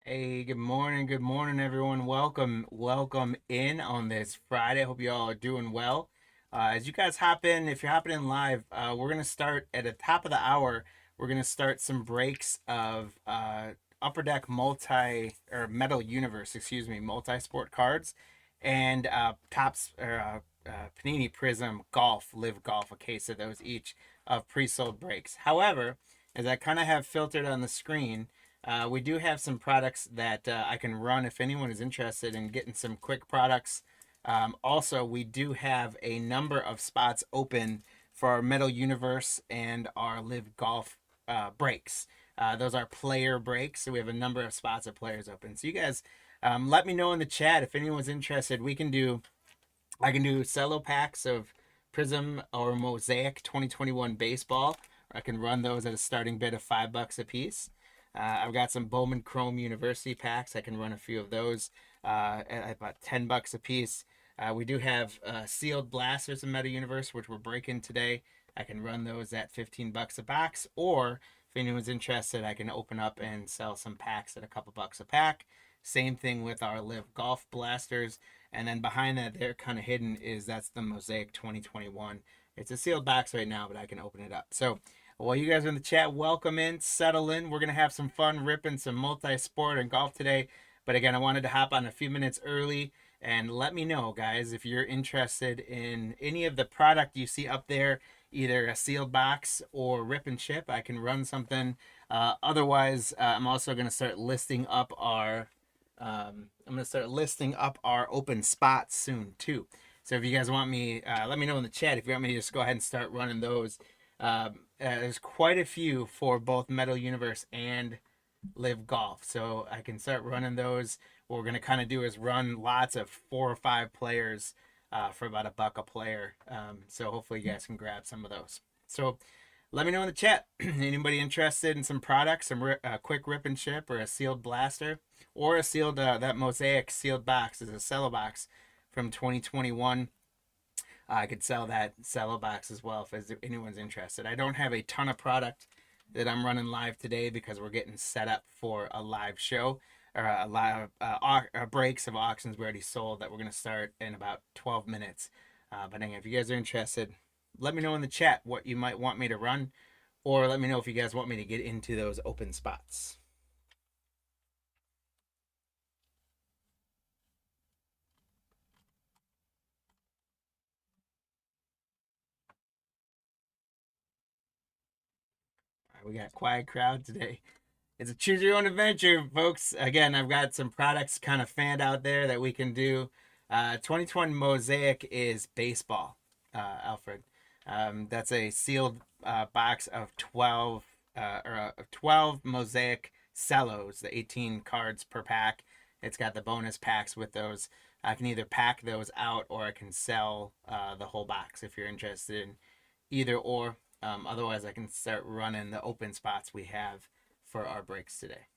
Hey, good morning, everyone. Welcome in on this Friday. Hope you all are doing well. As you guys hop in, if you're hopping in live, we're gonna start at the top of the hour. We're gonna start some breaks of Upper Deck multi or Metal Universe, excuse me, multi sport cards, and tops or Panini Prizm Golf, Live Golf, a case of those each of pre-sold breaks. However, as I kind of have filtered on the screen. We do have some products that I can run if anyone is interested in getting some quick products. Also, we do have a number of spots open for our Metal Universe and our Live Golf breaks. Those are player breaks, so we have a number of spots of players open. So you guys, let me know in the chat if anyone's interested. I can do cello packs of Prizm or Mosaic 2021 baseball. I can run those at a starting bid of $5 a piece. I've got some Bowman Chrome University packs. I can run a few of those at about $10 a piece. We do have sealed blasters in Meta Universe, which we're breaking today. I can run those at $15 a box, or if anyone's interested, I can open up and sell some packs at a couple bucks a pack. Same thing with our Live Golf blasters. And then behind that, they're kind of hidden, that's the Mosaic 2021. It's a sealed box right now, but I can open it up. So while you guys are in the chat, welcome in, settle in. We're going to have some fun ripping some multi-sport and golf today. But again, I wanted to hop on a few minutes early and let me know, guys, if you're interested in any of the product you see up there, either a sealed box or rip and ship. I can run something. Otherwise, I'm also going to start listing up our open spots soon too. So if you guys want me, let me know in the chat if you want me to just go ahead and start running those. There's quite a few for both Metal Universe and Live Golf, so I can start running those. What we're gonna kind of do is run lots of 4 or 5 players for about $1 a player. So hopefully you guys can grab some of those. So let me know in the chat. Anybody interested in some products, some quick rip and ship, or a sealed blaster, or a sealed that Mosaic sealed box is a cello box from 2021. I could sell that cello box as well if anyone's interested. I don't have a ton of product that I'm running live today because we're getting set up for a live show or a live breaks of auctions we already sold that we're going to start in about 12 minutes. But anyway, if you guys are interested, let me know in the chat what you might want me to run, or let me know if you guys want me to get into those open spots. All right, we got a quiet crowd today. It's a choose your own adventure, folks. Again, I've got some products kind of fanned out there that we can do. 2020 Mosaic is baseball, Alfred. That's a sealed box of 12 Mosaic cellos, the 18 cards per pack. It's got the bonus packs with those. I can either pack those out or I can sell the whole box if you're interested in either or. Otherwise, I can start running the open spots we have for our breaks today.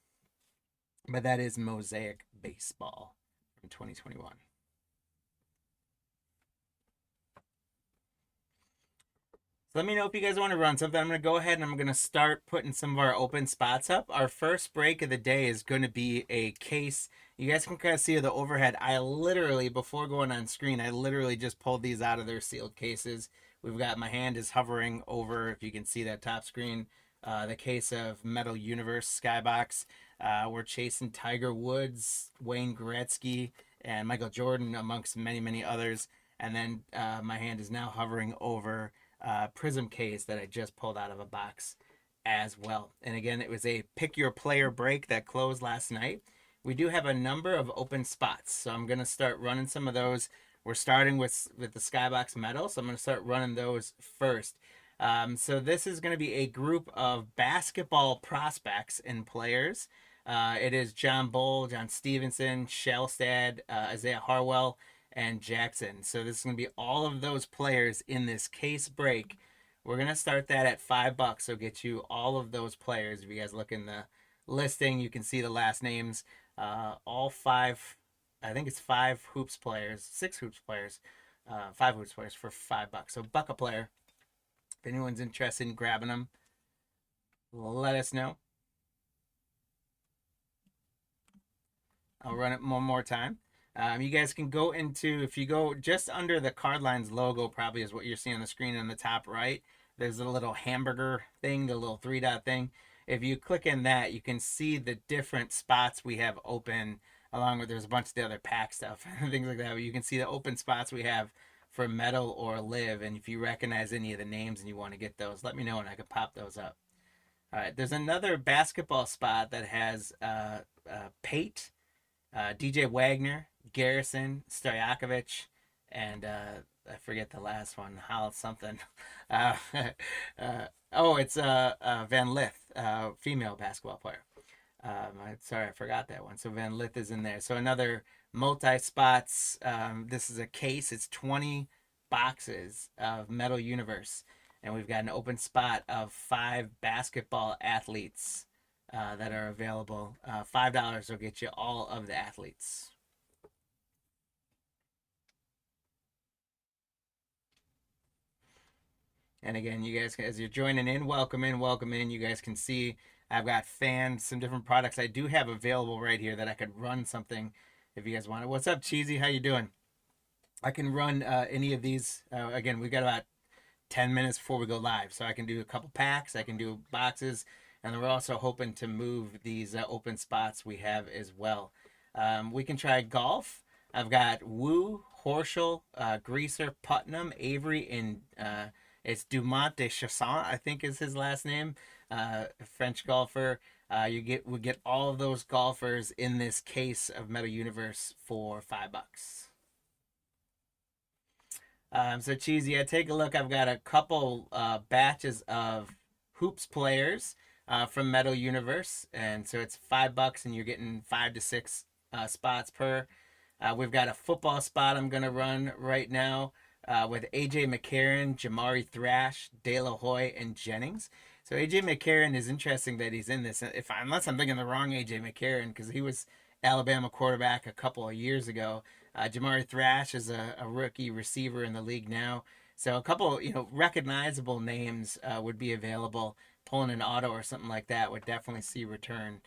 But that is Mosaic Baseball from 2021. So let me know if you guys want to run something. I'm going to go ahead and I'm going to start putting some of our open spots up. Our first break of the day is going to be a case. You guys can kind of see the overhead. I literally, before going on screen, I literally just pulled these out of their sealed cases. We've got, my hand is hovering over, if you can see that top screen, the case of Metal Universe Skybox. We're chasing Tiger Woods, Wayne Gretzky, and Michael Jordan, amongst many, many others. And then my hand is now hovering over Prizm case that I just pulled out of a box as well. And again, it was a pick your player break that closed last night. We do have a number of open spots, so I'm going to start running some of those. We're starting with the Skybox Metal, so I'm going to start running those first. So this is going to be a group of basketball prospects and players. It is John Bull, John Stevenson, Shellstad, Isaiah Harwell, and Jackson. So this is going to be all of those players in this case break. We're going to start that at $5, so get you all of those players. If you guys look in the listing, you can see the last names. All 5, I think it's 5 hoops players, 6 hoops players, 5 hoops players for $5. So $1 a player. If anyone's interested in grabbing them, let us know. I'll run it one more time. You guys can go into, if you go just under the Cardlines logo, probably is what you're seeing on the screen on the top right. There's a little hamburger thing, the little three dot thing. If you click in that, you can see the different spots we have open, along with there's a bunch of the other pack stuff and things like that. But you can see the open spots we have for Metal or Live. And if you recognize any of the names and you want to get those, let me know and I can pop those up. All right, there's another basketball spot that has Pate, DJ Wagner, Garrison, Stojakovic, and I forget the last one, Hal something. Uh, it's Van Lith, female basketball player. Sorry, I forgot that one. So Van Lith is in there. So another multi spots. This is a case. It's 20 boxes of Metal Universe, and we've got an open spot of 5 basketball athletes that are available. $5 will get you all of the athletes. And again, you guys, as you're joining in, welcome in, welcome in. You guys can see I've got fans, some different products I do have available right here that I could run something if you guys want it. What's up, Cheesy? How you doing? I can run any of these. Again, we've got about 10 minutes before we go live, so I can do a couple packs, I can do boxes, and we're also hoping to move these open spots we have as well. We can try golf. I've got Wu, Horschel, Greaser, Putnam, Avery, and it's Dumont de Chasson, I think is his last name, French golfer. We get all of those golfers in this case of Metal Universe for $5. So Cheesy, I take a look. I've got a couple batches of hoops players from Metal Universe, and so it's $5, and you're getting 5 to 6 spots per. We've got a football spot I'm gonna run right now with AJ McCarron, Jamari Thrash, De La Hoya, and Jennings. So AJ McCarron is interesting that he's in this. Unless I'm thinking the wrong AJ McCarron, because he was Alabama quarterback a couple of years ago. Jamari Thrash is a rookie receiver in the league now. So a couple, recognizable names would be available. Pulling an auto or something like that would definitely see return.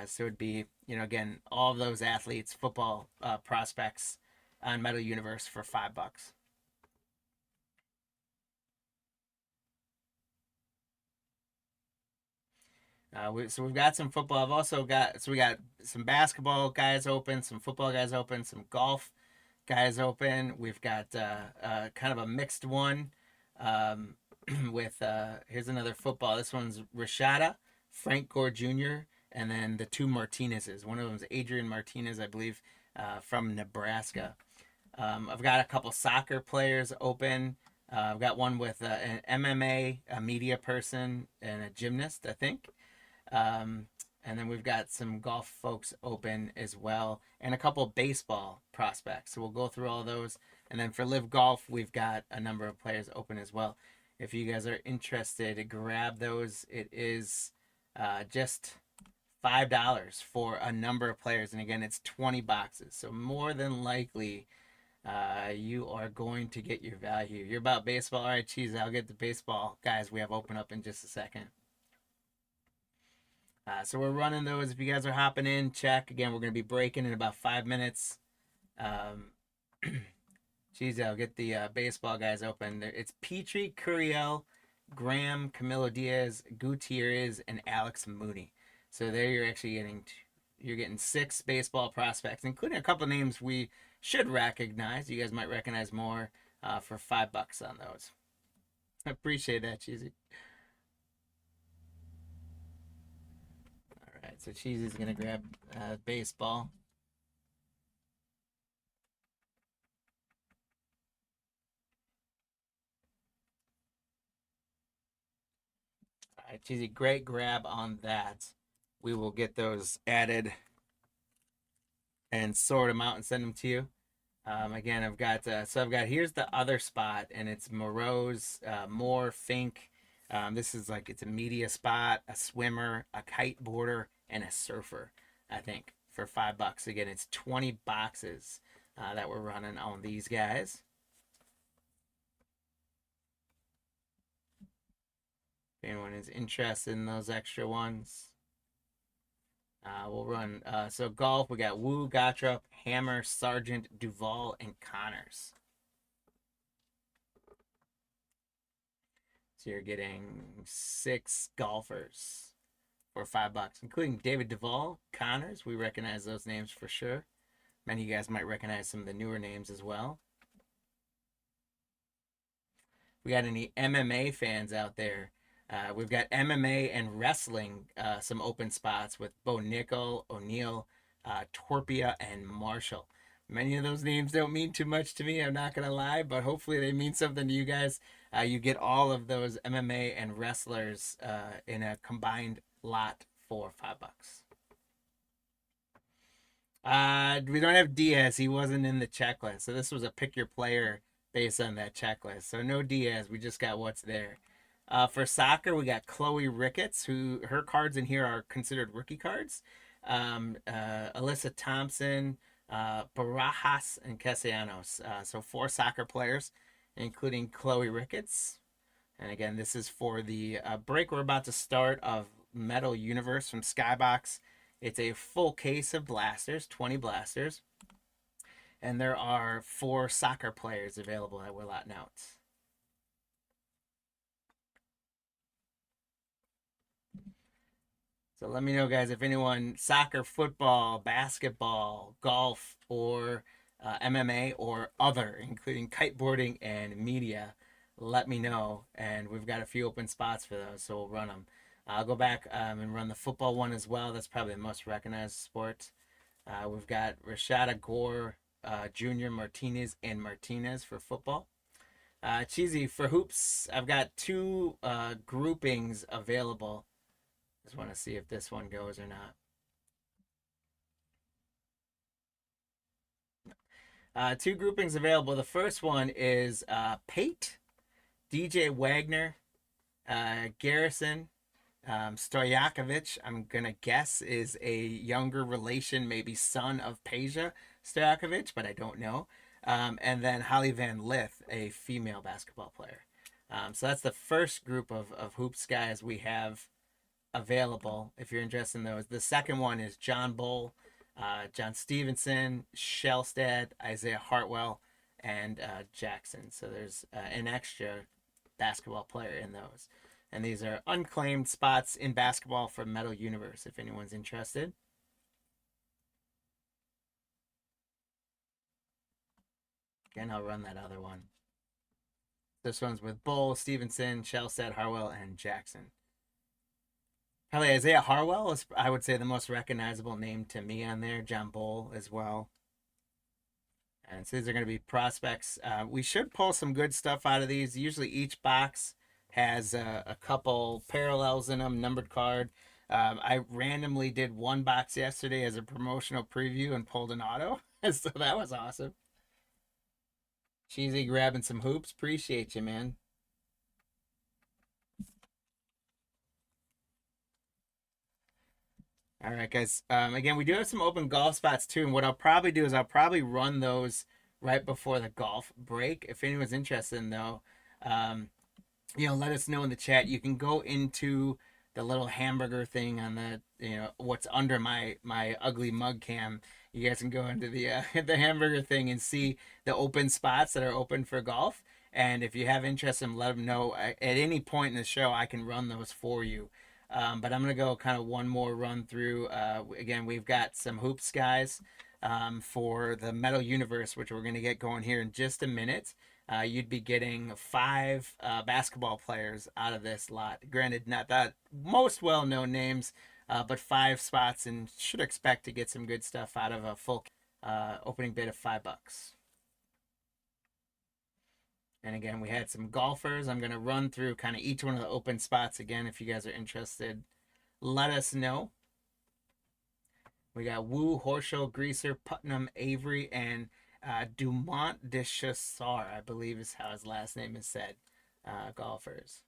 So it'd be, again, all of those athletes, football prospects on Metal Universe for $5. So we've got some football. I've also got, we got some basketball guys open, some football guys open, some golf guys open. We've got kind of a mixed one um, with, here's another football. This one's Rashada, Frank Gore Jr., and then the 2 Martinezes. One of them is Adrian Martinez, I believe, from Nebraska. I've got a couple soccer players open. I've got one with an MMA, a media person, and a gymnast, I think. And then we've got some golf folks open as well, and a couple baseball prospects. So we'll go through all those. And then for Live Golf, we've got a number of players open as well. If you guys are interested, grab those. It is just $5 for a number of players. And again, it's 20 boxes. So more than likely, you are going to get your value. You're about baseball. All right, Cheese, I'll get the baseball guys we have open up in just a second. So we're running those. If you guys are hopping in, check. Again, we're going to be breaking in about 5 minutes. Geez, I'll get the baseball guys open. It's Petrie, Curiel, Graham, Camilo Diaz, Gutierrez, and Alex Mooney. So there you're getting 6 baseball prospects, including a couple names we should recognize. You guys might recognize more for $5 on those. I appreciate that, Cheesy. All right, so Cheesy's gonna grab baseball. All right, Cheesy, great grab on that. We will get those added and sort them out and send them to you. Again, I've got here's the other spot, and it's Moreau's, Moore, Fink. This is it's a media spot, a swimmer, a kiteboarder, and a surfer. I think for $5. Again, it's 20 boxes that we're running on these guys. If anyone is interested in those extra ones, We'll run. So golf, we got Wu, Gottrup, Hammer, Sargent, Duval, and Connors. So you're getting 6 golfers for $5, including David Duval, Connors. We recognize those names for sure. Many of you guys might recognize some of the newer names as well. We got any MMA fans out there? We've got MMA and wrestling, some open spots with Bo Nickel, O'Neill, Torpia, and Marshall. Many of those names don't mean too much to me, I'm not going to lie, but hopefully they mean something to you guys. You get all of those MMA and wrestlers in a combined lot for $5. We don't have Diaz. He wasn't in the checklist. So this was a pick your player based on that checklist. So no Diaz. We just got what's there. For soccer, we got Chloe Ricketts, who her cards in here are considered rookie cards. Alyssa Thompson, Barajas, and Castellanos. So 4 soccer players, including Chloe Ricketts. And again, this is for the break we're about to start of Metal Universe from Skybox. It's a full case of blasters, 20 blasters. And there are 4 soccer players available that we're lotting out. So let me know, guys, if anyone, soccer, football, basketball, golf, or MMA, or other, including kiteboarding and media, let me know. And we've got a few open spots for those, so we'll run them. I'll go back and run the football one as well. That's probably the most recognized sport. We've got Rashada Gore, Junior Martinez, and Martinez for football. Cheesy, for hoops, I've got 2 groupings available. Just want to see if this one goes or not. 2 groupings available. The first one is Pate, DJ Wagner, Garrison, Stojakovic, I'm going to guess, is a younger relation, maybe son of Peja Stojakovic, but I don't know. And then Holly Van Lith, a female basketball player. So that's the first group of hoops guys we have available if you're interested in those. The second one is John Bull, John Stevenson, Shellstad, Isaiah Hartwell, and Jackson. So there's an extra basketball player in those. And these are unclaimed spots in basketball for Metal Universe if anyone's interested. Again, I'll run that other one. This one's with Bull, Stevenson, Shellstad, Harwell, and Jackson. Probably Isaiah Harwell is, I would say, the most recognizable name to me on there. John Bull as well. And so these are going to be prospects. We should pull some good stuff out of these. Usually each box has a couple parallels in them, numbered card. I randomly did one box yesterday as a promotional preview and pulled an auto. So that was awesome. Cheesy grabbing some hoops. Appreciate you, man. All right, guys. Again, we do have some open golf spots too. And what I'll probably do is I'll probably run those right before the golf break. If anyone's interested in though, let us know in the chat. You can go into the little hamburger thing on the, what's under my ugly mug cam. You guys can go into the the hamburger thing and see the open spots that are open for golf. And if you have interest in them, let them know. At any point in the show, I can run those for you. But I'm going to go kind of one more run through. Again, we've got some hoops guys for the Metal Universe, which we're going to get going here in just a minute. You'd be getting 5 basketball players out of this lot. Granted, not that most well-known names, but 5 spots, and should expect to get some good stuff out of a full opening bid of $5. And again, we had some golfers. I'm going to run through kind of each one of the open spots again. If you guys are interested, let us know. We got Wu, Horschel, Greaser, Putnam, Avery, and Dumont de Chassar, I believe is how his last name is said. Golfers.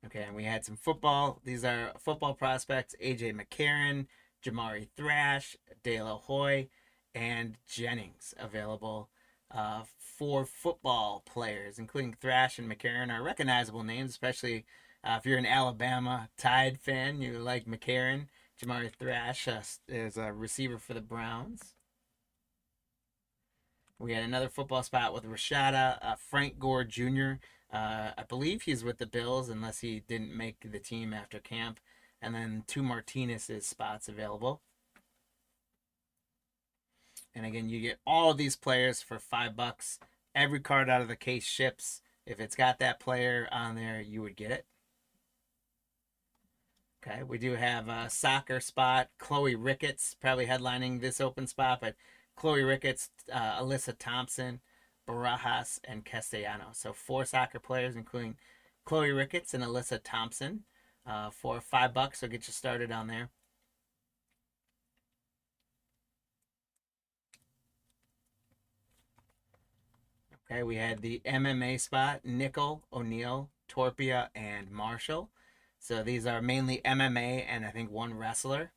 Okay, and we had some football. These are football prospects: AJ McCarron, Jamari Thrash, Dale Hoy, and Jennings available for football players, including Thrash and McCarron are recognizable names, especially If you're an Alabama Tide fan, you like McCarron. Jamari Thrash is a receiver for the Browns. We had another football spot with Rashada, Frank Gore Jr. I believe he's with the Bills unless he didn't make the team after camp. And then 2 Martinez's spots available. And again, you get all of these players for $5. Every card out of the case ships. If it's got that player on there, you would get it. Okay, we do have a soccer spot. Chloe Ricketts probably headlining this open spot, but Chloe Ricketts, Alyssa Thompson, Barajas, and Castellano. So 4 soccer players, including Chloe Ricketts and Alyssa Thompson, for $5. So get you started on there. Okay, we had the MMA spot, Nickel, O'Neal, Torpia, and Marshall. So these are mainly MMA and I think 1 wrestler.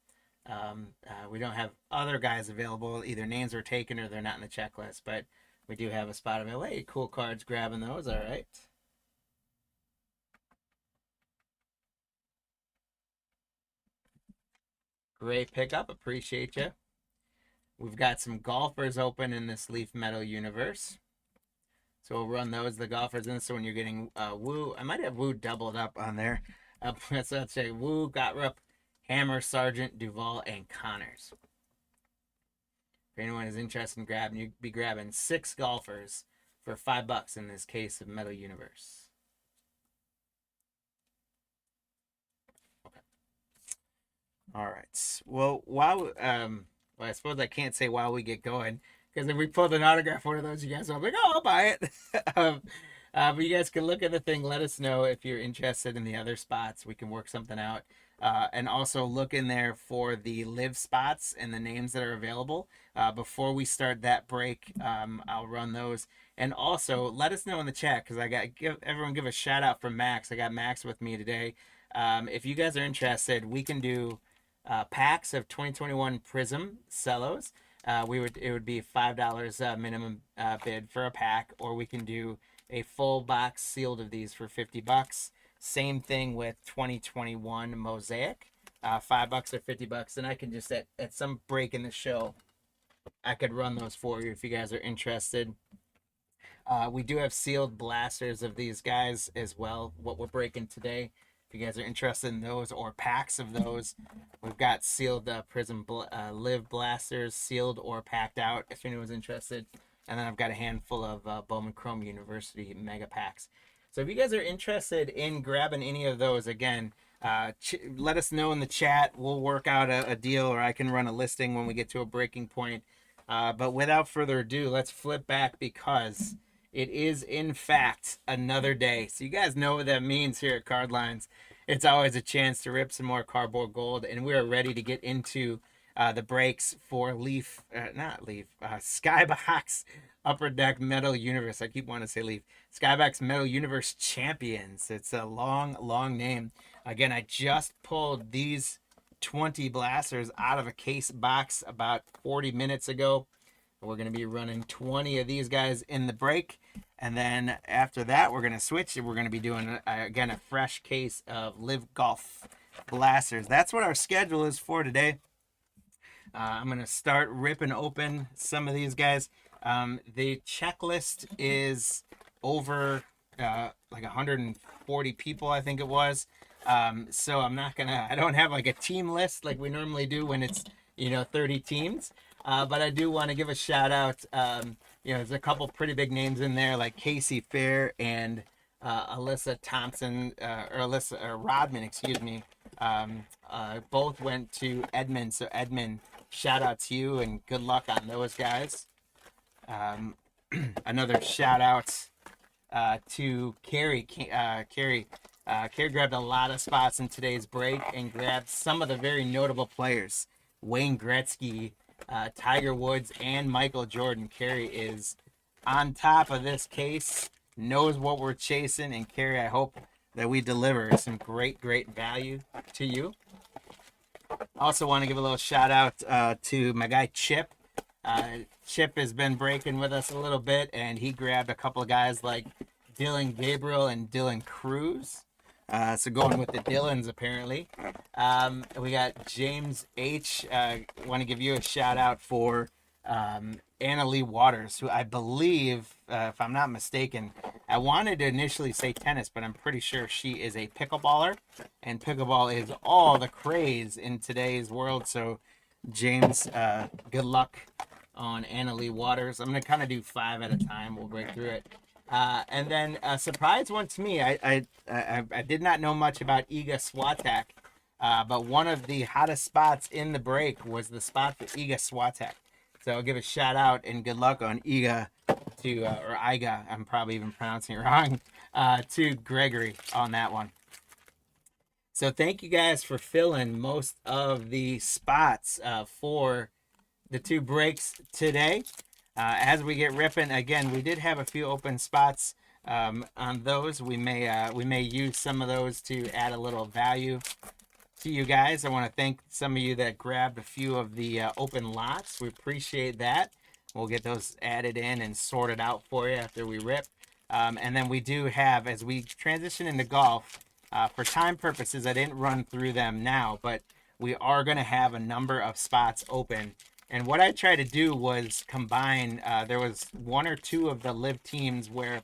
We don't have other guys available. Either names were taken or they're not in the checklist, but we do have a spot available. Hey, cool cards, grabbing those. All right. Great pickup. Appreciate you. We've got some golfers open in this Leaf Metal universe. So we'll run those, the golfers in. So when you're getting Woo, I might have Woo doubled up on there. So let's say Woo, Gottrup, Hammer, Sargent, Duvall, and Connors. If anyone is interested in grabbing, you'd be grabbing 6 golfers for $5 in this case of Metal Universe. Okay. All right. Well, I suppose I can't say while we get going, because if we pulled an autograph one of those, you guys will be like, oh, I'll buy it. But you guys can look at the thing. Let us know if you're interested in the other spots. We can work something out. And also look in there for the live spots and the names that are available. Before we start that break, I'll run those. And also let us know in the chat, because I got everyone give a shout out for Max. I got Max with me today. If you guys are interested, we can do packs of 2021 Prizm cellos. It would be $5 minimum bid for a pack, or we can do a full box sealed of these for $50. Same thing with 2021 Mosaic, $5 or $50, and I can just at some break in the show, I could run those for you if you guys are interested. We do have sealed blasters of these guys as well, what we're breaking today. If you guys are interested in those or packs of those, we've got sealed Prizm Live blasters, sealed or packed out if anyone's interested. And then I've got a handful of Bowman Chrome University mega packs. So if you guys are interested in grabbing any of those, again, let us know in the chat. We'll work out a deal, or I can run a listing when we get to a breaking point. But without further ado, let's flip back, because it is, in fact, another day. So you guys know what that means here at Cardlines. It's always a chance to rip some more cardboard gold, and we are ready to get into the breaks for Skybox Upper Deck Metal Universe. I keep wanting to say Leaf. Skybox Metal Universe Champions. It's a long, long name. Again, I just pulled these 20 blasters out of a case box about 40 minutes ago. We're going to be running 20 of these guys in the break. And then after that, we're going to switch. And we're going to be doing, again, a fresh case of Live Golf blasters. That's what our schedule is for today. I'm going to start ripping open some of these guys. The checklist is over like 140 people, I think it was. So I don't have like a team list like we normally do when it's, 30 teams. But I do want to give a shout out. There's a couple pretty big names in there, like Casey Fair and Alyssa Thompson, or Rodman, excuse me. Both went to Edmond. So Edmond, shout out to you and good luck on those guys. Another shout out to Carrie. Carrie grabbed a lot of spots in today's break and grabbed some of the very notable players. Wayne Gretzky, Tiger Woods, and Michael Jordan. Carrie is on top of this case, knows what we're chasing, and Carrie, I hope that we deliver some great value to you. Also want to give a little shout out to my guy Chip. Chip has been breaking with us a little bit, and he grabbed a couple of guys like Dylan Gabriel and Dylan Cruz. So going with the Dylans apparently. We got James H. Want to give you a shout out for Anna Lee Waters, who I believe, if I'm not mistaken, I wanted to initially say tennis, but I'm pretty sure she is a pickleballer, and pickleball is all the craze in today's world. So, James, good luck on Anna Lee Waters. I'm gonna kind of do 5 at a time. We'll break through it. And then a surprise one to me. I did not know much about Iga Swiatek, but one of the hottest spots in the break was the spot for Iga Swiatek. So I'll give a shout out and good luck on Iga to or Iga. I'm probably even pronouncing it wrong. To Gregory on that one. So thank you guys for filling most of the spots for the 2 breaks today. As we get ripping, again, we did have a few open spots on those. We may use some of those to add a little value to you guys. I want to thank some of you that grabbed a few of the open lots. We appreciate that. We'll get those added in and sorted out for you after we rip. And then we do have, as we transition into golf, for time purposes, I didn't run through them now, but we are going to have a number of spots open. And what I tried to do was combine, there was 1 or 2 of the LIV teams where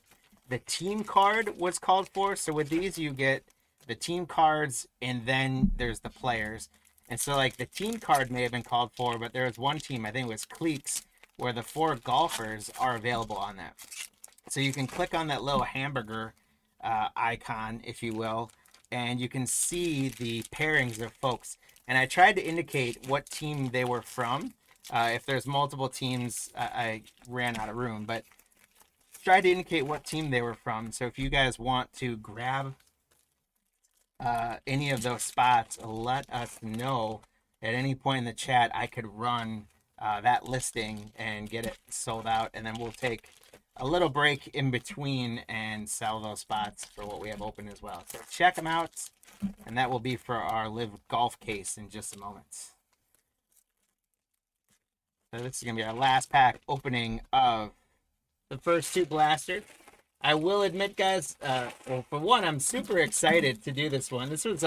the team card was called for. So with these, you get the team cards and then there's the players. And so like the team card may have been called for, but there was one team, I think it was Cleeks, where the 4 golfers are available on that. So you can click on that little hamburger icon, if you will, and you can see the pairings of folks. And I tried to indicate what team they were from. If there's multiple teams, I ran out of room, but tried to indicate what team they were from. So if you guys want to grab any of those spots, let us know at any point in the chat. I could run that listing and get it sold out, and then we'll take a little break in between and sell those spots for what we have open as well. So check them out, and that will be for our LIV golf case in just a moment. So this is going to be our last pack opening of the first 2 blasters. I will admit, guys, well, for one, I'm super excited to do this one. This was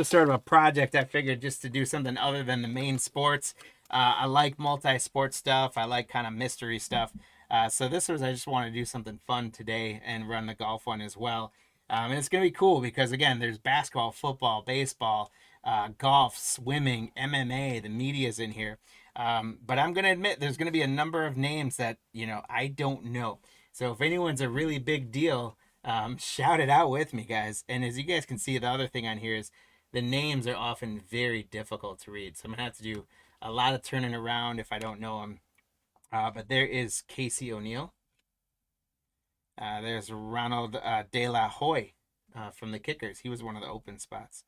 sort of a project I figured just to do something other than the main sports. I like multi-sport stuff. I like kind of mystery stuff. So this was, I just want to do something fun today and run the golf one as well. And it's going to be cool because, again, there's basketball, football, baseball, golf, swimming, MMA. The media's in here. But I'm going to admit there's going to be a number of names that, I don't know. So if anyone's a really big deal, shout it out with me, guys. And as you guys can see, the other thing on here is the names are often very difficult to read. So I'm going to have to do a lot of turning around if I don't know them. But there is Casey O'Neill. There's Ronald De La Hoya from the Kickers. He was one of the open spots.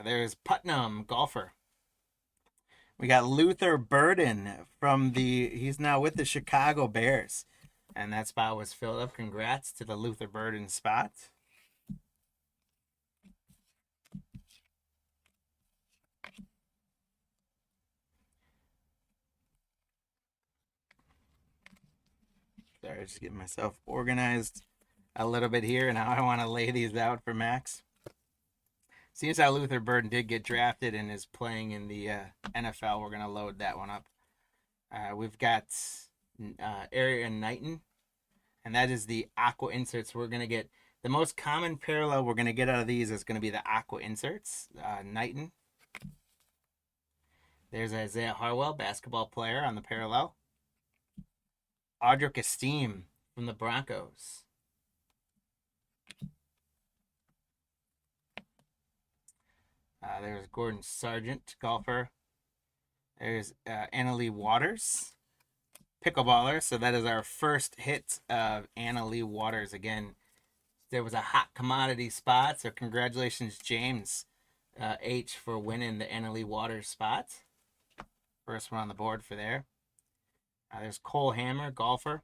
There's Putnam, golfer. We got Luther Burden from he's now with the Chicago Bears. And that spot was filled up. Congrats to the Luther Burden spot. Sorry, just getting myself organized a little bit here. And now I want to lay these out for Max. Seems how Luther Burden did get drafted and is playing in the NFL. We're going to load that one up. We've got Arian Knighton, and that is the aqua inserts. We're going to get the most common parallel we're going to get out of these is going to be the aqua inserts. Knighton. There's Isaiah Harwell, basketball player on the parallel. Audric Esteem from the Broncos. There's Gordon Sargent, golfer. There's Anna Lee Waters, pickleballer. So that is our first hit of Anna Lee Waters. Again, there was a hot commodity spot. So congratulations, James H, for winning the Anna Lee Waters spot. First one on the board for there. There's Cole Hammer, golfer.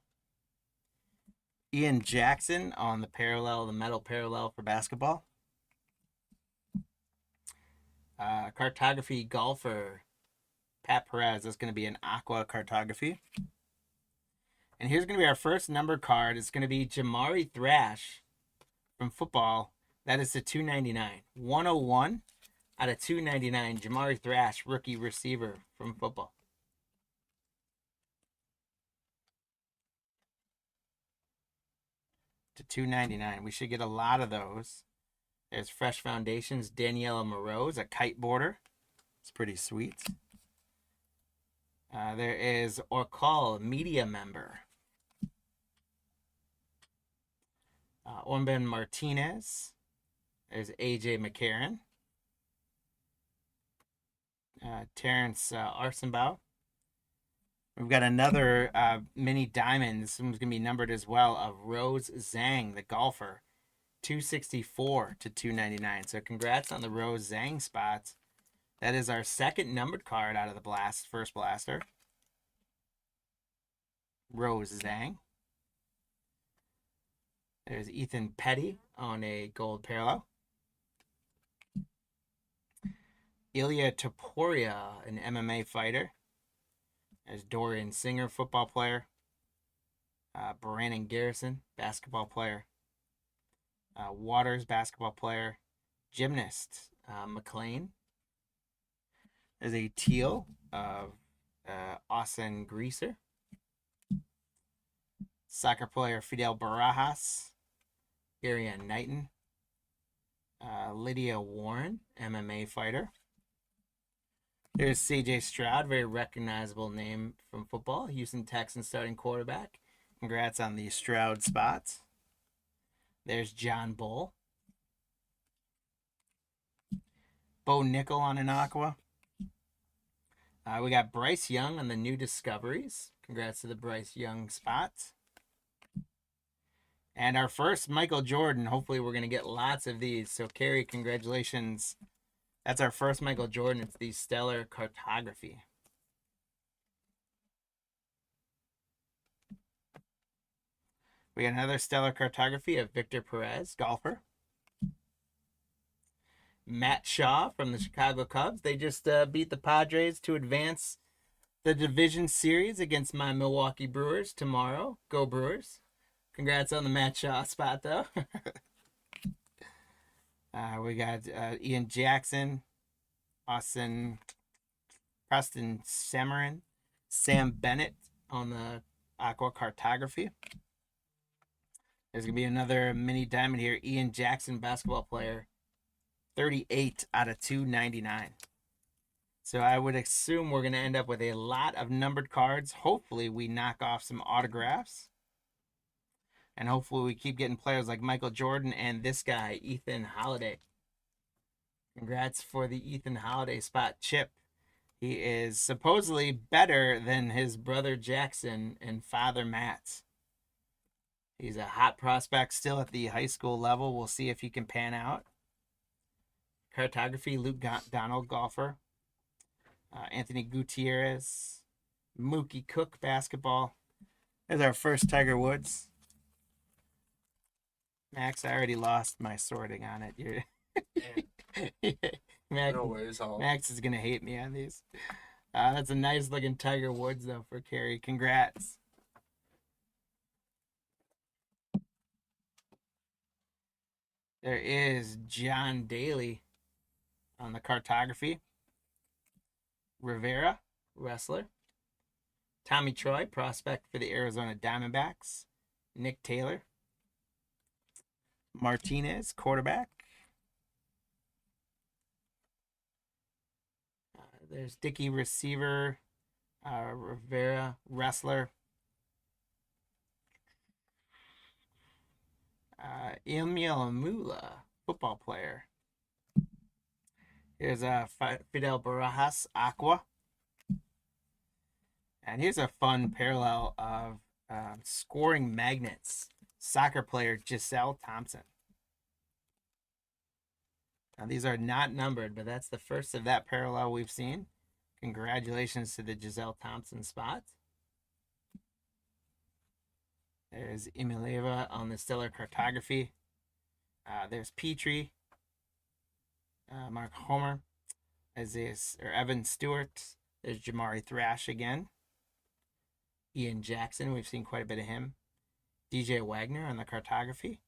Ian Jackson on the parallel, the metal parallel for basketball. Cartography golfer Pat Perez. That's going to be an aqua cartography. And here's going to be our first number card. It's going to be Jamari Thrash from football. That is to 299. 101 out of 299. Jamari Thrash, rookie receiver from football. To 299. We should get a lot of those. There's Fresh Foundations, Daniela Moreau's, a kite border. It's pretty sweet. There is Orcal, media member. Orban Martinez. There's AJ McCarron. Terrence Arsenbaugh. We've got another mini diamond. This one's going to be numbered as well, of Rose Zhang, the golfer. 264 to 299. So congrats on the Rose Zhang spots. That is our second numbered card out of the first blaster. Rose Zhang. There's Ethan Petty on a gold parallel. Ilya Topuria, an MMA fighter. There's Dorian Singer, football player. Brandon Garrison, basketball player. Waters, basketball player. Gymnast, McLean. There's a teal of Austin Greaser. Soccer player Fidel Barajas. Ariane Knighton. Lydia Warren, MMA fighter. There's CJ Stroud, very recognizable name from football. Houston Texans starting quarterback. Congrats on the Stroud spots. There's John Bull. Bo Nickel on an aqua. We got Bryce Young on the new discoveries. Congrats to the Bryce Young spots. And our first Michael Jordan. Hopefully we're going to get lots of these. So Carrie, congratulations. That's our first Michael Jordan. It's the Stellar Cartography. We got another Stellar Cartography of Victor Perez, golfer. Matt Shaw from the Chicago Cubs. They just beat the Padres to advance the division series against my Milwaukee Brewers tomorrow. Go Brewers. Congrats on the Matt Shaw spot, though. We got Ian Jackson, Preston Samarin, Sam Bennett on the Aqua Cartography. There's going to be another mini diamond here. Ian Jackson, basketball player. 38 out of 299. So I would assume we're going to end up with a lot of numbered cards. Hopefully we knock off some autographs. And hopefully we keep getting players like Michael Jordan and this guy, Ethan Holiday. Congrats for the Ethan Holiday spot, Chip. He is supposedly better than his brother Jackson and father Matt. He's a hot prospect still at the high school level. We'll see if he can pan out. Cartography, Luke Donald, golfer. Anthony Gutierrez. Mookie Cook, basketball. There's our first Tiger Woods. Max, I already lost my sorting on it. Max, no worries. Max is going to hate me on these. That's a nice looking Tiger Woods, though, for Carrie. Congrats. There is John Daly on the cartography. Rivera, wrestler. Tommy Troy, prospect for the Arizona Diamondbacks. Nick Taylor. Martinez, quarterback. There's Dickey, receiver. Rivera, wrestler. Emil Amula, football player. Here's Fidel Barajas, aqua. And here's a fun parallel of scoring magnets. Soccer player Giselle Thompson. Now these are not numbered, but that's the first of that parallel we've seen. Congratulations to the Giselle Thompson spot. There's Emileva on the Stellar Cartography. There's Petrie. Mark Homer. Evan Stewart. There's Jamari Thrash again. Ian Jackson. We've seen quite a bit of him. DJ Wagner on the cartography.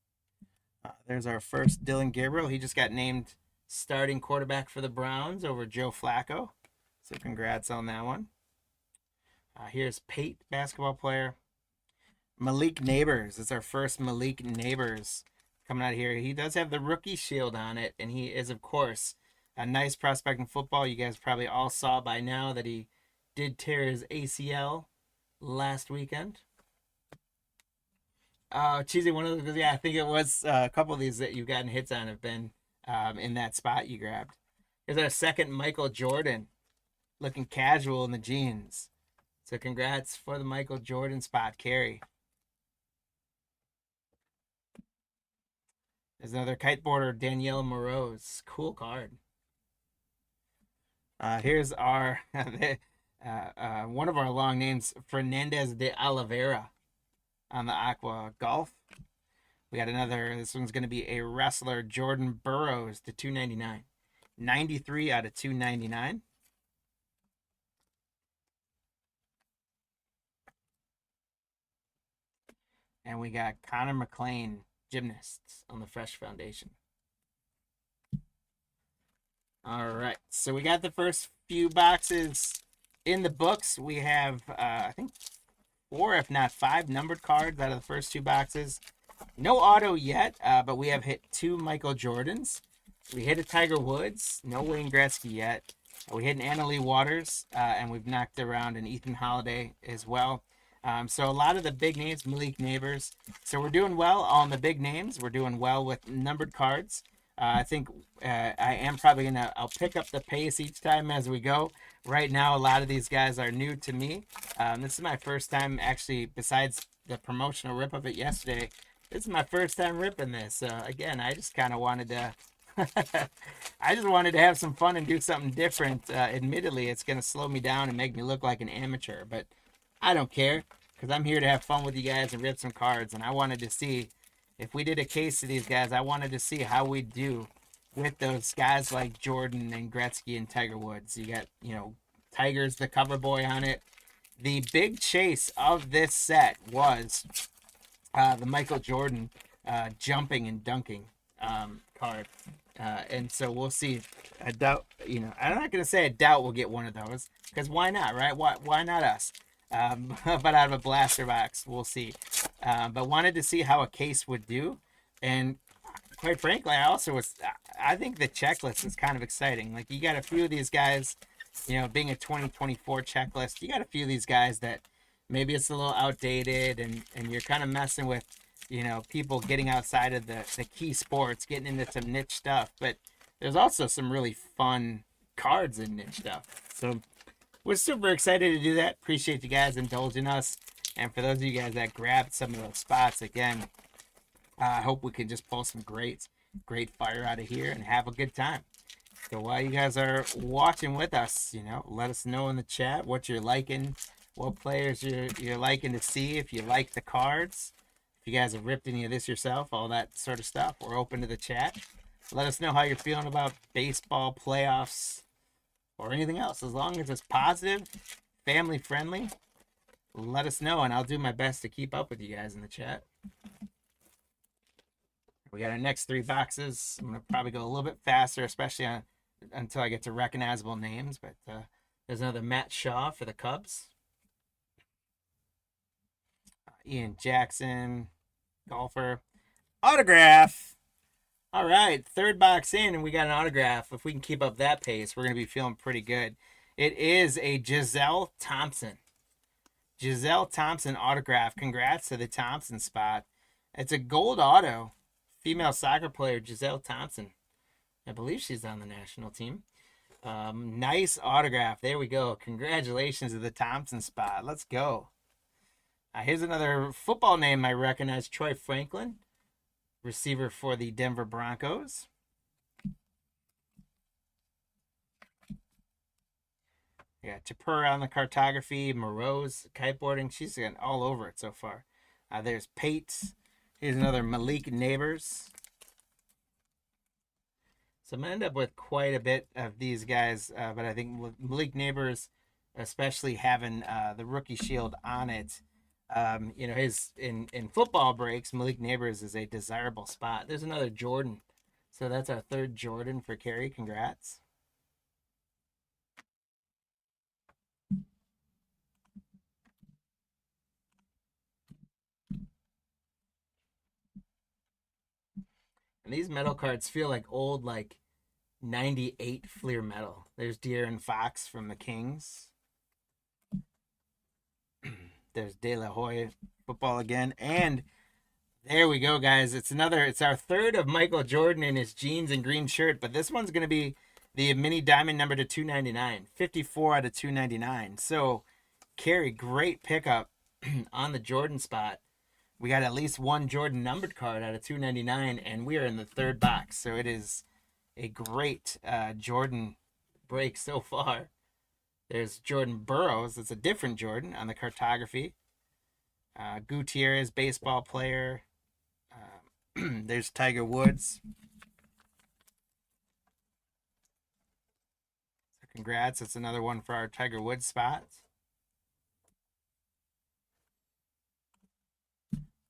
There's our first Dylan Gabriel. He just got named starting quarterback for the Browns over Joe Flacco. So congrats on that one. Here's Pate, basketball player. Malik Neighbors. It's our first Malik Neighbors coming out here. He does have the rookie shield on it, and he is, of course, a nice prospect in football. You guys probably all saw by now that he did tear his ACL last weekend. Cheesy, one of those, yeah, I think it was a couple of these that you've gotten hits on have been in that spot you grabbed. Here's our second Michael Jordan, looking casual in the jeans. So congrats for the Michael Jordan spot carry. There's another kiteboarder, Danielle Moroz. Cool card. Here's our one of our long names, Fernandez de Oliveira on the Aqua Golf. We got another, this one's going to be a wrestler, Jordan Burroughs to 299. 93 out of 299. And we got Connor McLean, gymnasts on the Fresh Foundation. All right, so we got the first few boxes in the books. We have, I think, 4, if not 5, numbered cards out of the first 2 boxes. No auto yet, but we have hit 2 Michael Jordans. We hit a Tiger Woods. No Wayne Gretzky yet. We hit an Annalie Waters, and we've knocked around an Ethan Holiday as well. So a lot of the big names, Malik Neighbors. So we're doing well on the big names. We're doing well with numbered cards. I think I am probably I'll pick up the pace each time as we go. Right now, a lot of these guys are new to me. This is my first time actually, besides the promotional rip of it yesterday, this is my first time ripping this. So again, I just kind of wanted to, I just wanted to have some fun and do something different. Admittedly, it's going to slow me down and make me look like an amateur, but I don't care because I'm here to have fun with you guys and rip some cards. And I wanted to see, if we did a case of these guys, I wanted to see how we do with those guys like Jordan and Gretzky and Tiger Woods. You got, Tiger's the cover boy on it. The big chase of this set was the Michael Jordan jumping and dunking card. And so we'll see. I doubt, I'm not going to say I doubt we'll get one of those because why not, right? Why not us? But out of a blaster box, we'll see. But wanted to see how a case would do. And quite frankly, I think the checklist is kind of exciting. Like, you got a few of these guys, being a 2024 checklist, you got a few of these guys that maybe it's a little outdated and you're kind of messing with, people getting outside of the key sports, getting into some niche stuff. But there's also some really fun cards in niche stuff. So we're super excited to do that. Appreciate you guys indulging us. And for those of you guys that grabbed some of those spots, again, I hope we can just pull some great fire out of here and have a good time. So while you guys are watching with us, let us know in the chat what you're liking, what players you're liking to see, if you like the cards, if you guys have ripped any of this yourself, all that sort of stuff. We're open to the chat. Let us know how you're feeling about baseball playoffs or anything else. As long as it's positive, family friendly, let us know, and I'll do my best to keep up with you guys in the chat. We got our next 3 boxes. I'm going to probably go a little bit faster, especially until I get to recognizable names. But there's another Matt Shaw for the Cubs. Ian Jackson, golfer. Autograph. All right, 3rd box in, and we got an autograph. If we can keep up that pace, we're going to be feeling pretty good. It is a Giselle Thompson. Giselle Thompson autograph. Congrats to the Thompson spot. It's a gold auto. Female soccer player, Giselle Thompson. I believe she's on the national team. Nice autograph. There we go. Congratulations to the Thompson spot. Let's go. Here's another football name I recognize, Troy Franklin, receiver for the Denver Broncos. Yeah, Chapura on the cartography, Moroz, kiteboarding. She's getting all over it so far. There's Pates. Here's another Malik Neighbors. So I'm going to end up with quite a bit of these guys, but I think with Malik Neighbors, especially having the rookie shield on it, You know, his in football breaks, Malik Neighbors is a desirable spot. There's another Jordan. So that's our third Jordan for Carrie. Congrats. And these metal cards feel like old, like 98 Fleer metal. There's De'Aaron Fox from the Kings. There's De La Hoya football again. And there we go, guys. It's our third of Michael Jordan in his jeans and green shirt, but this one's going to be the mini diamond number to 299, 54 out of 299. So, Carrie, great pickup on the Jordan spot. We got at least one Jordan numbered card out of 299, and we are in the third box. So it is a great Jordan break so far. There's Jordan Burroughs. It's a different Jordan on the cartography. Gutierrez, baseball player. There's Tiger Woods. So congrats. It's another one for our Tiger Woods spots.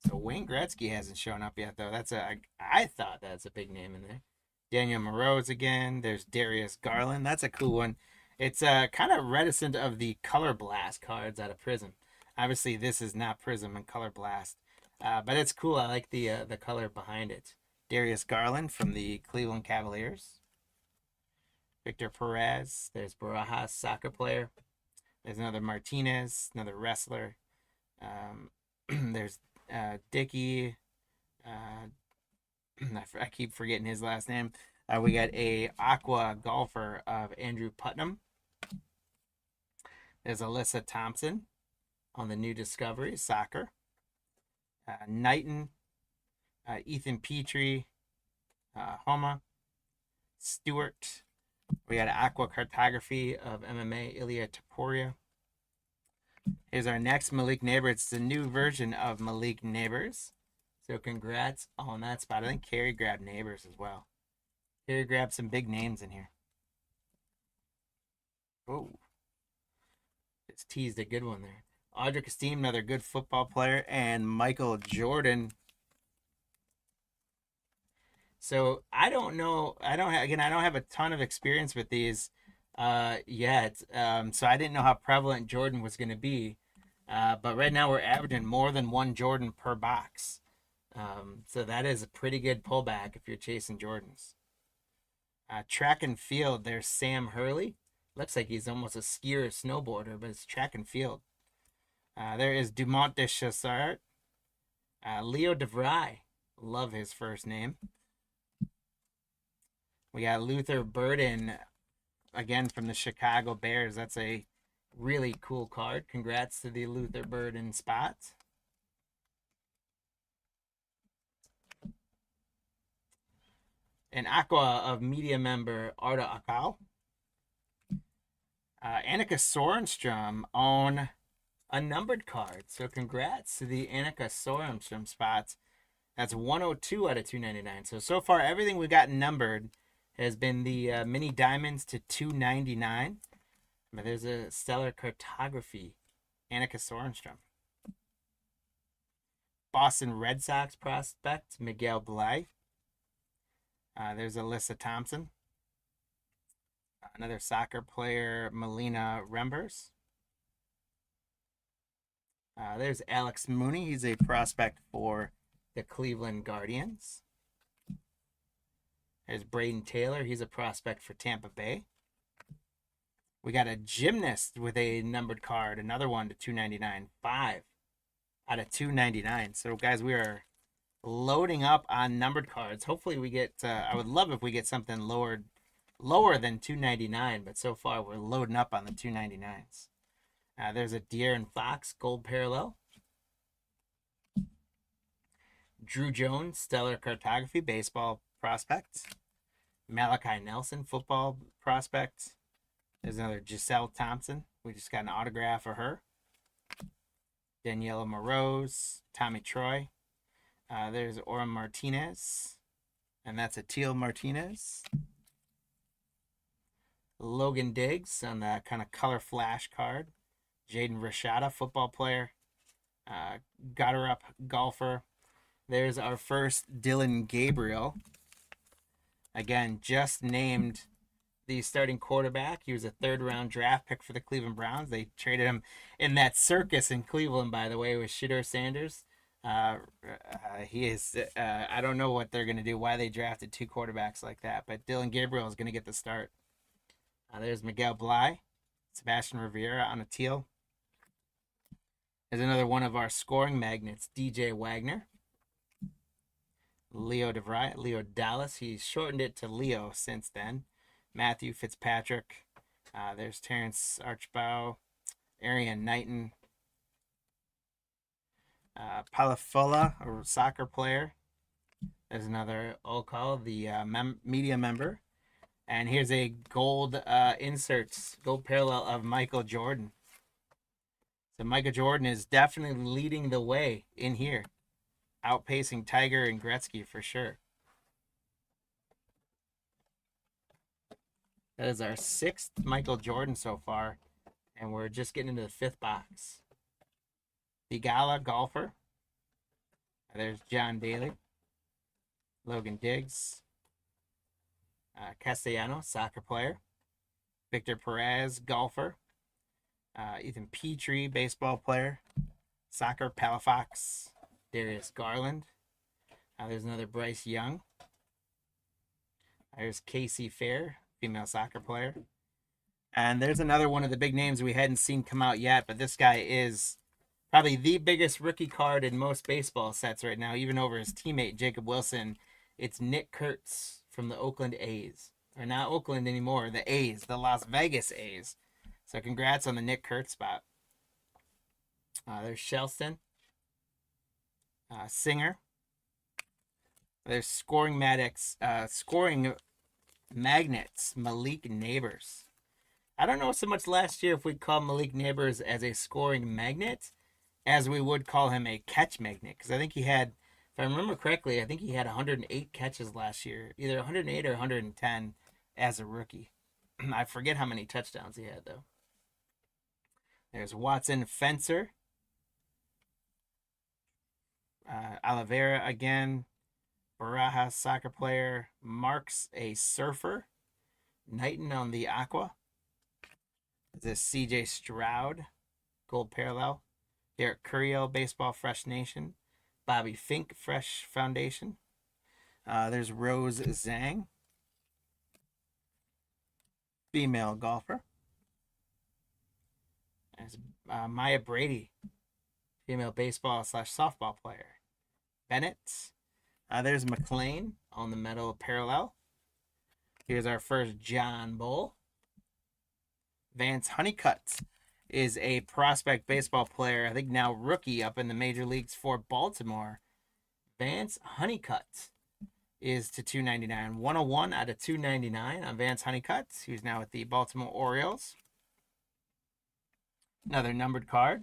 So Wayne Gretzky hasn't shown up yet, though. I thought that's a big name in there. Daniel Moreau's again. There's Darius Garland. That's a cool one. It's kind of reticent of the Color Blast cards out of Prizm. Obviously, this is not Prizm and Color Blast, but it's cool. I like the color behind it. Darius Garland from the Cleveland Cavaliers. Victor Perez. There's Barajas, soccer player. There's another Martinez, another wrestler. There's Dickey. I keep forgetting his last name. We got a Aqua golfer of Andrew Putnam. There's Alyssa Thompson on the new Discovery soccer. Knighton, Ethan Petrie, Homa, Stewart. We got an Aqua cartography of MMA, Ilya Taporia. Here's our next Malik Neighbors. It's a new version of Malik Neighbors. So congrats on that spot. I think Carrie grabbed Neighbors as well. Carrie grabbed some big names in here. Oh, it's teased a good one there. Audric Esteem, another good football player, and Michael Jordan. So I don't know. I don't have a ton of experience with these yet. So I didn't know how prevalent Jordan was going to be. But right now we're averaging more than one Jordan per box. So that is a pretty good pullback if you're chasing Jordans. Track and field, there's Sam Hurley. Looks like he's almost a skier or snowboarder, but it's track and field. There is Dumont de Chassart. Leo DeVry. Love his first name. We got Luther Burden, again from the Chicago Bears. That's a really cool card. Congrats to the Luther Burden spot. An Aqua of media member Arda Akal. Annika Sorenstrom on a numbered card. So congrats to the Annika Sorenstrom spots. That's 102 out of 299. So far, everything we got numbered has been the mini diamonds to 299. But there's a stellar cartography, Annika Sorenstrom. Boston Red Sox prospect, Miguel Blay. There's Alyssa Thompson. Another soccer player, Melina Rembers. There's Alex Mooney. He's a prospect for the Cleveland Guardians. There's Braden Taylor. He's a prospect for Tampa Bay. We got a gymnast with a numbered card. Another one to 299. 5 out of 299. So, guys, we are loading up on numbered cards. Hopefully we get, I would love if we get something lower than 299, but so far we're loading up on the 299s. There's a De'Aaron Fox gold parallel. Drew Jones, stellar cartography, baseball prospect. Malachi Nelson, football prospect. There's another Giselle Thompson. We just got an autograph for her. Daniela Moroz, Tommy Troy. There's Orem Martinez, and that's a Teal Martinez. Logan Diggs on that kind of color flash card. Jaden Rashada, football player. Gutter up golfer. There's our first Dylan Gabriel. Again, just named the starting quarterback. He was a third-round draft pick for the Cleveland Browns. They traded him in that circus in Cleveland, by the way, with Shedeur Sanders. He is. I don't know what they're going to do, why they drafted two quarterbacks like that, but Dylan Gabriel is going to get the start. There's Miguel Bly, Sebastian Rivera on a teal. There's another one of our scoring magnets, DJ Wagner. Leo DeVry, Leo Dallas. He's shortened it to Leo since then. Matthew Fitzpatrick. There's Terrence Archbow. Arian Knighton. Palafola, a soccer player. There's another Okal, the media member. And here's a gold inserts, gold parallel of Michael Jordan. So Michael Jordan is definitely leading the way in here, outpacing Tiger and Gretzky for sure. That is our 6th Michael Jordan so far, and we're just getting into the 5th box. The Gala golfer. There's John Daly, Logan Diggs, Castellano, soccer player, Victor Perez, golfer, Ethan Petrie, baseball player, soccer, Palafox, Darius Garland. There's another Bryce Young. There's Casey Fair, female soccer player. And there's another one of the big names we hadn't seen come out yet, but this guy is probably the biggest rookie card in most baseball sets right now, even over his teammate, Jacob Wilson. It's Nick Kurtz from the Oakland A's. Or not Oakland anymore, the A's, the Las Vegas A's. So congrats on the Nick Kurtz spot. There's Shelston. Singer. There's scoring magnets, Malik Neighbors. I don't know so much last year if we'd call Malik Neighbors as a scoring magnet as we would call him a catch magnet. Because I think he had, if I remember correctly, I think he had 108 catches last year. Either 108 or 110 as a rookie. I forget how many touchdowns he had, though. There's Watson Fencer. Oliveira again. Barajas, soccer player. Marks, a surfer. Knighton on the Aqua. This CJ Stroud, gold parallel. Derek Curiel, baseball, Fresh Nation. Bobby Fink, Fresh Foundation. There's Rose Zhang, female golfer. There's Maya Brady, female baseball / softball player. Bennett. There's McLean on the metal parallel. Here's our first John Bull. Vance Honeycutt is a prospect baseball player, I think now rookie up in the major leagues for Baltimore. Vance Honeycutt is to 299. 101 out of 299 on Vance Honeycutt, who's now with the Baltimore Orioles. Another numbered card.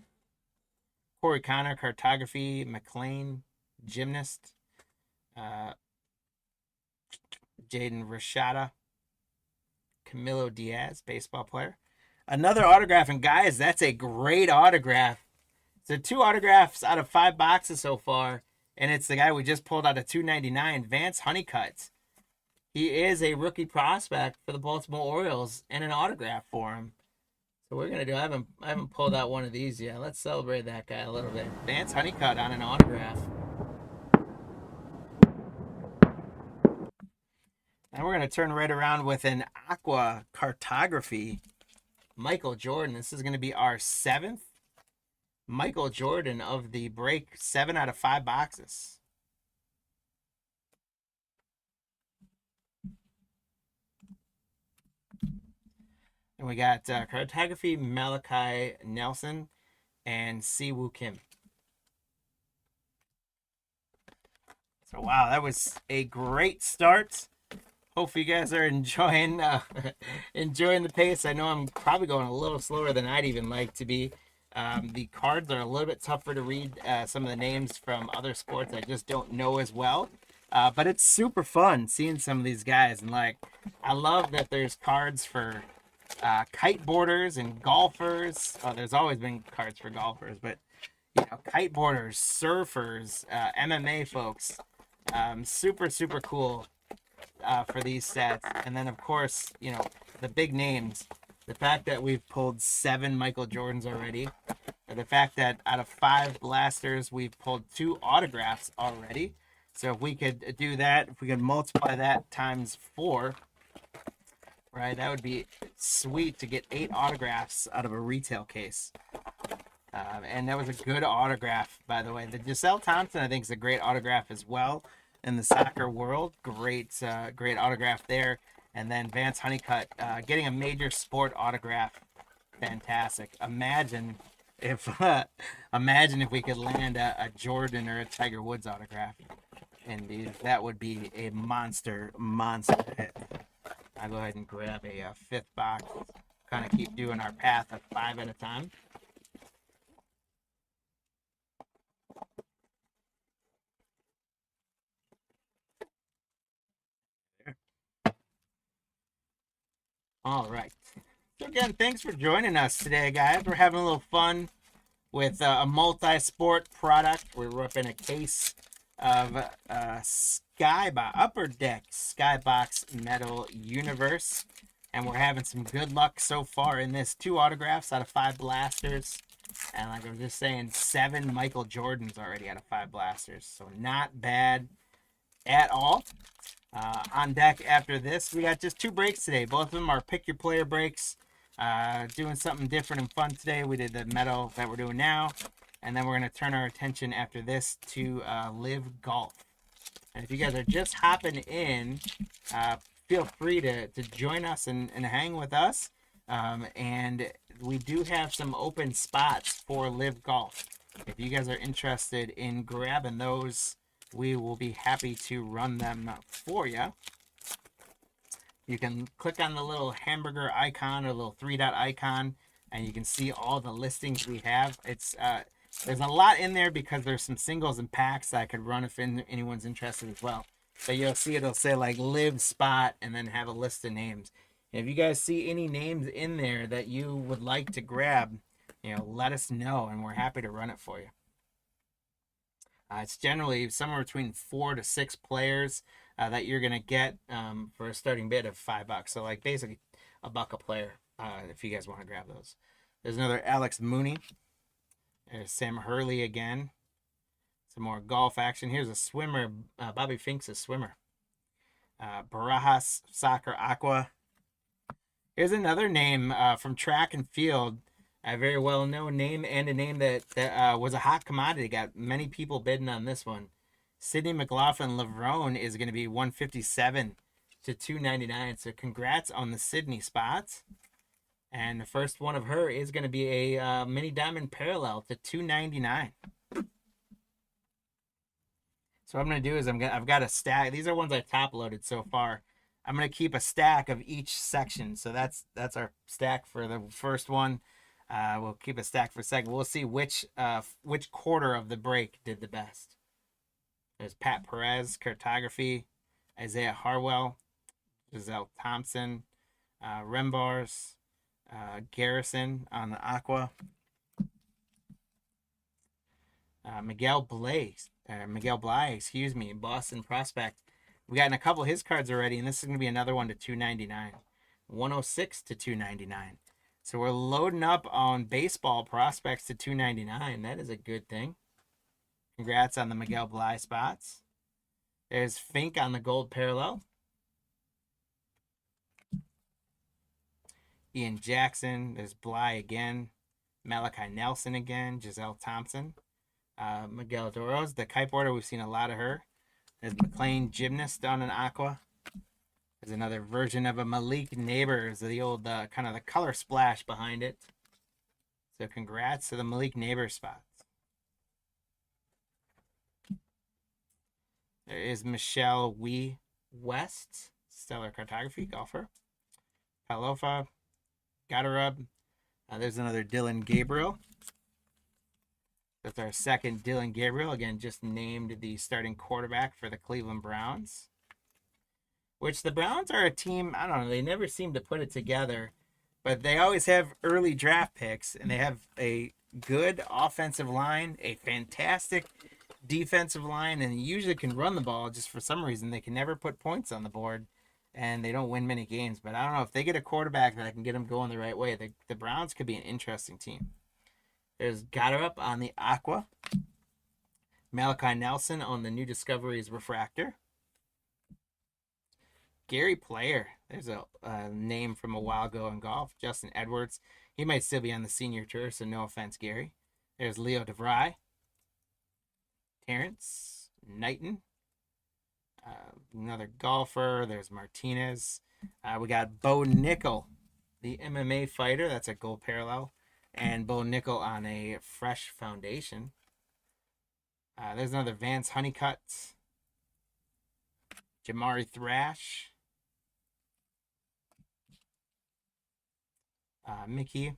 Corey Connor, cartography. McLean, gymnast. Jaden Rashada. Camilo Diaz, baseball player. Another autograph, and guys, that's a great autograph. So 2 autographs out of 5 boxes so far, and it's the guy we just pulled out of 299, Vance Honeycutt. He is a rookie prospect for the Baltimore Orioles, and an autograph for him. So we're gonna do. I haven't pulled out one of these yet. Let's celebrate that guy a little bit. Vance Honeycutt on an autograph. And we're gonna turn right around with an Aqua cartography. Michael Jordan. This is going to be our 7th Michael Jordan of the break. 7 out of 5 boxes. And we got cartography, Malachi Nelson, and Siwoo Kim. So wow, that was a great start. Hopefully you guys are enjoying enjoying the pace. I know I'm probably going a little slower than I'd even like to be. The cards are a little bit tougher to read. Some of the names from other sports I just don't know as well. But it's super fun seeing some of these guys. And like, I love that there's cards for kiteboarders and golfers. Oh, there's always been cards for golfers. But kiteboarders, surfers, MMA folks. Super, super cool for these sets. And then, of course, the big names. The fact that we've pulled 7 Michael Jordans already. The fact that out of 5 blasters, we've pulled 2 autographs already. So if we could do that, if we could multiply that times 4, right, that would be sweet to get 8 autographs out of a retail case. And that was a good autograph, by the way. The Giselle Thompson, I think, is a great autograph as well in the soccer world. Great autograph there. And then Vance Honeycutt getting a major sport autograph. Fantastic. Imagine if we could land a Jordan or a Tiger Woods autograph. Indeed, that would be a monster hit. I'll go ahead and grab a 5th box. Kind of keep doing our path of 5 at a time. All right. So again, thanks for joining us today, guys. We're having a little fun with a multi-sport product. We're ripping a case of Skybox Upper Deck Skybox Metal Universe, and we're having some good luck so far in this. 2 autographs out of 5 blasters, and like I was just saying, 7 Michael Jordans already out of 5 blasters. So not bad at all. On deck after this, we got just 2 breaks today. Both of them are pick your player breaks. Doing something different and fun today. We did the metal that we're doing now, and then we're going to turn our attention after this to LIV Golf. And if you guys are just hopping in, feel free to join us and hang with us. And we do have some open spots for LIV Golf. If you guys are interested in grabbing those, we will be happy to run them for you. You can click on the little hamburger icon or little 3-dot icon, and you can see all the listings we have. It's there's a lot in there because there's some singles and packs that I could run if anyone's interested as well. So you'll see it'll say like LIV spot and then have a list of names. And if you guys see any names in there that you would like to grab, let us know, and we're happy to run it for you. It's generally somewhere between 4 to 6 players that you're gonna get for a starting bid of $5. So like basically $1 a player if you guys want to grab those. There's another Alex Mooney. There's Sam Hurley again. Some more golf action. Here's a swimmer. Bobby Fink's a swimmer. Barajas Soccer Aqua. Here's another name from track and field. A very well-known name, and a name that was a hot commodity. Got many people bidding on this one. Sydney McLaughlin Lavrone is going to be 157 to 299. So congrats on the Sydney spots. And the first one of her is going to be a mini diamond parallel to 299. So what I'm going to do is I've got a stack. These are ones I top loaded so far. I'm going to keep a stack of each section. So that's our stack for the first one. We'll keep a stack for a second. We'll see which quarter of the break did the best. There's Pat Perez, Cartography, Isaiah Harwell, Giselle Thompson, Rembars, Garrison on the Aqua, Miguel Bly, Boston Prospect. We got in a couple of his cards already, and this is going to be another one to 299, 106 to 299. So we're loading up on baseball prospects to 299. That is a good thing. Congrats on the Miguel Bly spots. There's Fink on the gold parallel. Ian Jackson. There's Bly again. Malachi Nelson again. Giselle Thompson. Miguel Doros, the kiteboarder. We've seen a lot of her. There's McLean Gymnast on an Aqua. There's another version of a Malik Neighbors, the old kind of the color splash behind it. So congrats to the Malik Neighbors spots. There is Michelle Wee West, Stellar Cartography golfer. Palofa, Gatarub. There's another Dylan Gabriel. That's our second Dylan Gabriel. Again, just named the starting quarterback for the Cleveland Browns. Which the Browns are a team, I don't know, they never seem to put it together. But they always have early draft picks, and they have a good offensive line, a fantastic defensive line, and usually can run the ball. Just for some reason, they can never put points on the board, and they don't win many games. But I don't know if they get a quarterback that can get them going the right way. The Browns could be an interesting team. There's Goddard on the Aqua. Malachi Nelson on the New Discoveries Refractor. Gary Player. There's a name from a while ago in golf. Justin Edwards. He might still be on the senior tour, so no offense, Gary. There's Leo DeVry. Terrence Knighton. Another golfer. There's Martinez. We got Bo Nickel, the MMA fighter. That's a gold parallel. And Bo Nickel on a fresh foundation. There's another Vance Honeycutt. Jamari Thrash. Mickey.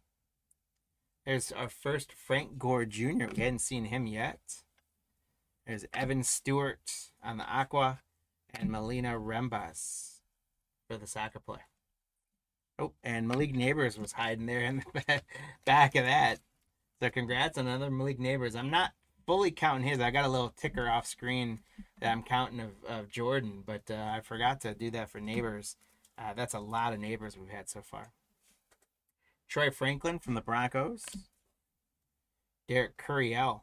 There's our first Frank Gore Jr. We hadn't seen him yet. There's Evan Stewart on the Aqua. And Melina Rembas for the soccer player. Oh, and Malik Neighbors was hiding there in the back of that. So congrats on another Malik Neighbors. I'm not fully counting his. I got a little ticker off screen that I'm counting of Jordan, but I forgot to do that for Neighbors. That's a lot of Neighbors we've had so far. Troy Franklin from the Broncos. Derek Curiel,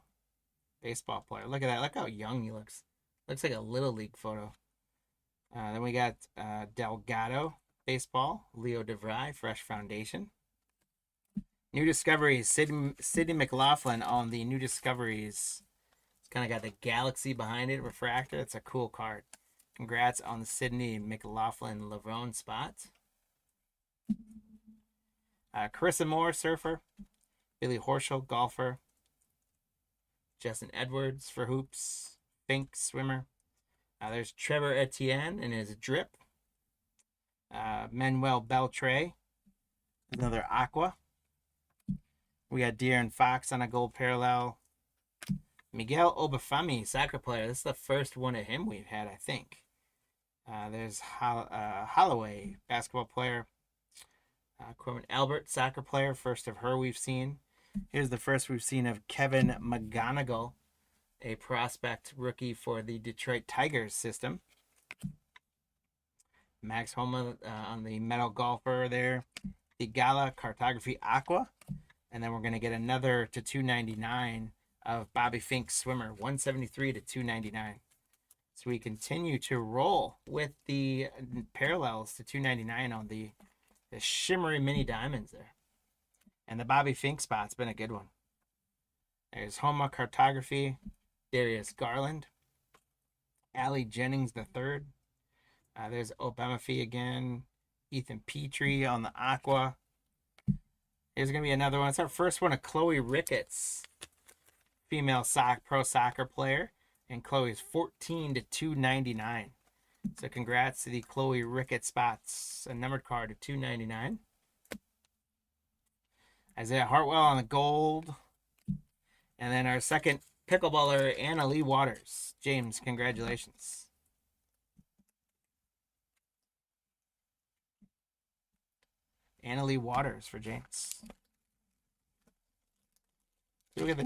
baseball player. Look at that. Look how young he looks. Looks like a Little League photo. Then we got Delgado, baseball. Leo DeVry, fresh foundation. New Discoveries, Sidney McLaughlin on the New Discoveries. It's kind of got the galaxy behind it, refractor. It's a cool card. Congrats on the Sidney McLaughlin Lavone spot. Carissa Moore, surfer. Billy Horschel, golfer. Justin Edwards for hoops. Fink, swimmer. There's Trevor Etienne in his drip. Manuel Beltre, another Aqua. We got De'Aaron Fox on a gold parallel. Miguel Obafemi, soccer player. This is the first one of him we've had, I think. There's Holloway, basketball player. Corbin Albert, soccer player. First of her we've seen. Here's the first we've seen of Kevin McGonigal, a prospect rookie for the Detroit Tigers system. Max Homa on the metal golfer there. The Gala Cartography Aqua. And then we're going to get another to 299 of Bobby Fink swimmer. 173 to 299. So we continue to roll with the parallels to 299 on the shimmery mini diamonds there. And the Bobby Fink spot's been a good one. There's Homa Cartography. Darius Garland. Allie Jennings III. There's Obama Fee again. Ethan Petrie on the Aqua. Here's going to be another one. It's our first one of Chloe Ricketts, female pro soccer player. And Chloe's 14 to 299. So congrats to the Chloe Ricketts spots. A numbered card of 299. Isaiah Hartwell on the gold. And then our second pickleballer, Anna Lee Waters. James, congratulations. Anna Lee Waters for James. Look at the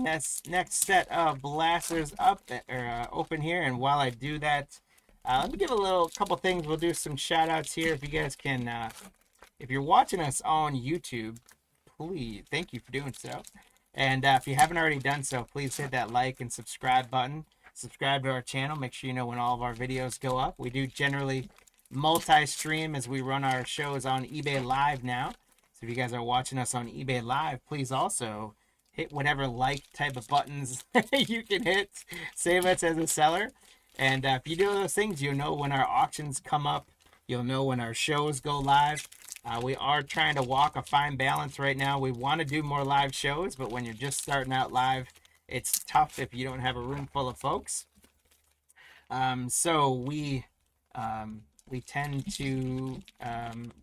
next set of blasters open here. And while I do that, let me give a couple things. We'll do some shout outs here. If you guys can, if you're watching us on YouTube, please, thank you for doing so. And if you haven't already done so, please hit that like and subscribe button. Subscribe to our channel. Make sure you know when all of our videos go up. We do generally multi-stream as we run our shows on eBay Live now. So if you guys are watching us on eBay Live, please also hit whatever like type of buttons you can hit. Save us as a seller. And if you do those things, you'll know when our auctions come up. You'll know when our shows go live. We are trying to walk a fine balance right now. We want to do more live shows, but when you're just starting out live, it's tough if you don't have a room full of folks. So we tend to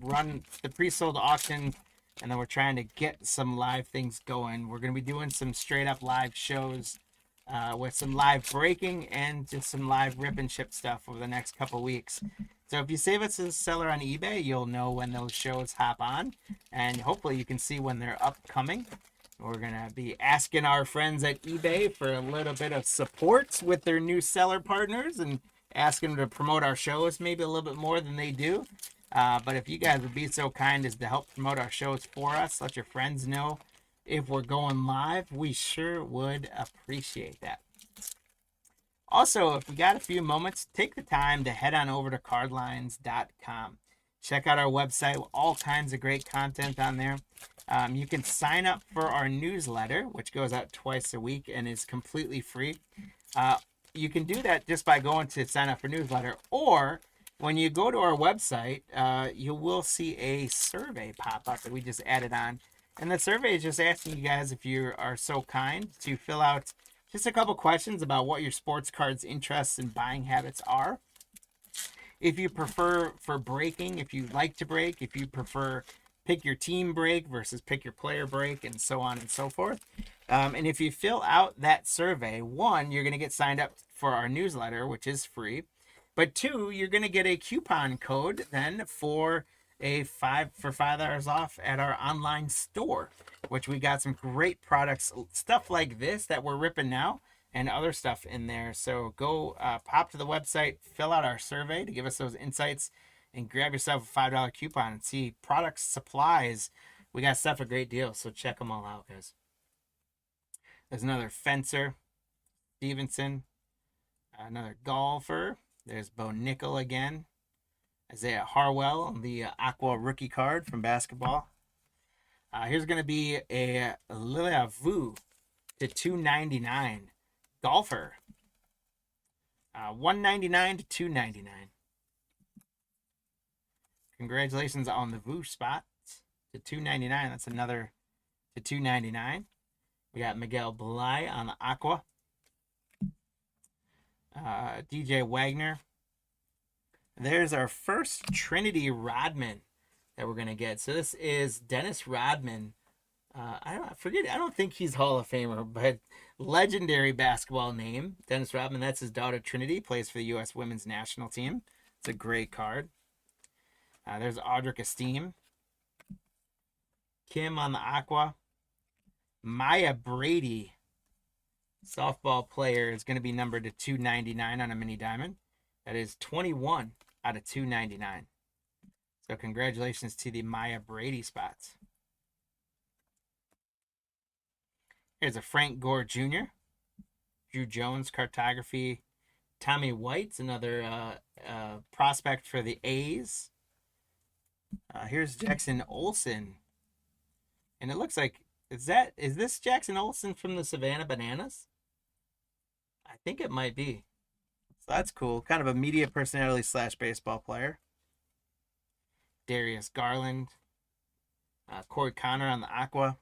run the pre-sold auction, and then we're trying to get some live things going. We're going to be doing some straight up live shows with some live breaking and just some live rip and ship stuff over the next couple weeks. So if you save us as a seller on eBay, you'll know when those shows hop on, and hopefully you can see when they're upcoming. We're going to be asking our friends at eBay for a little bit of support with their new seller partners and asking them to promote our shows maybe a little bit more than they do. But if you guys would be so kind as to help promote our shows for us, let your friends know if we're going live, we sure would appreciate that. Also, if we got a few moments, take the time to head on over to cardlines.com. Check out our website with all kinds of great content on there. You can sign up for our newsletter, which goes out twice a week and is completely free. You can do that just by going to sign up for newsletter, or when you go to our website, you will see a survey pop up that we just added on. And the survey is just asking you guys, if you are so kind, to fill out just a couple questions about what your sports cards interests and buying habits are. If you prefer for breaking, if you like to break, if you prefer pick your team break versus pick your player break, and so on and so forth. And if you fill out that survey, one, you're going to get signed up for our newsletter, which is free. But two, you're going to get a coupon code then for $5 off at our online store, which we got some great products, stuff like this that we're ripping now, and other stuff in there. So go pop to the website, fill out our survey to give us those insights, and grab yourself a $5 coupon and see products, supplies. We got stuff at great deals, so check them all out, guys. There's another fencer, Stevenson, another golfer. There's Bo Nickel again. Isaiah Harwell, the Aqua rookie card from basketball. Here's going to be a LIV to 299 golfer. 199 to 299. Congratulations on the VU spot to 299. That's another to 299. We got Miguel Belay on the Aqua. DJ Wagner. There's our first Trinity Rodman that we're going to get. So this is Dennis Rodman. I don't think he's Hall of Famer, but legendary basketball name. Dennis Rodman, that's his daughter Trinity, plays for the U.S. women's national team. It's a great card. There's Audric Esteem. Kim on the Aqua. Maya Brady, softball player, is going to be numbered to 299 on a mini diamond. That is 21 out of 299. So congratulations to the Maya Brady spots. Here's a Frank Gore Jr., Drew Jones cartography. Tommy White's another prospect for the A's. Here's Jackson Olsen. And it looks like, is this Jackson Olsen from the Savannah Bananas? I think it might be. So that's cool. Kind of a media personality / baseball player. Darius Garland. Corey Connor on the Aqua.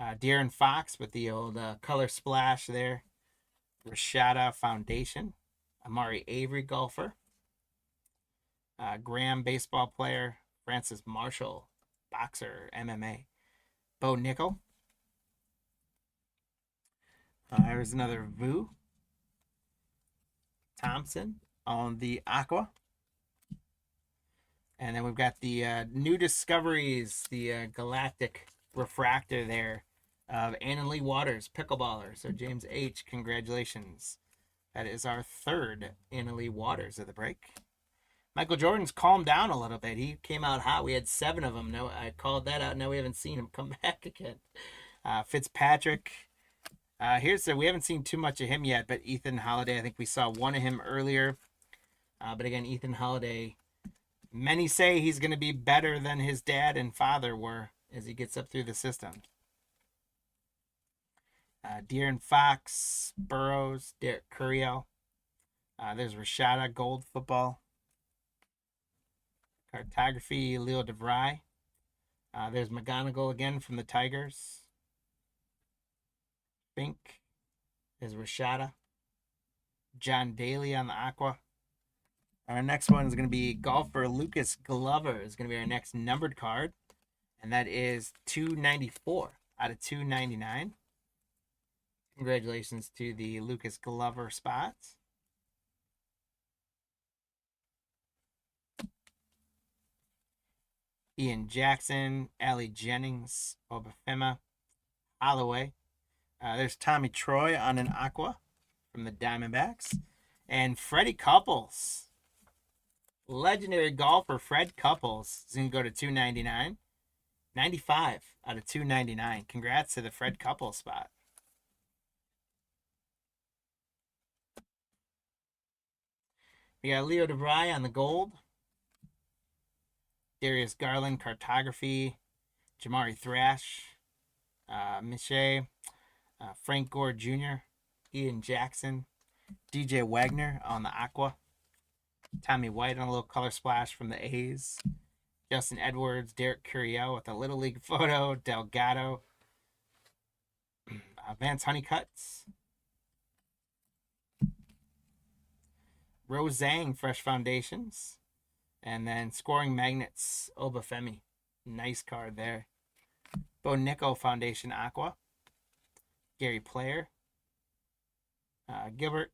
De'Aaron Fox with the old color splash there. Rashada Foundation. Amari Avery, golfer. Graham, baseball player. Francis Marshall, boxer, MMA. Bo Nickel. There's another VU. Thompson on the Aqua. And then we've got the new discoveries, the Galactic Refractor there of Anna Lee Waters, pickleballer. So James H., congratulations. That is our third Anna Lee Waters of the break. Michael Jordan's calmed down a little bit. He came out hot. We had 7 of them. No, I called that out. Now we haven't seen him come back again. Fitzpatrick. We haven't seen too much of him yet, but Ethan Holiday, I think we saw one of him earlier. But again, Ethan Holiday, many say he's going to be better than his dad and father were as he gets up through the system. De'Aaron Fox, Burrows, Derek Curiel. There's Rashada, gold football. Cartography, Leo DeVry. There's McGonigal again from the Tigers. Fink. There's Rashada. John Daly on the Aqua. Our next one is going to be golfer Lucas Glover is going to be our next numbered card. And that is 294 out of 299. Congratulations to the Lucas Glover spots. Ian Jackson, Allie Jennings, Obafemi, Holloway. There's Tommy Troy on an Aqua from the Diamondbacks. And Freddie Couples. Legendary golfer Fred Couples is going to go to 299. 95 out of 299. Congrats to the Fred Couples spot. We got Leo DeVry on the gold. Darius Garland, cartography. Jamari Thrash. Miche. Frank Gore Jr. Ian Jackson. DJ Wagner on the Aqua. Tommy White on a little color splash from the A's. Justin Edwards, Derek Curiel with a Little League photo. Delgado. Vance Honeycutts. Rose Zhang, Fresh Foundations. And then Scoring Magnets, Obafemi. Nice card there. Bo Nico Foundation Aqua. Gary Player. Gilbert.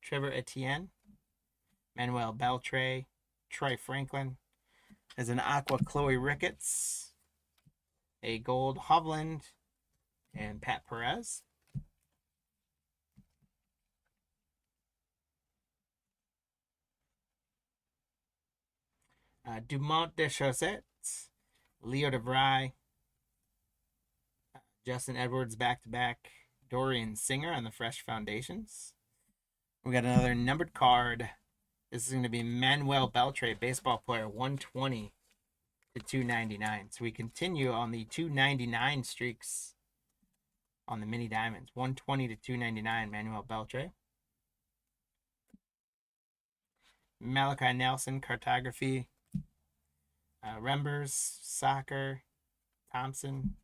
Trevor Etienne. Manuel Beltre. Troy Franklin. There's an Aqua Chloe Ricketts. A gold Hovland. And Pat Perez. Dumont de Chaussette, Leo DeVry, Justin Edwards back-to-back, Dorian Singer on the Fresh Foundations. We got another numbered card. This is going to be Manuel Beltre, baseball player, 120 to 299. So we continue on the 299 streaks on the mini diamonds. 120 to 299, Manuel Beltre. Malachi Nelson, cartography. Rembers, Soccer, Thompson,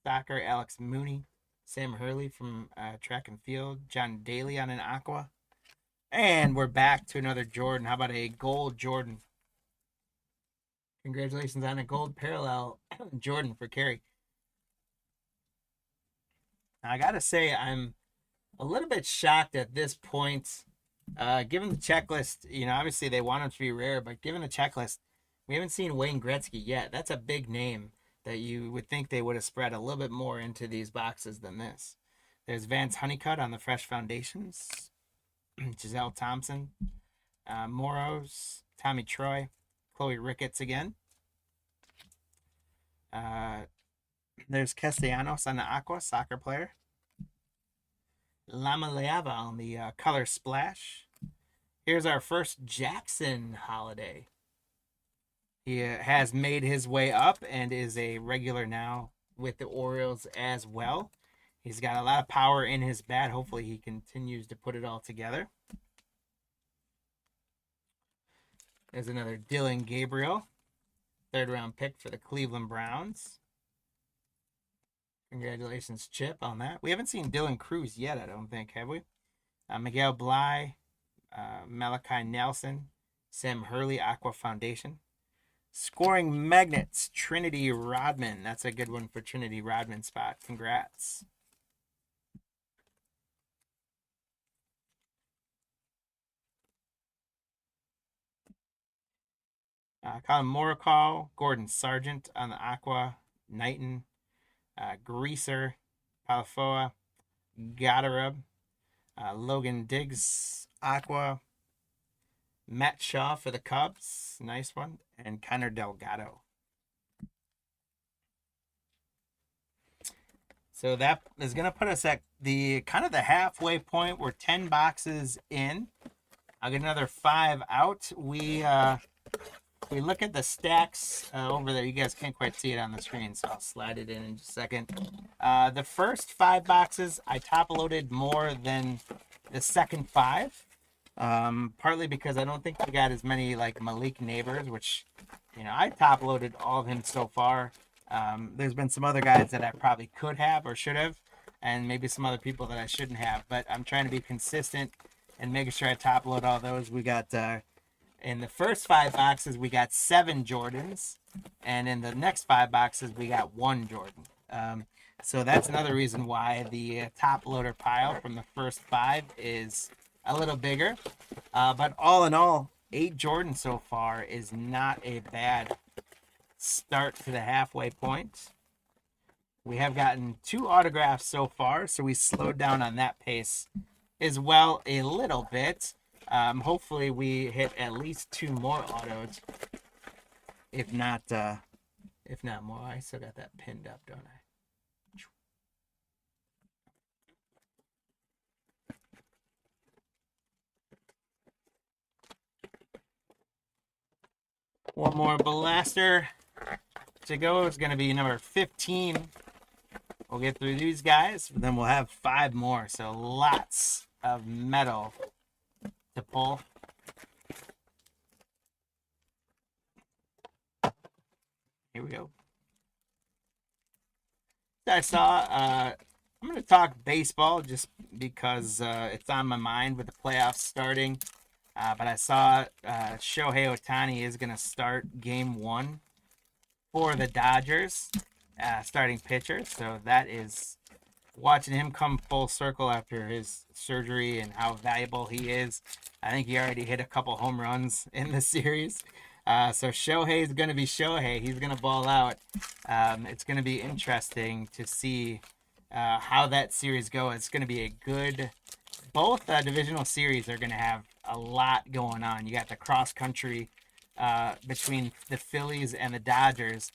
Soccer, Alex Mooney, Sam Hurley from track and field, John Daly on an Aqua. And we're back to another Jordan. How about a gold Jordan? Congratulations on a gold parallel Jordan for Kerry. Now, I got to say, I'm a little bit shocked at this point. Given the checklist, obviously they want them to be rare, but given the checklist, we haven't seen Wayne Gretzky yet. That's a big name that you would think they would have spread a little bit more into these boxes than this. There's Vance Honeycutt on the Fresh Foundations. Giselle Thompson. Moros. Tommy Troy. Chloe Ricketts again. There's Castellanos on the Aqua, soccer player. Lama Leava on the color splash. Here's our first Jackson holiday. He has made his way up and is a regular now with the Orioles as well. He's got a lot of power in his bat. Hopefully he continues to put it all together. There's another Dylan Gabriel, third-round pick for the Cleveland Browns. Congratulations, Chip, on that. We haven't seen Dylan Cruz yet, I don't think, have we? Miguel Bly, Malachi Nelson, Sam Hurley, Aqua Foundation. Scoring Magnets, Trinity Rodman. That's a good one for Trinity Rodman spot. Congrats. Colin Morikawa, Gordon Sargent on the Aqua, Knighton, Greaser, Palafoa, Goddard, Logan Diggs, Aqua, Matt Shaw for the Cubs, nice one, and Connor Delgado. So that is going to put us at the kind of the halfway point. We're 10 boxes in. I'll get another 5 out. We look at the stacks over there. You guys can't quite see it on the screen, so I'll slide it in just a second. The first 5 boxes, I top loaded more than the second 5. Partly because I don't think we got as many like Malik Neighbors, which, I top loaded all of him so far. There's been some other guys that I probably could have or should have, and maybe some other people that I shouldn't have, but I'm trying to be consistent and making sure I top load all those. We got, in the first 5 boxes, we got 7 Jordans, and in the next 5 boxes, we got 1 Jordan. So that's another reason why the top loader pile from the first 5 is a little bigger, but all in all, 8 Jordans so far is not a bad start to the halfway point. We have gotten 2 autographs so far, so we slowed down on that pace as well a little bit. Hopefully we hit at least 2 more autos, if not more. I still got that pinned up, don't I? One more blaster to go. It's going to be number 15. We'll get through these guys, but then we'll have 5 more. So lots of metal to pull. Here we go. I saw, I'm going to talk baseball just because it's on my mind with the playoffs starting. But I saw Shohei Ohtani is going to start game 1 for the Dodgers, starting pitcher. So that is watching him come full circle after his surgery and how valuable he is. I think he already hit a couple home runs in the series. So Shohei is going to be Shohei. He's going to ball out. It's going to be interesting to see how that series goes. It's going to be a good... Both divisional series are going to have a lot going on. You got the cross country between the Phillies and the Dodgers,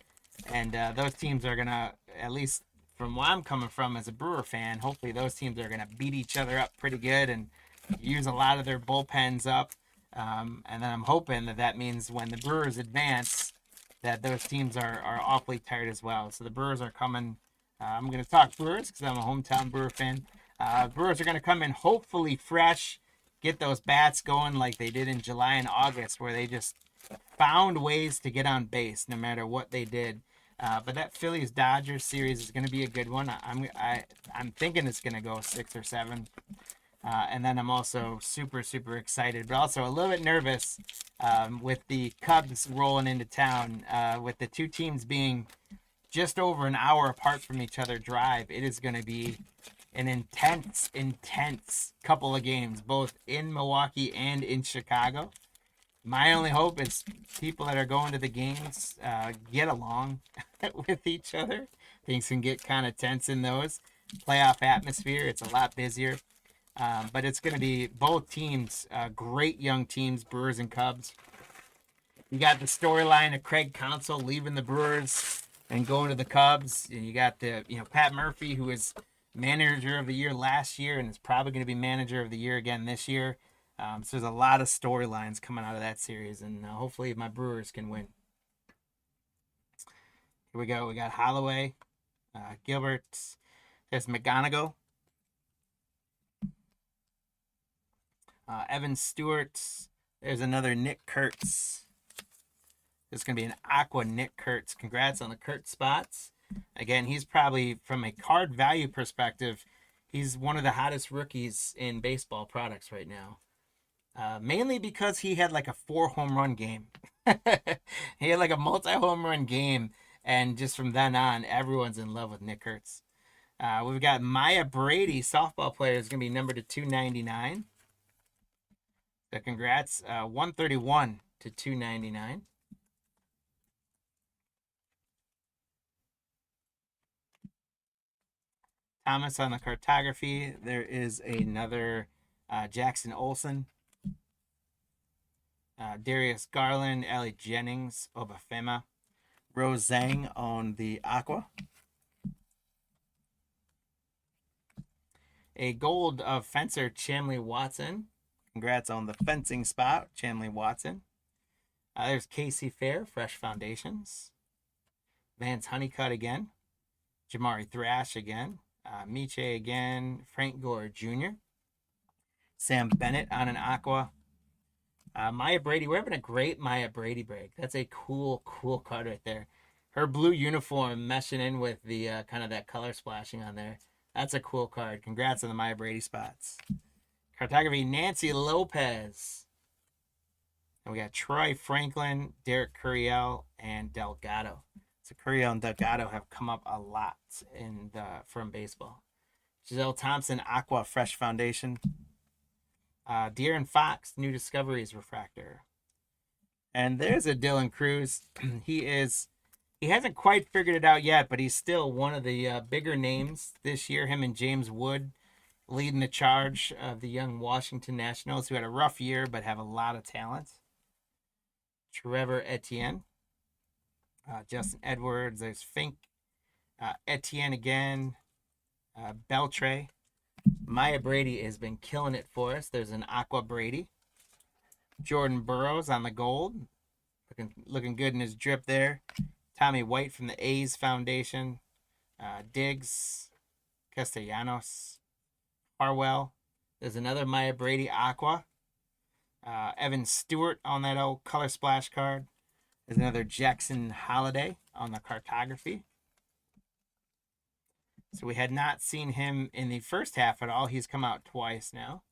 and those teams are going to, at least from where I'm coming from as a Brewer fan, hopefully those teams are going to beat each other up pretty good and use a lot of their bullpens up. And then I'm hoping that means when the Brewers advance, that those teams are awfully tired as well. So the Brewers are coming. I'm going to talk Brewers because I'm a hometown Brewer fan. Brewers are going to come in hopefully fresh, get those bats going like they did in July and August, where they just found ways to get on base no matter what they did. But that Phillies-Dodgers series is going to be a good one. I'm thinking it's going to go 6 or 7. And then I'm also super, super excited, but also a little bit nervous with the Cubs rolling into town. With the 2 teams being just over an hour apart from each other drive, it is going to be an intense couple of games, both in Milwaukee and in Chicago. My only hope is people that are going to the games get along with each other. Things can get kind of tense in those. Playoff atmosphere, it's a lot busier. But it's going to be both teams, great young teams, Brewers and Cubs. You got the storyline of Craig Counsell leaving the Brewers and going to the Cubs. And you got the, Pat Murphy, who is manager of the year last year and is probably going to be manager of the year again this year. So there's a lot of storylines coming out of that series, and hopefully my Brewers can win. Here we go. We got Holloway, Gilbert. There's McGonigal. Evan Stewart. There's another Nick Kurtz. There's going to be an Aqua Nick Kurtz. Congrats on the Kurtz spots. Again, he's probably, from a card value perspective, he's one of the hottest rookies in baseball products right now. Mainly because he had like a 4 home run game. He had like a multi-home run game. And just from then on, everyone's in love with Nick Kurtz. We've got Maya Brady, softball player, is going to be numbered to 299. So congrats, 131 to 299. Thomas on the cartography. There is another Jackson Olsen. Darius Garland, Ellie Jennings, Obafema. Rose Zhang on the Aqua. A gold of fencer, Chamley Watson. Congrats on the fencing spot, Chamley Watson. There's Casey Fair, Fresh Foundations. Vance Honeycutt again. Jamari Thrash again. Miche again. Frank Gore Jr. Sam Bennett on an Aqua. Maya Brady. We're having a great Maya Brady break. That's a cool card right there. Her blue uniform meshing in with the kind of that color splashing on there. That's a cool card. Congrats on the Maya Brady spots. Cartography, Nancy Lopez. And we got Troy Franklin, Derek Curiel, and Delgado. So Curiel and Delgado have come up a lot from baseball. Giselle Thompson, Aqua Fresh Foundation. De'Aaron Fox, New Discoveries Refractor. And there's a Dylan Cruz. He is He hasn't quite figured it out yet, but he's still one of the bigger names this year. Him and James Wood leading the charge of the young Washington Nationals, who had a rough year but have a lot of talent. Trevor Etienne, Justin Edwards, there's Fink, Etienne again, Beltre. Maya Brady has been killing it for us. There's an Aqua Brady. Jordan Burroughs on the gold, looking good in his drip there. Tommy White from the A's Foundation. Diggs, Castellanos, Harwell. There's another Maya Brady Aqua. Evan Stewart on that old color splash card. There's another Jackson Holiday on the cartography. So we had not seen him in the first half at all. He's come out twice now.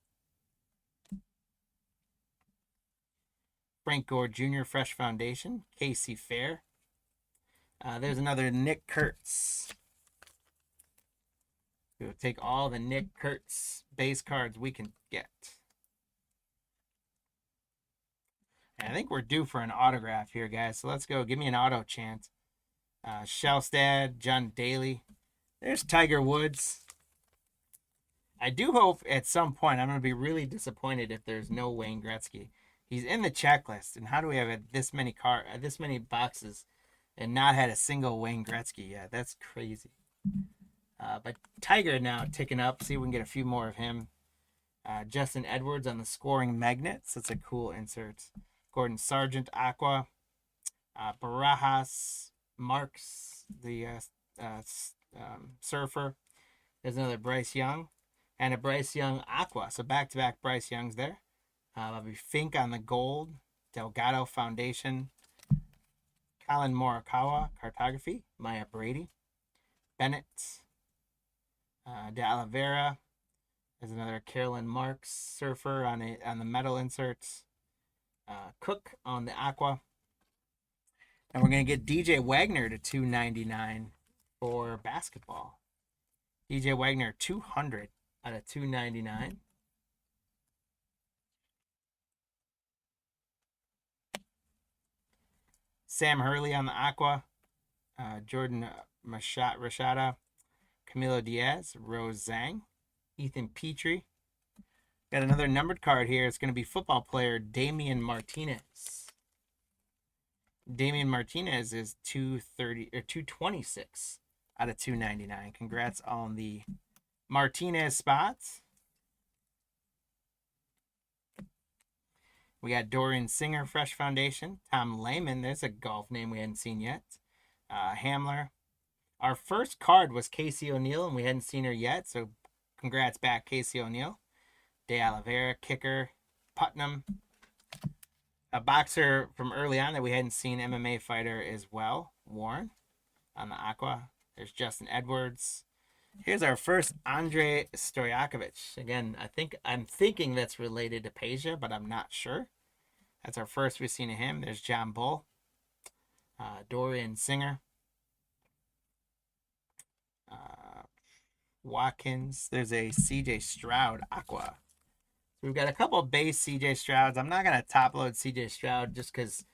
Frank Gore Jr. Fresh Foundation. Casey Fair. There's another Nick Kurtz. We'll take all the Nick Kurtz base cards we can get. And I think we're due for an autograph here, guys. So let's go. Give me an auto chance. Shelstad, John Daly. There's Tiger Woods. I do hope at some point I'm going to be really disappointed if there's no Wayne Gretzky. He's in the checklist, and how do we have this many boxes and not had a single Wayne Gretzky yet? That's crazy. But Tiger now ticking up. See if we can get a few more of him. Justin Edwards on the scoring magnets. That's a cool insert. Gordon Sargent Aqua. Barajas Marks, the surfer. There's another Bryce Young. And a Bryce Young Aqua. So back-to-back Bryce Youngs there. That'll be Fink on the gold. Delgado Foundation. Colin Morikawa Cartography. Maya Brady. Bennett. De Oliveira. There's another Carolyn Marks surfer on the metal inserts. Cook on the Aqua. And we're going to get DJ Wagner to $299 for basketball. DJ Wagner 200 out of $299. Sam Hurley on the Aqua. Jordan Rashada. Camilo Diaz. Rose Zhang. Ethan Petrie. Got another numbered card here. It's going to be football player Damian Martinez. Damian Martinez is 230 or 226 out of 299. Congrats on the Martinez spots. We got Dorian Singer, Fresh Foundation. Tom Lehman, there's a golf name we hadn't seen yet. Hamler. Our first card was Casey O'Neill, and we hadn't seen her yet, so congrats back, Casey O'Neill. De Oliveira, kicker. Putnam. A boxer from early on that we hadn't seen, MMA fighter as well. Warren on the Aqua. There's Justin Edwards. Here's our first Andre Stojakovic. Again, I'm thinking that's related to Peja, but I'm not sure. That's our first we've seen of him. There's John Bull. Dorian Singer. Watkins. There's a CJ Stroud Aqua. We've got a couple of base CJ Strouds. I'm not going to top load CJ Stroud just because,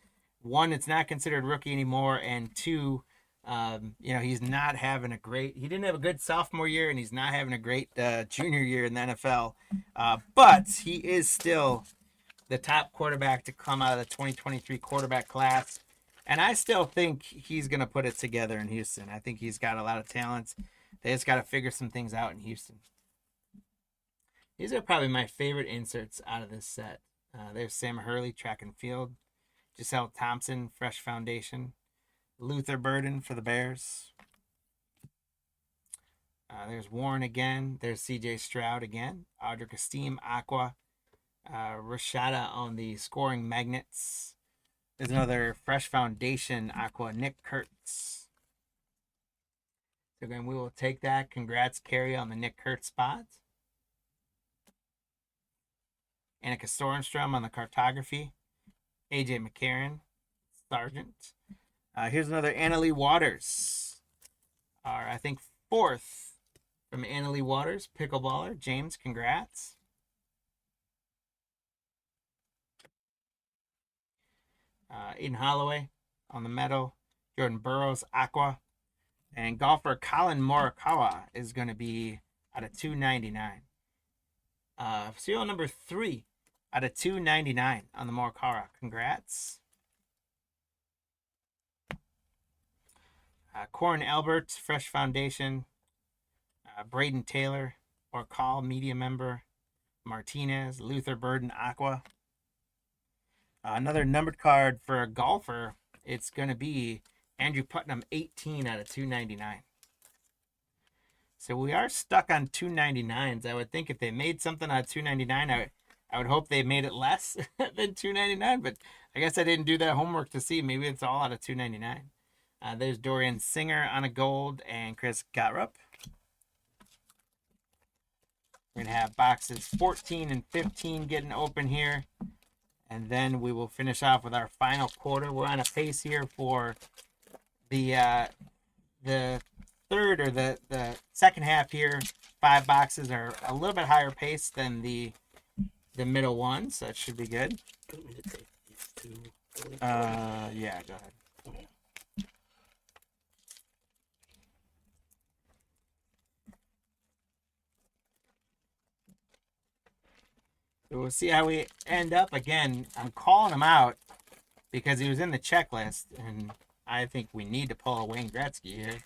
one, it's not considered rookie anymore, and two, he's not having he didn't have a good sophomore year, and he's not having a great junior year in the NFL. But he is still the top quarterback to come out of the 2023 quarterback class. And I still think he's going to put it together in Houston. I think he's got a lot of talent. They just got to figure some things out in Houston. These are probably my favorite inserts out of this set. There's Sam Hurley, track and field. Giselle Thompson, Fresh Foundation. Luther Burden for the Bears. There's Warren again. There's CJ Stroud again. Audric Esteem, Aqua. Rashada on the scoring magnets. There's another Fresh Foundation Aqua, Nick Kurtz. So again, we will take that. Congrats, Carrie, on the Nick Kurtz spot. Annika Sorenstrom on the cartography. AJ McCarron, Sargent. Here's another Annalie Waters. Our, I think, fourth from Annalie Waters, pickleballer. James, congrats. Eden Holloway on the metal. Jordan Burroughs, Aqua. And golfer Colin Morikawa is going to be out of 299. Serial number 3 out of 299 on the Morikawa. Congrats. Corin Albert, Fresh Foundation. Braden Taylor, or Call Media Member. Martinez, Luther Burden, Aqua. Another numbered card for a golfer. It's going to be Andrew Putnam, 18 out of 299. So we are stuck on 299s. I would think if they made something out of 299, I would hope they made it less than 299. But I guess I didn't do that homework to see. Maybe it's all out of 299. There's Dorian Singer on a gold and Chris Gottrup. We're going to have boxes 14 and 15 getting open here. And then we will finish off with our final quarter. We're on a pace here for the third or the second half here. 5 boxes are a little bit higher pace than the middle one, so it should be good. Yeah, go ahead. So we'll see how we end up. Again, I'm calling him out because he was in the checklist, and I think we need to pull a Wayne Gretzky here.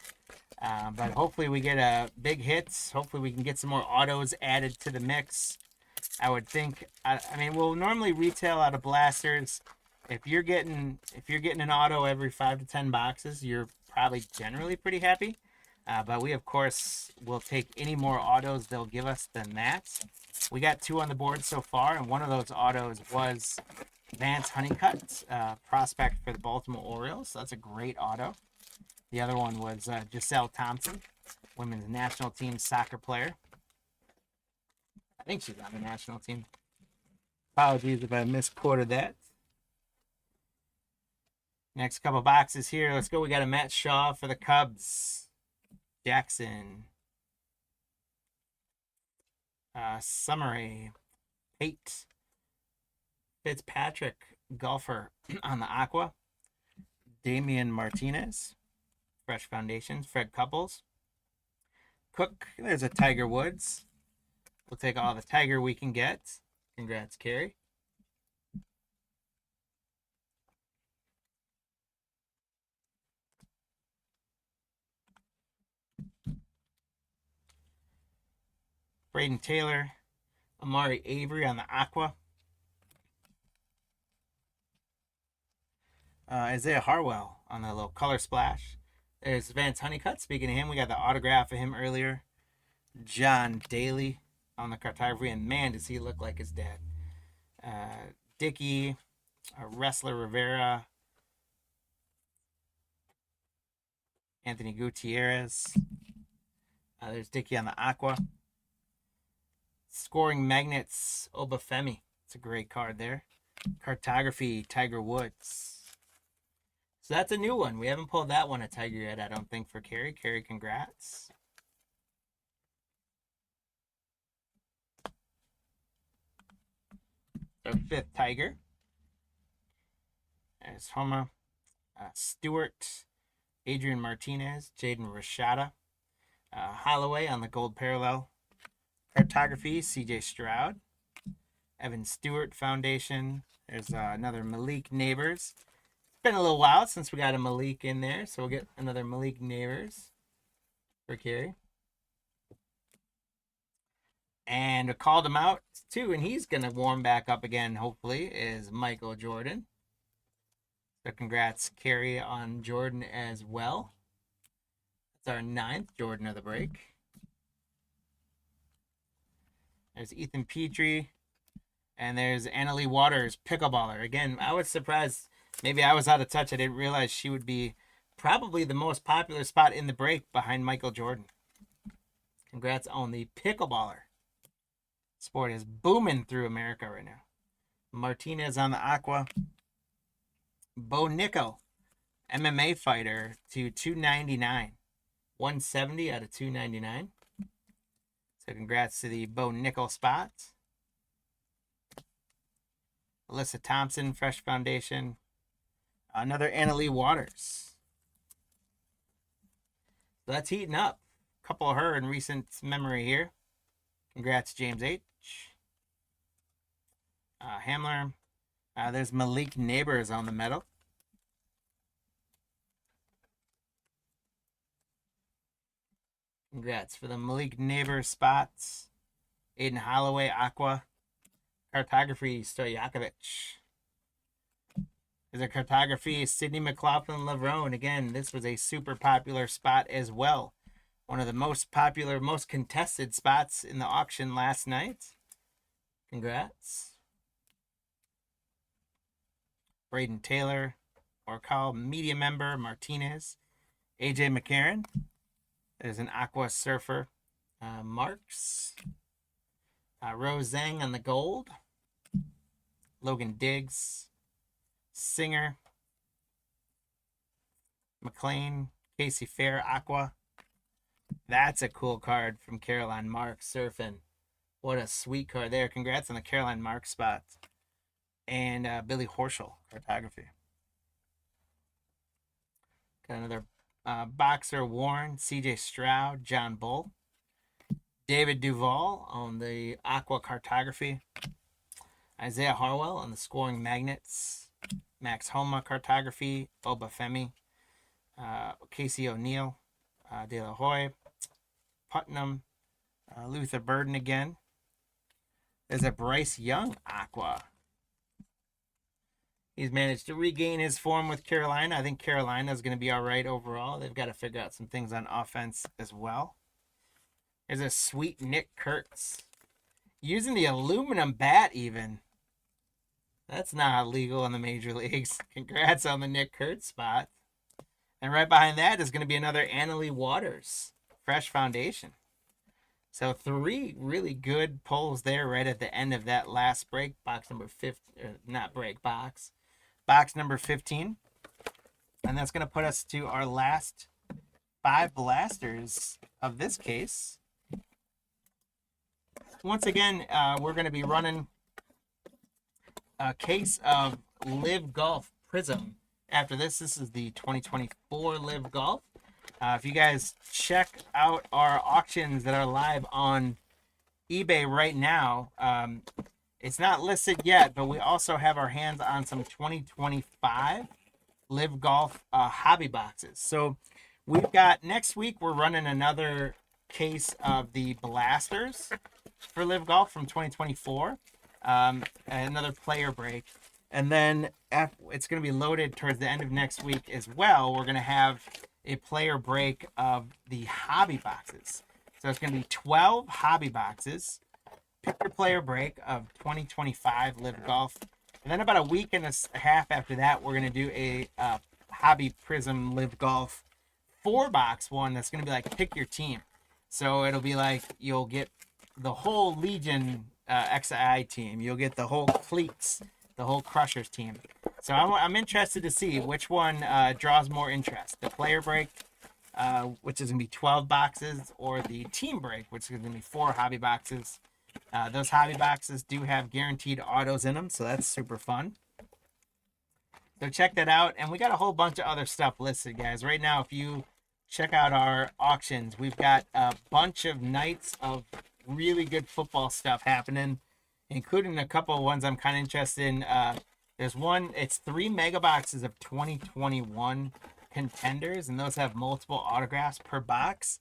But hopefully we get big hits. Hopefully we can get some more autos added to the mix. I would think. I mean, we'll normally retail out of blasters. If you're getting an auto every 5 to 10 boxes, you're probably generally pretty happy. But we of course will take any more autos they'll give us than that. We got 2 on the board so far, and one of those autos was Vance Honeycutt, prospect for the Baltimore Orioles. So that's a great auto. The other one was Giselle Thompson, women's national team soccer player. I think she's on the national team. Apologies if I misquoted that. Next couple boxes here. Let's go. We got a Matt Shaw for the Cubs. Jackson. Summary. Pate. Fitzpatrick, golfer on the Aqua. Damian Martinez. Fresh Foundations. Fred Couples. Cook. There's a Tiger Woods. We'll take all the Tiger we can get. Congrats, Carrie. Braden Taylor. Amari Avery on the Aqua. Isaiah Harwell on the little color splash. There's Vance Honeycutt. Speaking of him, we got the autograph of him earlier. John Daly on the cartography, and man, does he look like his dad. Dickey, Wrestler Rivera, Anthony Gutierrez. There's Dickey on the Aqua. Scoring Magnets, Obafemi. It's a great card there. Cartography, Tiger Woods. So that's a new one. We haven't pulled that one at Tiger yet, I don't think, for Carrie. Carrie, congrats. So 5th Tiger. There's Homa. Stewart. Adrian Martinez. Jaden Rashada. Holloway on the gold parallel. Cartography, CJ Stroud. Evan Stewart Foundation. There's another Malik Neighbors. It's been a little while since we got a Malik in there, so we'll get another Malik Neighbors for Carrie. And I called him out too, and he's going to warm back up again, hopefully, is Michael Jordan. So congrats, Carrie, on Jordan as well. That's our 9th Jordan of the break. There's Ethan Petrie. And there's Annalie Waters, pickleballer. Again, I was surprised. Maybe I was out of touch. I didn't realize she would be probably the most popular spot in the break behind Michael Jordan. Congrats on the pickleballer. Sport is booming through America right now. Martinez on the Aqua. Bo Nickel, MMA fighter to 299. 170 out of 299. So congrats to the Bo Nickel spot. Alyssa Thompson, Fresh Foundation. Another Annalie Waters. That's heating up. A couple of her in recent memory here. Congrats, James H. Hamler. There's Malik Neighbors on the medal. Congrats for the Malik Neighbors spots. Aiden Holloway, Aqua. Cartography, Stojakovic. There's a cartography, Sidney McLaughlin Lavrone. Again, this was a super popular spot as well. One of the most popular, most contested spots in the auction last night. Congrats. Braden Taylor, Orcal Media Member, Martinez. AJ McCarron. There's an Aqua Surfer. Marks. Rose Zhang on the gold. Logan Diggs. Singer. McLean. Casey Fair, Aqua. That's a cool card from Caroline Marks surfing. What a sweet card there. Congrats on the Caroline Marks spot. And Billy Horschel, cartography. Got another Boxer Warren, CJ Stroud, John Bull. David Duvall on the Aqua cartography. Isaiah Harwell on the scoring magnets. Max Homa cartography. Boba Femi. Casey O'Neill. De La Hoya. Putnam. Luther Burden again. There's a Bryce Young Aqua. He's managed to regain his form with Carolina. I think Carolina's going to be all right overall. They've got to figure out some things on offense as well. There's a sweet Nick Kurtz. Using the aluminum bat even. That's not illegal in the major leagues. Congrats on the Nick Kurtz spot. And right behind that is going to be another Annalie Waters. Fresh Foundation. So 3 really good pulls there right at the end of that last break. Box number 15. Not break, box. Box number 15. And that's going to put us to our last 5 blasters of this case. Once again, we're going to be running a case of LIV Golf Prizm. After this is the 2024 LIV Golf. If you guys check out our auctions that are live on eBay right now, it's not listed yet, but we also have our hands on some 2025 LIV Golf hobby boxes. So we've got, next week, we're running another case of the blasters for LIV Golf from 2024. Another player break. And then it's going to be loaded towards the end of next week as well. We're going to have a player break of the hobby boxes. So it's going to be 12 hobby boxes. Pick your player break of 2025 LIV Golf. And then about a week and a half after that, we're going to do a hobby Prizm LIV Golf 4-box one that's going to be like pick your team. So it'll be like you'll get the whole Legion XI team. You'll get the whole Cleats, the whole Crushers team. So I'm interested to see which one draws more interest. The player break, which is going to be 12 boxes, or the team break, which is going to be 4 hobby boxes. Those hobby boxes do have guaranteed autos in them, so that's super fun. So check that out. And we got a whole bunch of other stuff listed, guys. Right now, if you check out our auctions, we've got a bunch of nights of really good football stuff happening, including a couple of ones I'm kind of interested in. There's one, it's 3 mega boxes of 2021 contenders, and those have multiple autographs per box.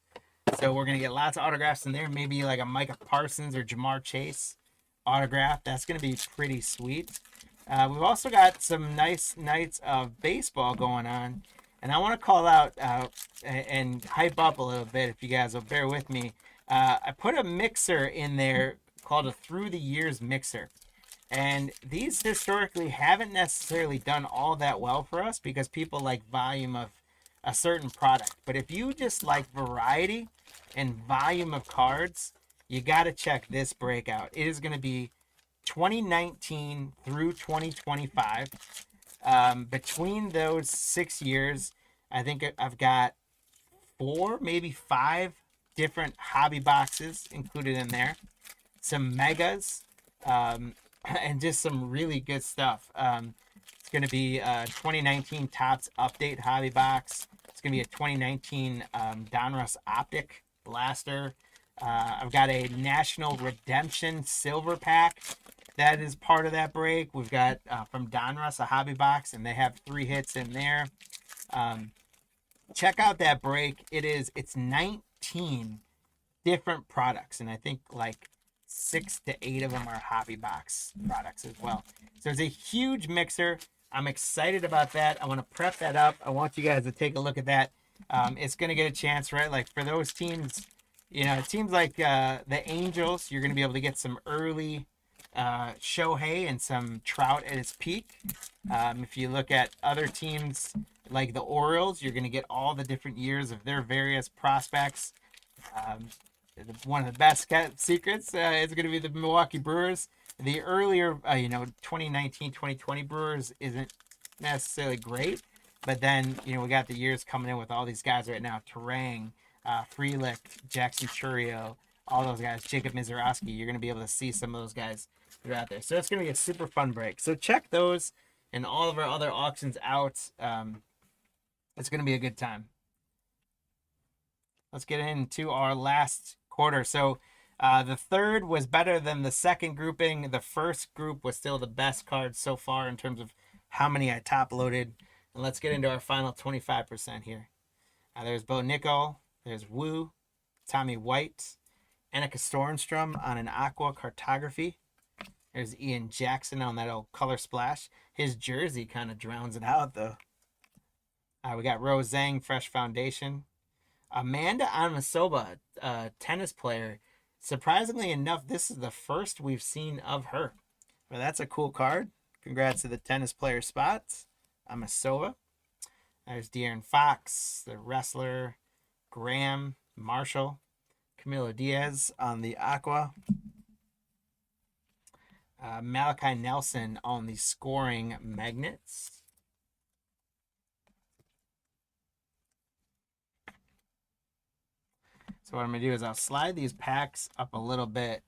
So we're going to get lots of autographs in there, maybe like a Micah Parsons or Jamar Chase autograph. That's going to be pretty sweet. We've also got some nice nights of baseball going on, and I want to call out and hype up a little bit, if you guys will bear with me. I put a mixer in there called a Through the Years mixer. And these historically haven't necessarily done all that well for us because people like volume of a certain product. But if you just like variety and volume of cards, you got to check this breakout. It is going to be 2019 through 2025. Between those 6 years, I think I've got 4, maybe 5 different hobby boxes included in there. Some megas. And just some really good stuff. It's going to be 2019 Topps Update Hobby Box. It's going to be a 2019 Donruss Optic Blaster. I've got a National Redemption Silver Pack that is part of that break. We've got from Donruss a hobby box, and they have 3 hits in there. Check out that break. It's 19 different products, and I think like 6 to 8 of them are hobby box products as well. So it's a huge mixer. I'm excited about that. I want to prep that up. I want you guys to take a look at that. It's going to get a chance, right? Like for those teams, it seems like the Angels, you're going to be able to get some early Shohei and some Trout at its peak. If you look at other teams like the Orioles, you're going to get all the different years of their various prospects. One of the best kept secrets is going to be the Milwaukee Brewers. The earlier, 2019, 2020 Brewers isn't necessarily great, but then, we got the years coming in with all these guys right now. Terang, Frelick, Jackson Churio, all those guys, Jacob Mizorowski. You're going to be able to see some of those guys that are out there. So it's going to be a super fun break. So check those and all of our other auctions out. It's going to be a good time. Let's get into our last quarter. So the third was better than the second grouping. The first group was still the best card so far in terms of how many I top loaded. And let's get into our final 25% here. There's Bo Nickel. There's Wu, Tommy White, Annika Stornstrom on an Aqua Cartography. There's Ian Jackson on that old color splash. His jersey kind of drowns it out, though. We got Rose Zhang, Fresh Foundation. Amanda Anisoba, tennis player. Surprisingly enough, this is the first we've seen of her. Well, that's a cool card. Congrats to the tennis player spots. Anisoba. There's De'Aaron Fox, the wrestler. Graham, Marshall. Camilo Diaz on the Aqua. Malachi Nelson on the scoring magnets. So what I'm going to do is I'll slide these packs up a little bit.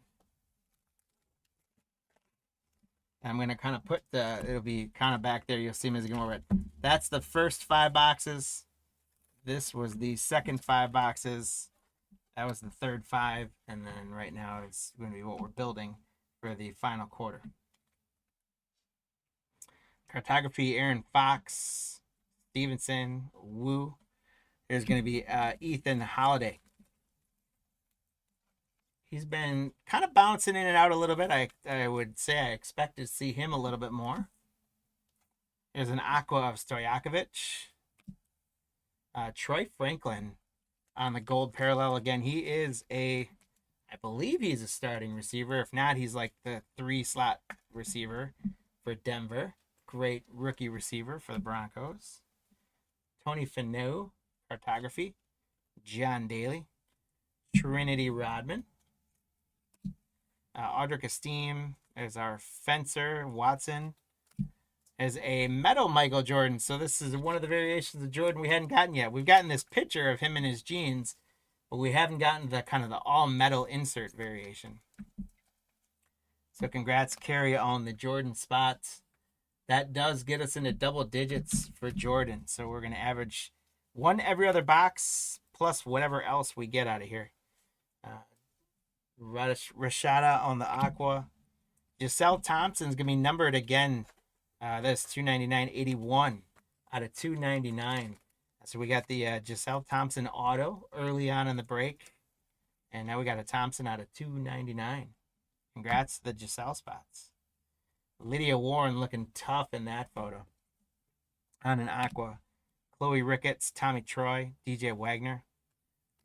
And I'm going to kind of put it'll be kind of back there. You'll see me as I go over it. That's the first 5 boxes. This was the second 5 boxes. That was the third 5. And then right now it's going to be what we're building for the final quarter. Cartography, Aaron Fox, Stevenson, Wu. There's going to be Ethan Holiday. He's been kind of bouncing in and out a little bit. I would say I expect to see him a little bit more. There's an Aqua of Stojakovic. Troy Franklin on the gold parallel. Again, he is I believe he's a starting receiver. If not, he's like the 3-slot receiver for Denver. Great rookie receiver for the Broncos. Tony Finau, Cartography. John Daly. Trinity Rodman. Audric Esteem. There's our fencer, Watson. There's a metal Michael Jordan. So this is one of the variations of Jordan we hadn't gotten yet. We've gotten this picture of him in his jeans, but we haven't gotten the kind of the all metal insert variation. So congrats, Carrie, on the Jordan spots. That does get us into double digits for Jordan. So we're going to average 1 every other box plus whatever else we get out of here. Rashada on the Aqua. Giselle Thompson's going to be numbered again. That's 299.81 out of 299. So we got the Giselle Thompson auto early on in the break. And now we got a Thompson out of 299. Congrats to the Giselle spots. Lydia Warren looking tough in that photo. On an Aqua. Chloe Ricketts, Tommy Troy, DJ Wagner.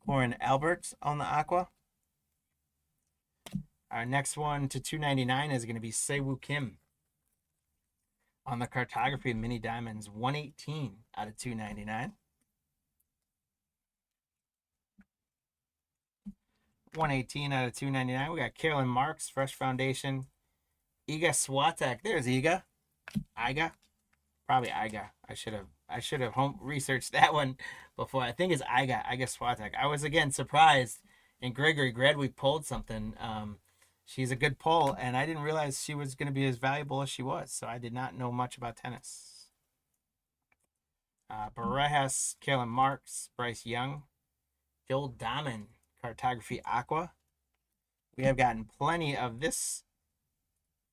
Corin Alberts on the Aqua. Our next one to 299 is going to be Sewoo Kim on the Cartography Mini Diamonds, 118 out of 299. 118 out of 299. We got Carolyn Marks, Fresh Foundation. Iga Swiatek. There's Iga. Probably Iga. I should have home researched that one before. I think it's Iga Swiatek. I was again surprised. And Gregory Grad, we pulled something. She's a good pull, and I didn't realize she was going to be as valuable as she was. So I did not know much about tennis. Barajas, Kalen Marks, Bryce Young, Joel Dahmen, Cartography Aqua. We have gotten plenty of this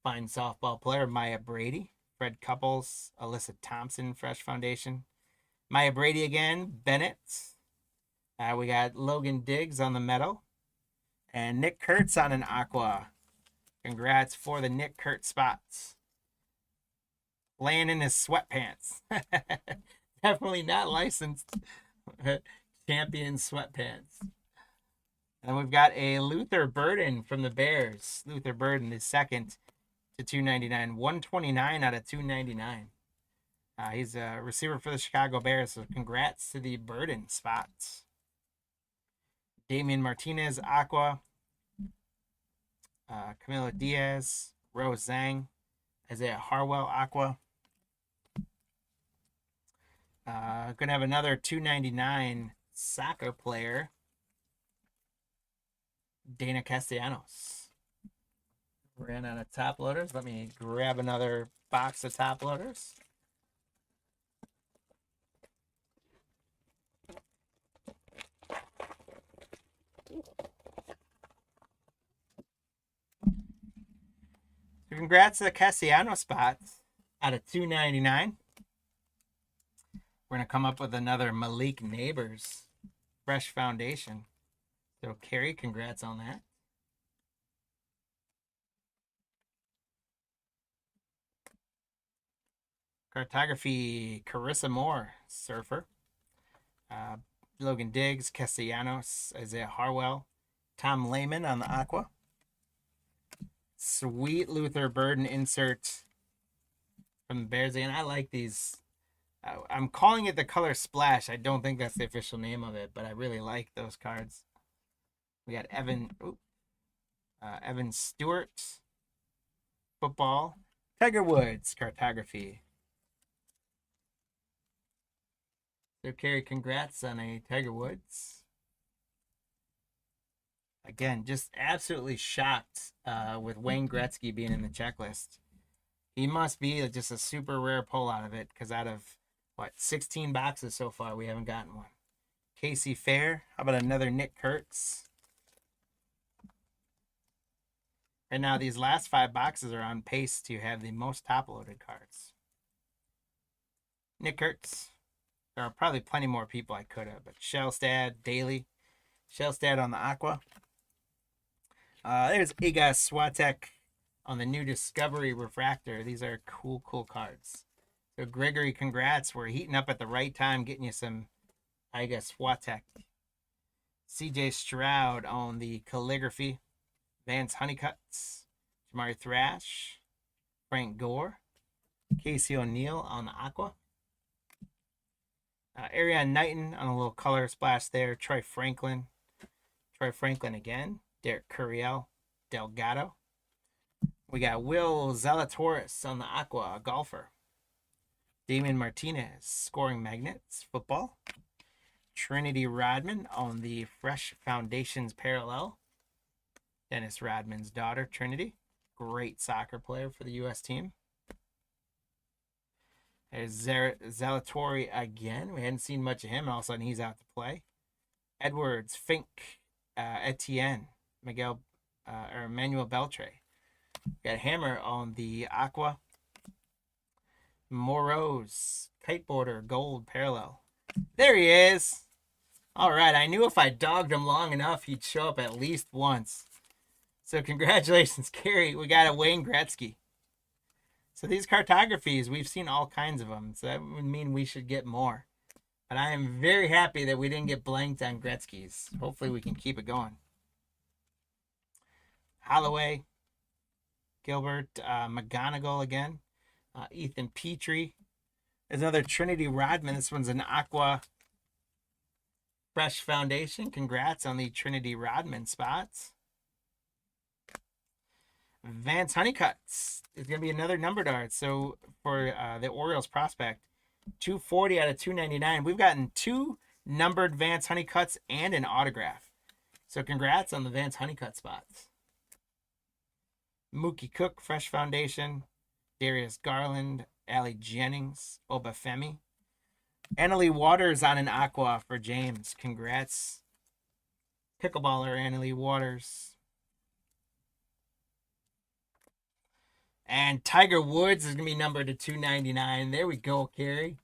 fine softball player, Maya Brady, Fred Couples, Alyssa Thompson, Fresh Foundation. Maya Brady again, Bennett. We got Logan Diggs on the metal. And Nick Kurtz on an Aqua. Congrats for the Nick Kurtz spots. Laying in his sweatpants. Definitely not licensed. Champion sweatpants. And we've got a Luther Burden from the Bears. Luther Burden, the second to 299. 129 out of 299. He's a receiver for the Chicago Bears, so congrats to the Burden spots. Damian Martinez, Aqua. Camilo Diaz, Rose Zhang, Isaiah Harwell, Aqua. Gonna have another 299 soccer player, Dana Castellanos. Ran out of top loaders. Let me grab another box of top loaders. Congrats to the Castellanos spots out of 299. We're going to come up with another Malik Neighbors Fresh Foundation. So, Carrie, congrats on that. Cartography, Carissa Moore, Surfer. Logan Diggs, Castellanos, Isaiah Harwell. Tom Lehman on the Aqua. Sweet Luther Burden insert from the Bears. And I like these. I'm calling it the color splash. I don't think that's the official name of it, but I really like those cards. We got Evan Stewart, football. Tiger Woods, cartography. So, Carrie, congrats on a Tiger Woods. Again, just absolutely shocked with Wayne Gretzky being in the checklist. He must be just a super rare pull out of it, because out of 16 boxes so far, we haven't gotten one. Casey Fair. How about another Nick Kurtz? And now these last 5 boxes are on pace to have the most top-loaded cards. Nick Kurtz. There are probably plenty more people I could have, but Shellstad, Daly. Shellstad on the Aqua. There's Iga Swiatek on the new Discovery Refractor. These are cool cards. So, Gregory, congrats. We're heating up at the right time, getting you some Iga Swiatek. CJ Stroud on the Calligraphy. Vance Honeycutts. Jamari Thrash. Frank Gore. Casey O'Neill on the Aqua. Ariane Knighton on a little color splash there. Troy Franklin again. Derek Curiel. Delgado. We got Will Zalatoris on the Aqua, a golfer. Damian Martinez, scoring magnets, football. Trinity Rodman on the Fresh Foundations Parallel. Dennis Rodman's daughter, Trinity. Great soccer player for the U.S. team. There's Zalatori again. We hadn't seen much of him, and all of a sudden he's out to play. Edwards, Fink, Etienne, Emmanuel Beltre. Got Hammer on the Aqua. Moreau's, kiteboarder, gold parallel. There he is. All right, I knew if I dogged him long enough, he'd show up at least once. So congratulations, Carrie. We got a Wayne Gretzky. So these cartographies, we've seen all kinds of them. So that would mean we should get more. But I am very happy that we didn't get blanked on Gretzky's. Hopefully we can keep it going. Holloway, Gilbert, McGonigal again. Ethan Petrie. There's another Trinity Rodman. This one's an Aqua Fresh Foundation. Congrats on the Trinity Rodman spots. Vance Honeycutts is going to be another numbered art. So for the Orioles prospect, 240 out of 299. We've gotten 2 numbered Vance Honeycutts and an autograph. So congrats on the Vance Honeycutt spots. Mookie Cook, Fresh Foundation. Darius Garland, Allie Jennings, Obafemi. Annalie Waters on an aqua for James. Congrats. Pickleballer Annalie Waters. And Tiger Woods is going to be numbered to 299. There we go, Carrie.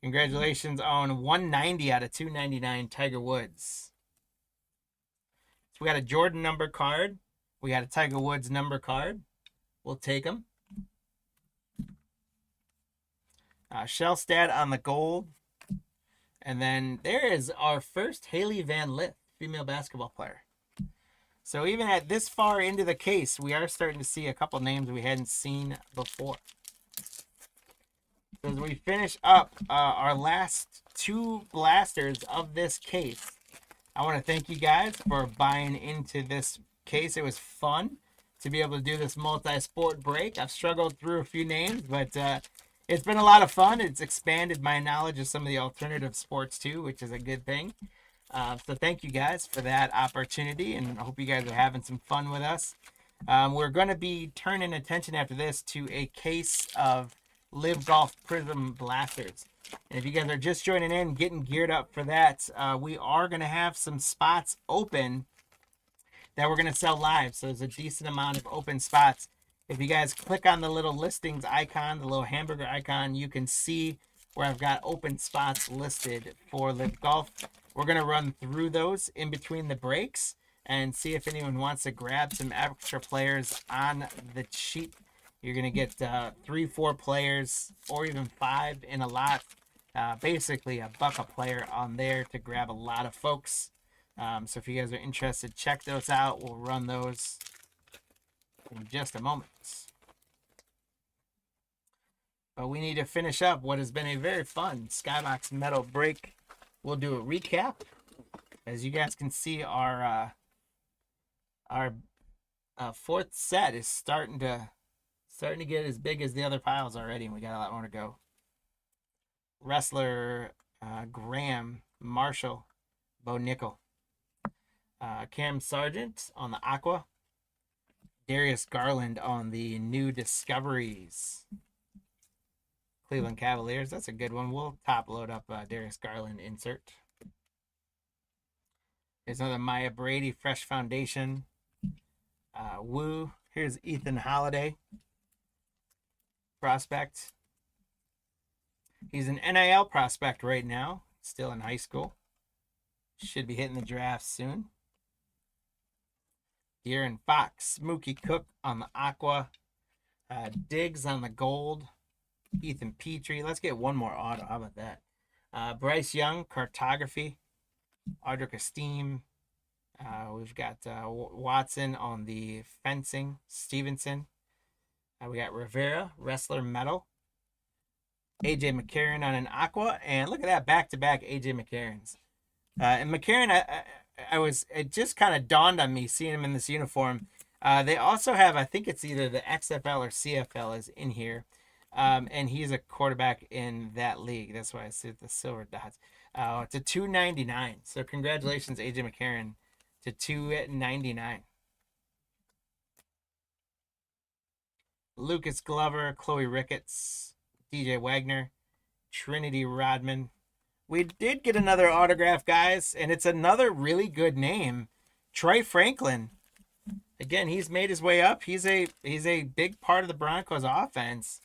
Congratulations on 190 out of 299, Tiger Woods. So we got a Jordan number card. We got a Tiger Woods number card. We'll take them. Shellstad on the gold. And then there is our first Haley Van Lith, female basketball player. So even at this far into the case, we are starting to see a couple names we hadn't seen before. So as we finish up our last two blasters of this case, I want to thank you guys for buying into this case. It was fun to be able to do this multi-sport break. I've struggled through a few names, but it's been a lot of fun. It's expanded my knowledge of some of the alternative sports too, which is a good thing. So thank you guys for that opportunity, and I hope you guys are having some fun with us. We're going to be turning attention after this to a case of LIV Golf Prizm blasters. And if you guys are just joining in, getting geared up for that, we are going to have some spots open that we're going to sell live. So there's a decent amount of open spots. If you guys click on the little listings icon, the little hamburger icon, you can see where I've got open spots listed for LIV Golf. We're going to run through those in between the breaks and see if anyone wants to grab some extra players on the sheet. You're going to get 3-4 players or even 5 in a lot. Basically a buck a player on there to grab a lot of folks. So if you guys are interested, check those out. We'll run those in just a moment. But we need to finish up what has been a very fun Skybox Metal break. We'll do a recap. As you guys can see, our fourth set is starting to get as big as the other piles already, and we got a lot more to go. Wrestler Graham Marshall, Bo Nickel, Cam Sargent on the Aqua, Darius Garland on the New Discoveries, Cleveland Cavaliers. That's a good one. We'll top load up Darius Garland insert. There's another Maya Brady Fresh Foundation. Woo. Here's Ethan Holiday prospect. He's an NIL prospect right now, still in high school. Should be hitting the draft soon. De'Aaron Fox, Mookie Cook on the Aqua, Diggs on the gold, Ethan Petrie. Let's get one more auto. How about that? Bryce Young, Cartography, Audric Esteem. We've got Watson on the fencing, Stevenson. We got Rivera, Wrestler Metal, AJ McCarron on an Aqua, and look at that, back-to-back AJ McCarrons. And McCarron, it just kind of dawned on me seeing him in this uniform. They also have, I think it's either the XFL or CFL is in here, and he's a quarterback in that league. That's why I see the silver dots. It's a $299. So congratulations, AJ McCarron, to $299. Lucas Glover, Chloe Ricketts, DJ Wagner, Trinity Rodman. We did get another autograph, guys, and it's another really good name, Troy Franklin. Again, he's made his way up. He's a big part of the Broncos offense.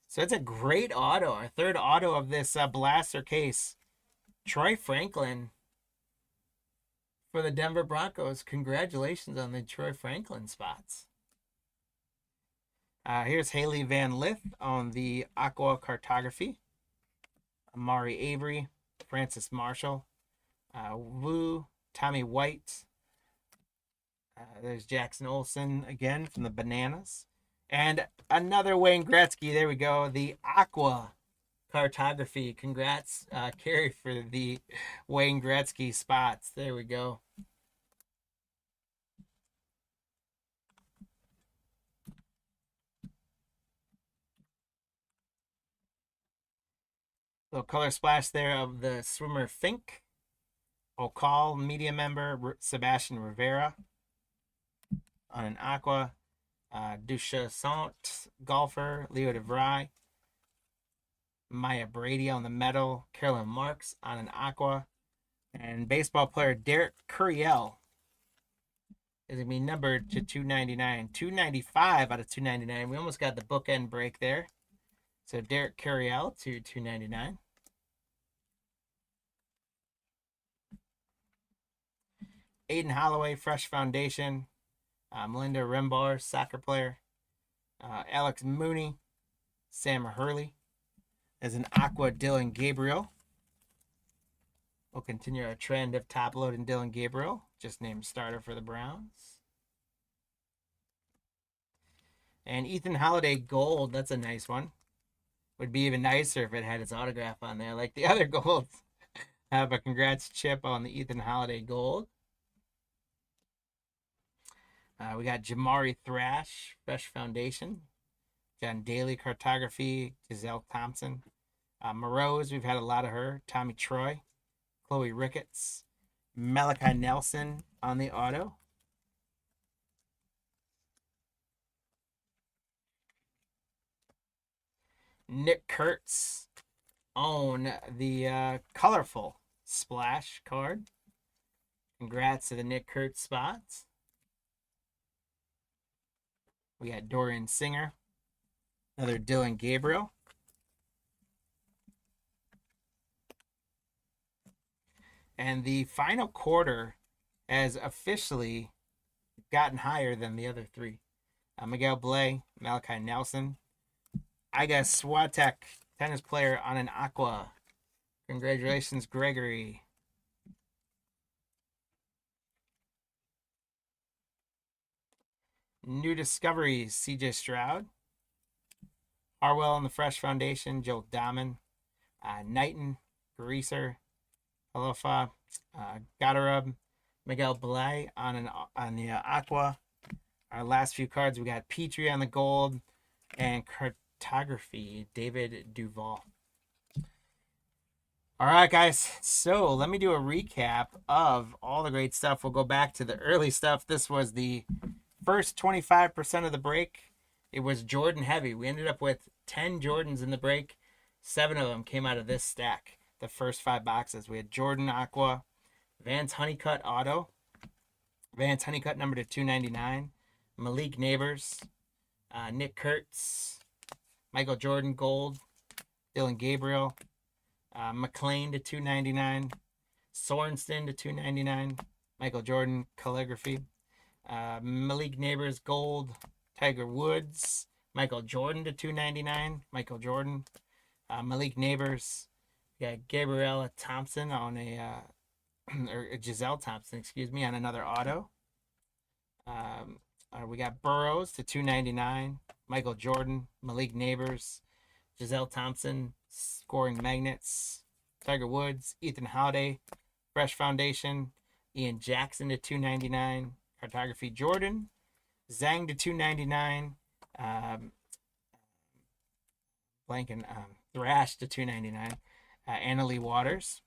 So it's a great auto, our third auto of this blaster case. Troy Franklin for the Denver Broncos. Congratulations on the Troy Franklin spots. Here's Haley Van Lith on the Aqua Cartography. Amari Avery, Francis Marshall, Wu, Tommy White. There's Jackson Olsen again from the Bananas. And another Wayne Gretzky. There we go. The Aqua Cartography. Congrats, Carrie, for the Wayne Gretzky spots. There we go. Little color splash there of the swimmer Fink. O'Call, media member, Sebastian Rivera on an Aqua. Duchesant golfer, Leo DeVry. Maya Brady on the metal, Carolyn Marks on an aqua, and baseball player Derek Curiel is going to be numbered to 299. 295 out of 299. We almost got the bookend break there. So Derek Curiel to 299. Aiden Holloway, Fresh Foundation. Melinda Rimbar, soccer player. Alex Mooney, Sam Hurley. As an aqua, Dylan Gabriel. We'll continue our trend of top loading Dylan Gabriel, just named starter for the Browns. And Ethan Holiday Gold, that's a nice one. Would be even nicer if it had his autograph on there like the other golds. But congrats, Chip, on the Ethan Holiday Gold. We got Jamari Thrash, Fresh Foundation. John Daly, Cartography. Giselle Thompson. Morose, we've had a lot of her. Tommy Troy. Chloe Ricketts. Malachi Nelson on the auto. Nick Kurtz on the colorful splash card. Congrats to the Nick Kurtz spots. We got Dorian Singer. Another Dylan Gabriel. And the final quarter has officially gotten higher than the other three. Miguel Blay, Malachi Nelson. Iga Swiatek, tennis player on an aqua. Congratulations, Gregory. New discoveries, CJ Stroud. Harwell on the Fresh Foundation, Joe Dahman. Knighton, Greaser, Alofa, Godarub, Miguel Blay on the aqua. Our last few cards, we got Petrie on the gold and Cartography, David Duval. All right, guys. So let me do a recap of all the great stuff. We'll go back to the early stuff. This was the first 25% of the break. It was Jordan heavy. We ended up with 10 Jordans in the break. 7 of them came out of this stack. The first 5 boxes. We had Jordan Aqua, Vance Honeycutt Auto, Vance Honeycutt number to 299, Malik Neighbors, Nick Kurtz, Michael Jordan Gold, Dylan Gabriel, McLean to 299, Sorensen to 299, Michael Jordan Calligraphy, Malik Neighbors Gold, Tiger Woods, Michael Jordan to 299, Michael Jordan, Malik Neighbors. Yeah, Gabriella Thompson on or Giselle Thompson, excuse me, on another auto. We got Burrows to 299, Michael Jordan, Malik Neighbors, Giselle Thompson, scoring magnets, Tiger Woods, Ethan Holiday, Fresh Foundation, Ian Jackson to 299, Cartography Jordan, Zhang to 299, Thrash to 299. Annalie Waters.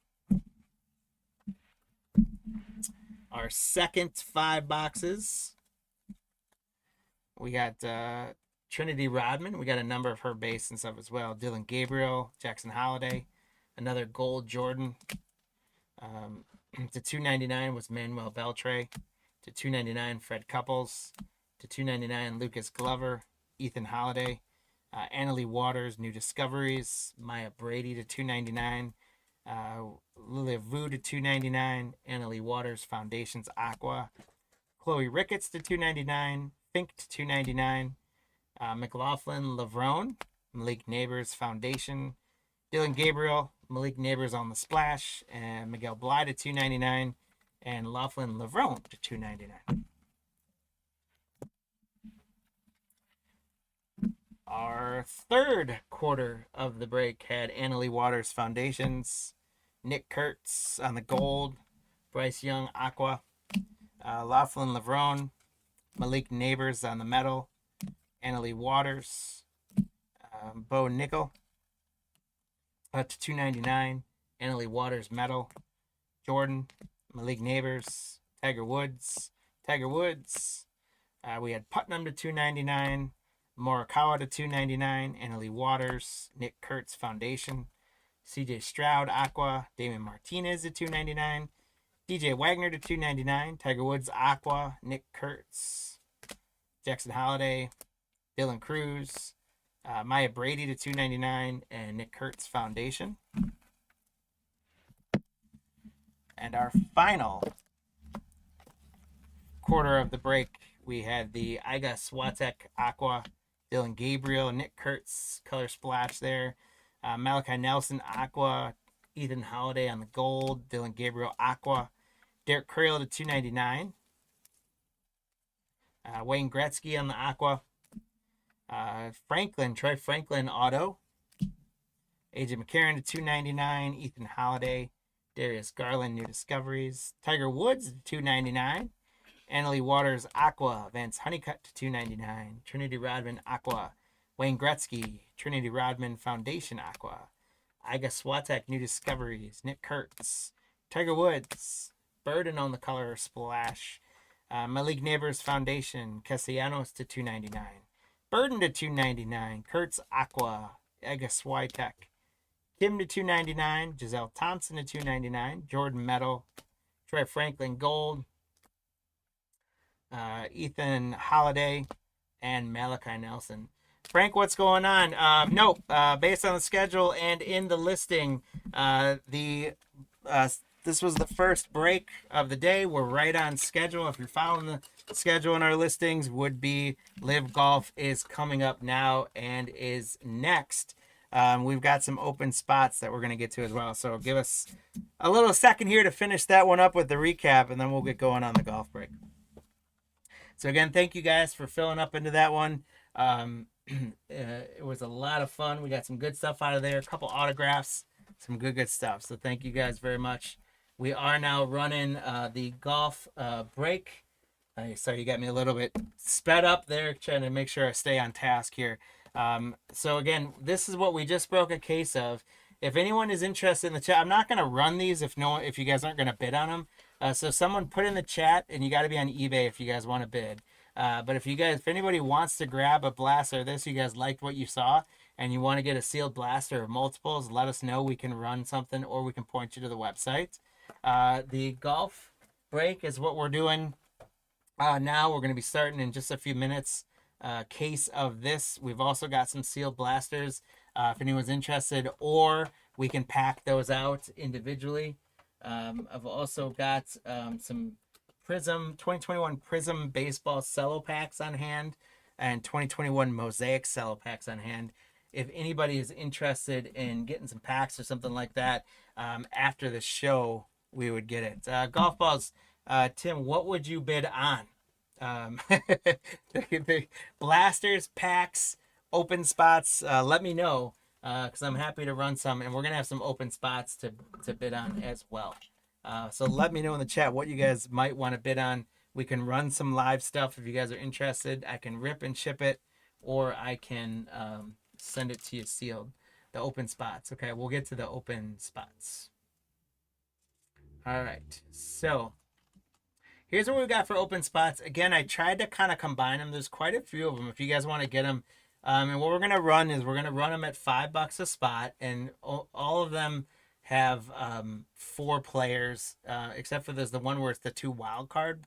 Our second 5 boxes. We got Trinity Rodman. We got a number of her base and stuff as well. Dylan Gabriel, Jackson Holiday, another gold Jordan. To 299 was Manuel Beltre. To 299 Fred Couples. To 299 Lucas Glover, Ethan Holiday. Annalie Waters, New Discoveries. Maya Brady to 299. Lilia Vu to 299. Annalie Waters, Foundations Aqua. Chloe Ricketts to 299. Fink to 299. McLaughlin Lavrone, Malik Neighbors Foundation. Dylan Gabriel, Malik Neighbors on the splash. And Miguel Bly to 299. And Laughlin Lavrone to 299. Our third quarter of the break had Annalie Waters Foundations, Nick Kurtz on the gold, Bryce Young Aqua, Laughlin Lavrone, Malik Neighbors on the metal, Annalie Waters, Bo Nickel to 299, Annalie Waters metal, Jordan, Malik Neighbors, Tiger Woods. We had Putnam to 299. Morikawa to 299, Annalie Waters, Nick Kurtz Foundation, CJ Stroud Aqua, Damon Martinez to 299, DJ Wagner to 299, Tiger Woods Aqua, Nick Kurtz, Jackson Holiday, Dylan Cruz, Maya Brady to 299, and Nick Kurtz Foundation. And our final quarter of the break, we had the Iga Swiatek Aqua, Dylan Gabriel, Nick Kurtz Color Splash there, Malachi Nelson Aqua, Ethan Holiday on the gold, Dylan Gabriel Aqua, Derek Creel to 299, Wayne Gretzky on the Aqua, Troy Franklin Auto, AJ McCarron to 299, Ethan Holiday, Darius Garland New Discoveries, Tiger Woods to 299, Annalie Waters Aqua, Vance Honeycutt to 299, Trinity Rodman Aqua, Wayne Gretzky, Trinity Rodman Foundation Aqua, Iga Swiatek New Discoveries, Nick Kurtz, Tiger Woods, Burden on the Color Splash, My League Neighbors Foundation, Castellanos to 299, Burden to 299, Kurtz Aqua, Iga Swiatek, Kim to 299, Giselle Thompson to 299, Jordan Metal, Troy Franklin Gold, Ethan Holiday, and Malachi Nelson. Frank, what's going on? No, based on the schedule and in the listing, this was the first break of the day. We're right on schedule. If you're following the schedule in our listings, would be LIV Golf is coming up now and is next. We've got some open spots that we're going to get to as well. So give us a little second here to finish that one up with the recap, and then we'll get going on the golf break. So again, thank you guys for filling up into that one. It was a lot of fun. We got some good stuff out of there, a couple autographs, some good stuff. So thank you guys very much. We are now running the golf break. Sorry, you got me a little bit sped up there, trying to make sure I stay on task here. So again, this is what we just broke a case of. If anyone is interested in the chat, I'm not going to run these if you guys aren't going to bid on them. So someone put in the chat, and you got to be on eBay if you guys want to bid. But if anybody wants to grab a blaster or this, you guys liked what you saw, and you want to get a sealed blaster or multiples, let us know. We can run something, or we can point you to the website. The golf break is what we're doing now. We're going to be starting in just a few minutes. Case of this. We've also got some sealed blasters if anyone's interested, or we can pack those out individually. I've also got some Prizm 2021 Prizm baseball cello packs on hand and 2021 Mosaic cello packs on hand. If anybody is interested in getting some packs or something like that, after the show, we would get it. Golf balls, Tim, what would you bid on? The blasters, packs, open spots, let me know, because I'm happy to run some, and we're gonna have some open spots to bid on as well. So let me know in the chat what you guys might want to bid on. We can run some live stuff if you guys are interested. I can rip and ship it, or I can send it to you sealed. The open spots. Okay, we'll get to the open spots. All right, so here's what we got for open spots. Again, I tried to kind of combine them. There's quite a few of them if you guys want to get them. And what we're going to run is we're going to run them at $5 a spot. And all of them have 4 players, except for there's the one where it's the 2 wild card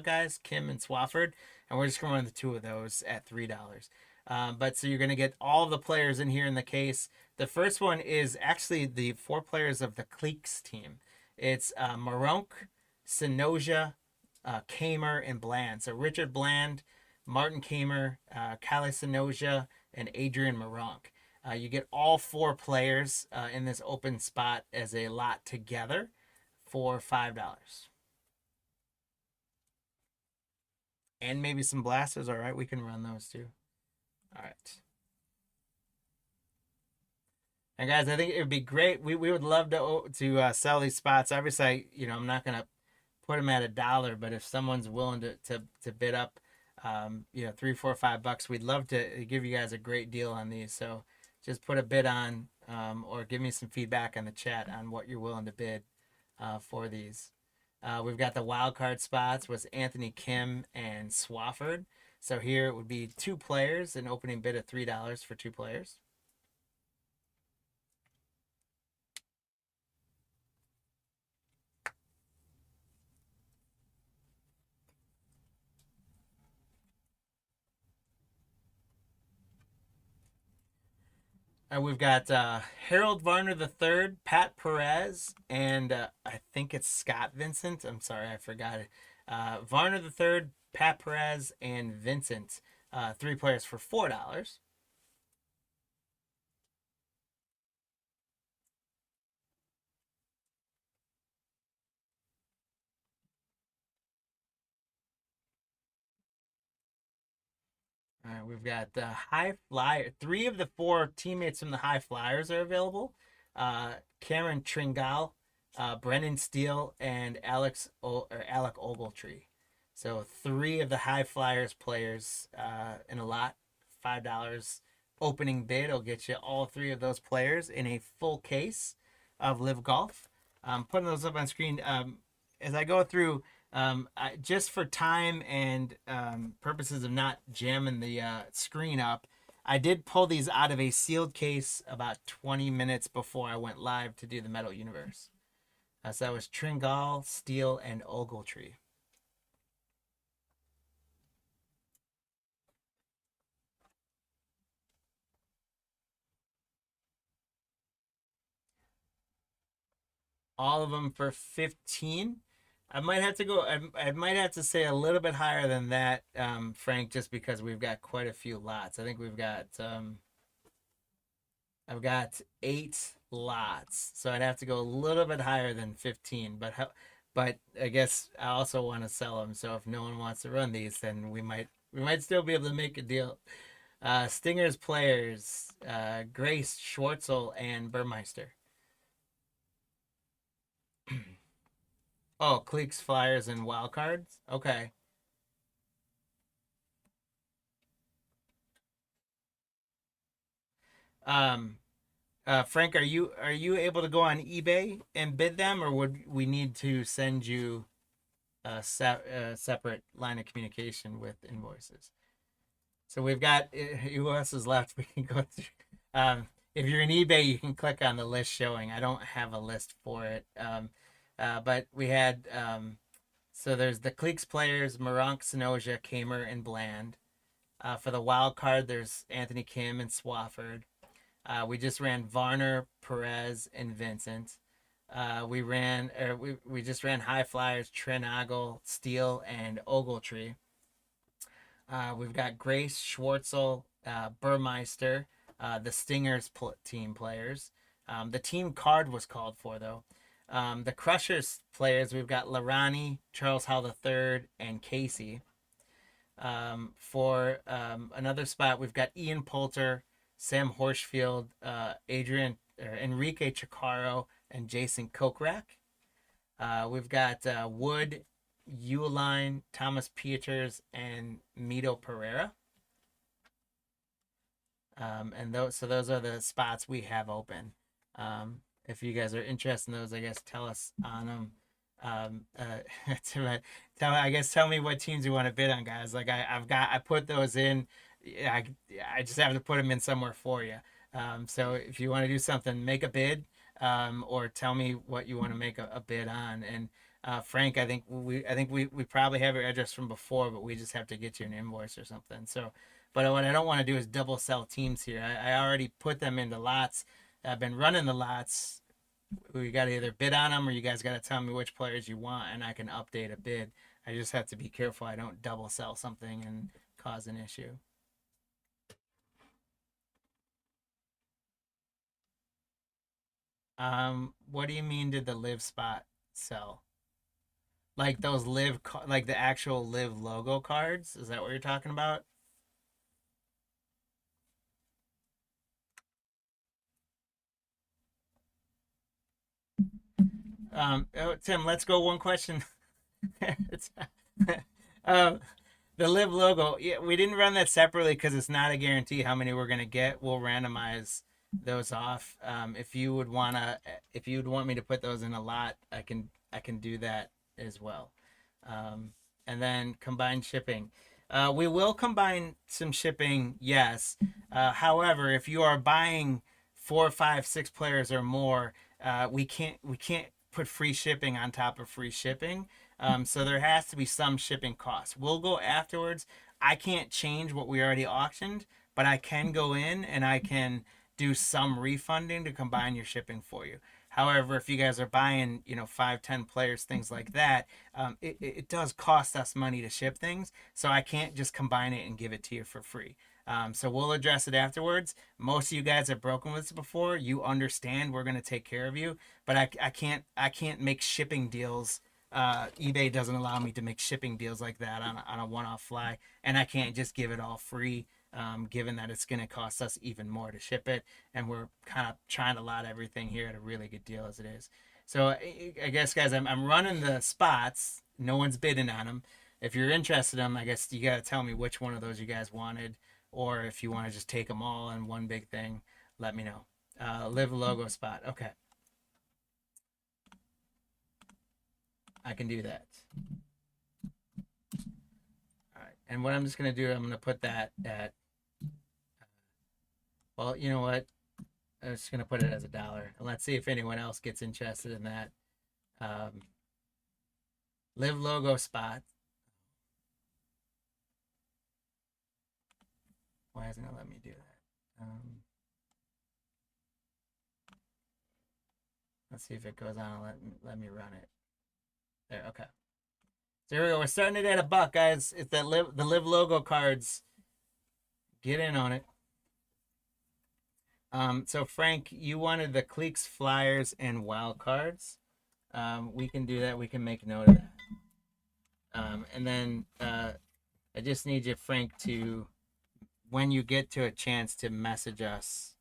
guys, Kim and Swafford. And we're just going to run the 2 of those at $3. But so you're going to get all of the players in here in the case. The first one is actually the 4 players of the Cleeks team. It's Maronk, Sinoja, Kamer, and Bland. So Richard Bland, Martin Kamer, Kale Sinoja, and Adrian Maronk. You get all 4 players in this open spot as a lot together for $5. And maybe some blasters. All right, we can run those too. All right. And guys, I think it would be great. We would love to sell these spots. Obviously, I'm not gonna put them at $1, but if someone's willing to bid up, $3, $4, $5, we'd love to give you guys a great deal on these. So just put a bid on, or give me some feedback on the chat on what you're willing to bid for these. We've got the wild card spots with Anthony Kim and Swafford. So here it would be 2 players, an opening bid of $3 for 2 players. We've got Harold Varner III, Pat Perez, and I think it's Scott Vincent. I'm sorry, I forgot it. Varner III, Pat Perez, and Vincent. 3 players for $4. All right, we've got the High Flyer. 3 of the 4 teammates from the High Flyers are available. Cameron Tringal, Brennan Steele, and Alec Ogletree. So 3 of the High Flyers players in a lot. $5 opening bid will get you all 3 of those players in a full case of Live Golf. Putting those up on screen. As I go through, just for time and purposes of not jamming the screen up, I did pull these out of a sealed case about 20 minutes before I went live to do the Metal Universe. So that was Tringal, Steele, and Ogletree. All of them for 15. I might have to go. I might have to say a little bit higher than that, Frank, just because we've got quite a few lots. I think we've got. I've got 8 lots, so I'd have to go a little bit higher than 15. But I guess I also want to sell them. So if no one wants to run these, then we might still be able to make a deal. Stingers players, Grace, Schwartzel, and Burmeister. Oh, Cleeks, Flyers, and Wild Cards. Okay. Um, Frank, are you able to go on eBay and bid them, or would we need to send you a separate line of communication with invoices? So we've got who else is left? We can go through. If you're in eBay, you can click on the list showing. I don't have a list for it, but we had so there's the Cleeks players: Moronk, Sonoja, Kamer, and Bland. For the wild card, there's Anthony Kim and Swafford. We just ran Varner, Perez, and Vincent. We just ran High Flyers, Trenagle, Steele, and Ogletree. We've got Grace, Schwartzel, Burmeister, the Stingers team players. The team card was called for though. The Crushers players, we've got Larani, Charles Hall III, and Casey. For another spot, we've got Ian Poulter, Sam Horsfield, Enrique Chicaro, and Jason Kokrak. We've got Wood, Uline, Thomas Peters, and Mito Pereira. And those are the spots we have open. If you guys are interested in those, I guess tell us on them. Tell me what teams you want to bid on, guys. Like I put those in. I just have to put them in somewhere for you. So if you want to do something, make a bid, or tell me what you want to make a bid on. And Frank, I think we probably have your address from before, but we just have to get you an invoice or something. So, but what I don't want to do is double sell teams here. I already put them into lots. I've been running the lots. We got to either bid on them, or you guys got to tell me which players you want, and I can update a bid. I just have to be careful I don't double sell something and cause an issue. What do you mean? Did the live spot sell? Like those like the actual live logo cards? Is that what you're talking about? Tim, let's go one question. um, the live logo, yeah, we didn't run that separately because it's not a guarantee how many we're gonna get. We'll randomize those off. If you would want me to put those in a lot, I can do that as well. And then combined shipping. We will combine some shipping, yes. However, if you are buying 4, 5, 6 players or more, we can't put free shipping on top of free shipping. So there has to be some shipping costs. We'll go afterwards. I can't change what we already auctioned, but I can go in and I can do some refunding to combine your shipping for you. However, if you guys are buying, 5, 10 players, things like that, it does cost us money to ship things. So I can't just combine it and give it to you for free. So we'll address it afterwards. Most of you guys have broken with us before. You understand we're gonna take care of you, but I can't make shipping deals. eBay doesn't allow me to make shipping deals like that on a one-off fly, and I can't just give it all free. Given that it's going to cost us even more to ship it, and we're kind of trying to lot everything here at a really good deal as it is. So I guess, guys, I'm running the spots. No one's bidding on them. If you're interested in them, I guess you got to tell me which one of those you guys wanted, or if you want to just take them all in one big thing, let me know. Live logo spot. Okay, I can do that. All right, and what I'm just gonna do, I'm gonna put that at. Well, you know what? I'm just gonna put it as $1, and let's see if anyone else gets interested in that. Um, Live logo spot. Why isn't it let me do that? Let's see if it goes on and let me run it. There, okay. So here we go. We're starting it at $1, guys. It's the live logo cards. Get in on it. So Frank, you wanted the cliques, flyers, and wild cards. We can do that. We can make note of that. And then I just need you, Frank, to, when you get to a chance, to message us.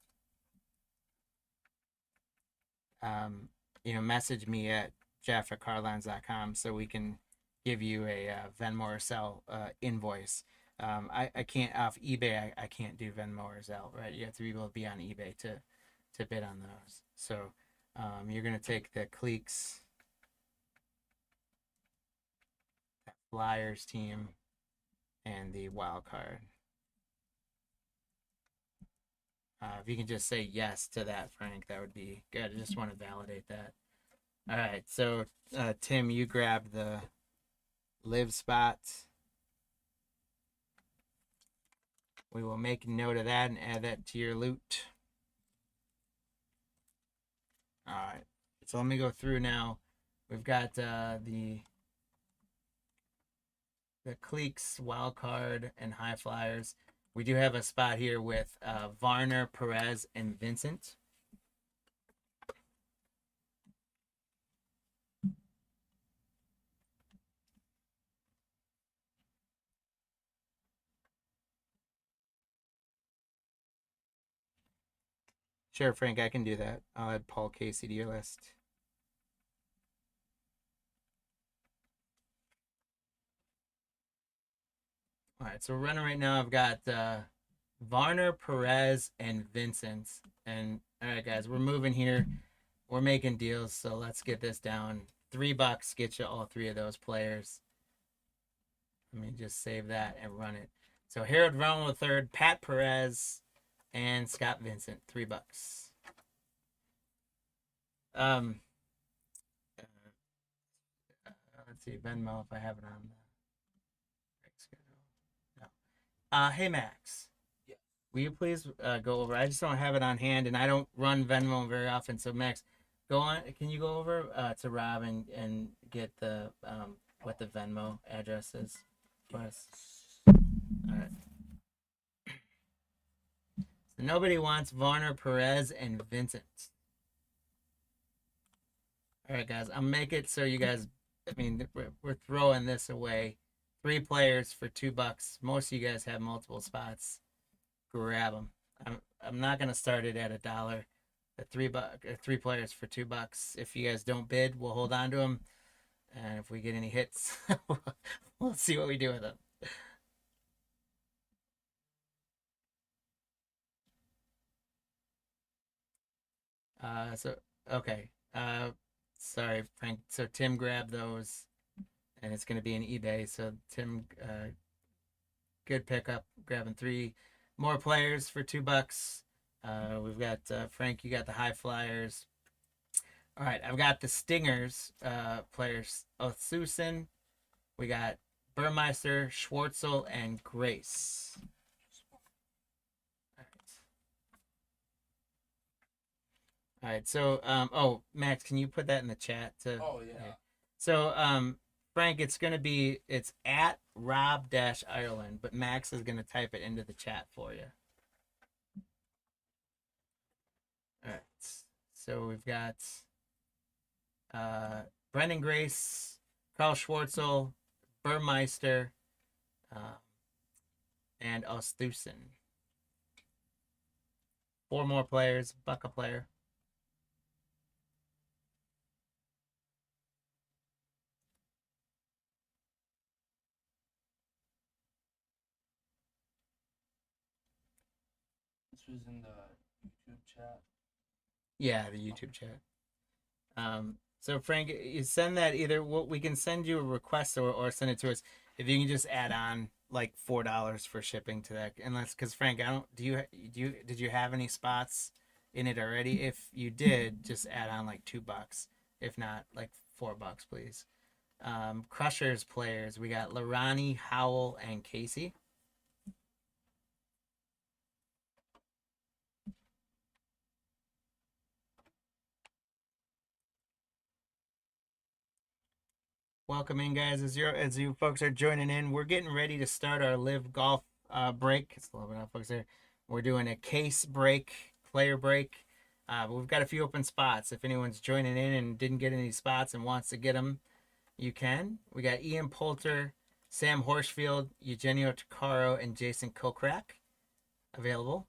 Message me at jeff@carlines.com so we can give you a Venmo or Zelle invoice. I can't, off eBay, I can't do Venmo or Zelle, right? You have to be able to be on eBay to bid on those. So you're going to take the cliques, Flyers team, and the wild card. If you can just say yes to that, Frank, that would be good. I just want to validate that. All right, so Tim, you grab the live spot. We will make note of that and add that to your loot. All right, so let me go through now. We've got the cliques, wild card, and high flyers. We do have a spot here with Varner, Perez, and Vincent. Sure, Frank, I can do that. I'll add Paul Casey to your list. All right, so we're running right now. I've got Varner, Perez, and Vincent. And all right, guys, we're moving here. We're making deals, so let's get this down. $3 get you all three of those players. Let me just save that and run it. So Harold Ronald III, Pat Perez, and Scott Vincent, $3. Um, let's see, Venmo if I have it on the schedule. No. Hey Max. Yeah. Will you please go over? I just don't have it on hand, and I don't run Venmo very often. So Max, go on. Can you go over to Rob and get the what the Venmo address is for us? All right. So nobody wants Varner, Perez, and Vincent. All right, guys. I'll make it so you guys. I mean, we're throwing this away. 3 players for $2. Most of you guys have multiple spots. Grab them. I'm not gonna start it at $1. At $3, 3 players for $2. If you guys don't bid, we'll hold on to them. And if we get any hits, we'll see what we do with them. So okay. Sorry, Frank. So Tim grabbed those, and it's gonna be an eBay. So Tim, good pickup. Grabbing 3 more players for $2. We've got Frank. You got the high flyers. All right, I've got the Stingers players. Othusen. We got Burmeister, Schwartzel, and Grace. All right. So, oh, Max, can you put that in the chat? Oh yeah. Yeah. So, Frank, it's at Rob-Ireland, but Max is gonna type it into the chat for you. All right. So we've got Brendan Grace, Carl Schwartzel, Burmeister, and Osthusen. 4 more players, buck a player. This was in the YouTube chat. Yeah, the YouTube chat. So Frank, you send that either we can send you a request or send it to us. If you can just add on like $4 for shipping to that, unless because Frank, I don't did you have any spots in it already? If you did, just add on like $2. If not, like $4, please. Crushers players, we got Larani, Howell, and Casey. Welcome in, guys. As you folks are joining in, we're getting ready to start our live golf break. It's a little bit off, folks. There, we're doing a case break, player break. But we've got a few open spots. If anyone's joining in and didn't get any spots and wants to get them, you can. We got Ian Poulter, Sam Horsfield, Eugenio Takaro, and Jason Kokrak available.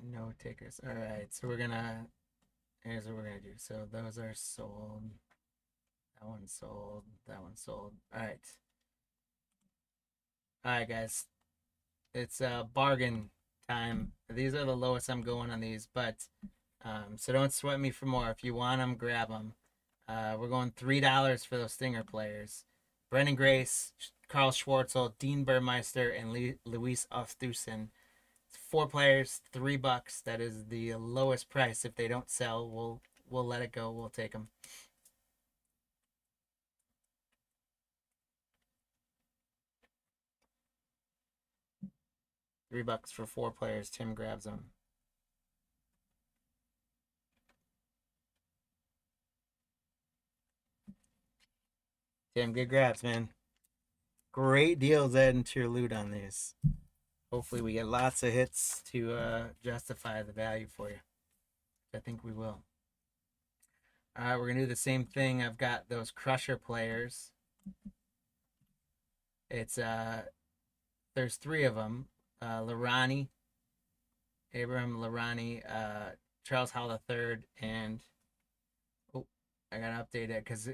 No takers. All right, so here's what we're gonna do. So those are sold. That one's sold. That one's sold. All right. All right, guys. It's bargain time. These are the lowest I'm going on these, but so don't sweat me for more. If you want them, grab them. We're going $3 for those Stinger players. Brendan Grace, Carl Schwartzel, Dean Burmeister, and Luis Ofthusen. 4 players, $3. That is the lowest price. If they don't sell, we'll let it go. We'll take them. $3 for 4 players. Tim grabs them. Tim, good grabs, man. Great deals adding to your loot on these. Hopefully we get lots of hits to justify the value for you. I think we will. All right, we're gonna do the same thing. I've got those Crusher players. It's there's 3 of them. Larani, Abraham Larani, Charles Howell III, and I gotta update it because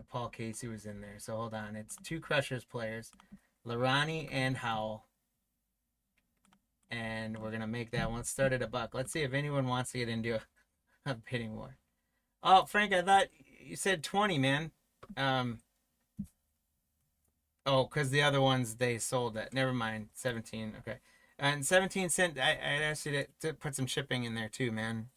Paul Casey was in there. So hold on, it's 2 Crushers players, Larani and Howell. And we're gonna make that one start at $1. Let's see if anyone wants to get into a bidding war. Oh, Frank, I thought you said 20, man. Oh, because the other ones they sold it. Never mind. 17. Okay. And 17 cent. I asked you to put some shipping in there too, man.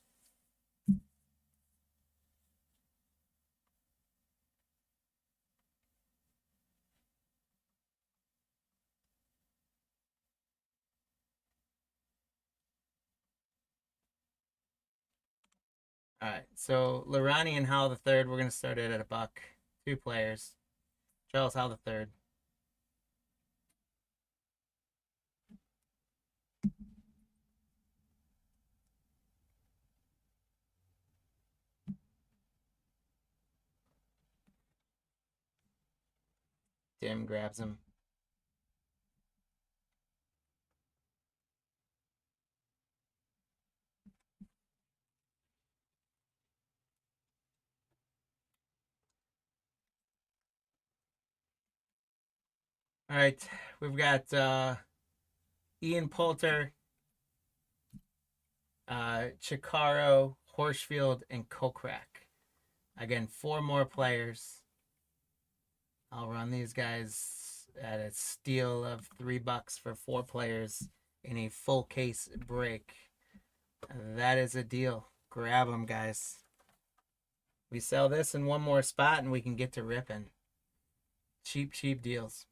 All right. So Larani and Howell the third. We're gonna start it at $1. 2 players. Charles Howell the third. Tim grabs him. All right, we've got Ian Poulter, Chikaro, Horsfield, and Kokrak. Again, 4 more players. I'll run these guys at a steal of $3 for 4 players in a full case break. That is a deal. Grab them, guys. We sell this in one more spot and we can get to ripping. Cheap, cheap deals.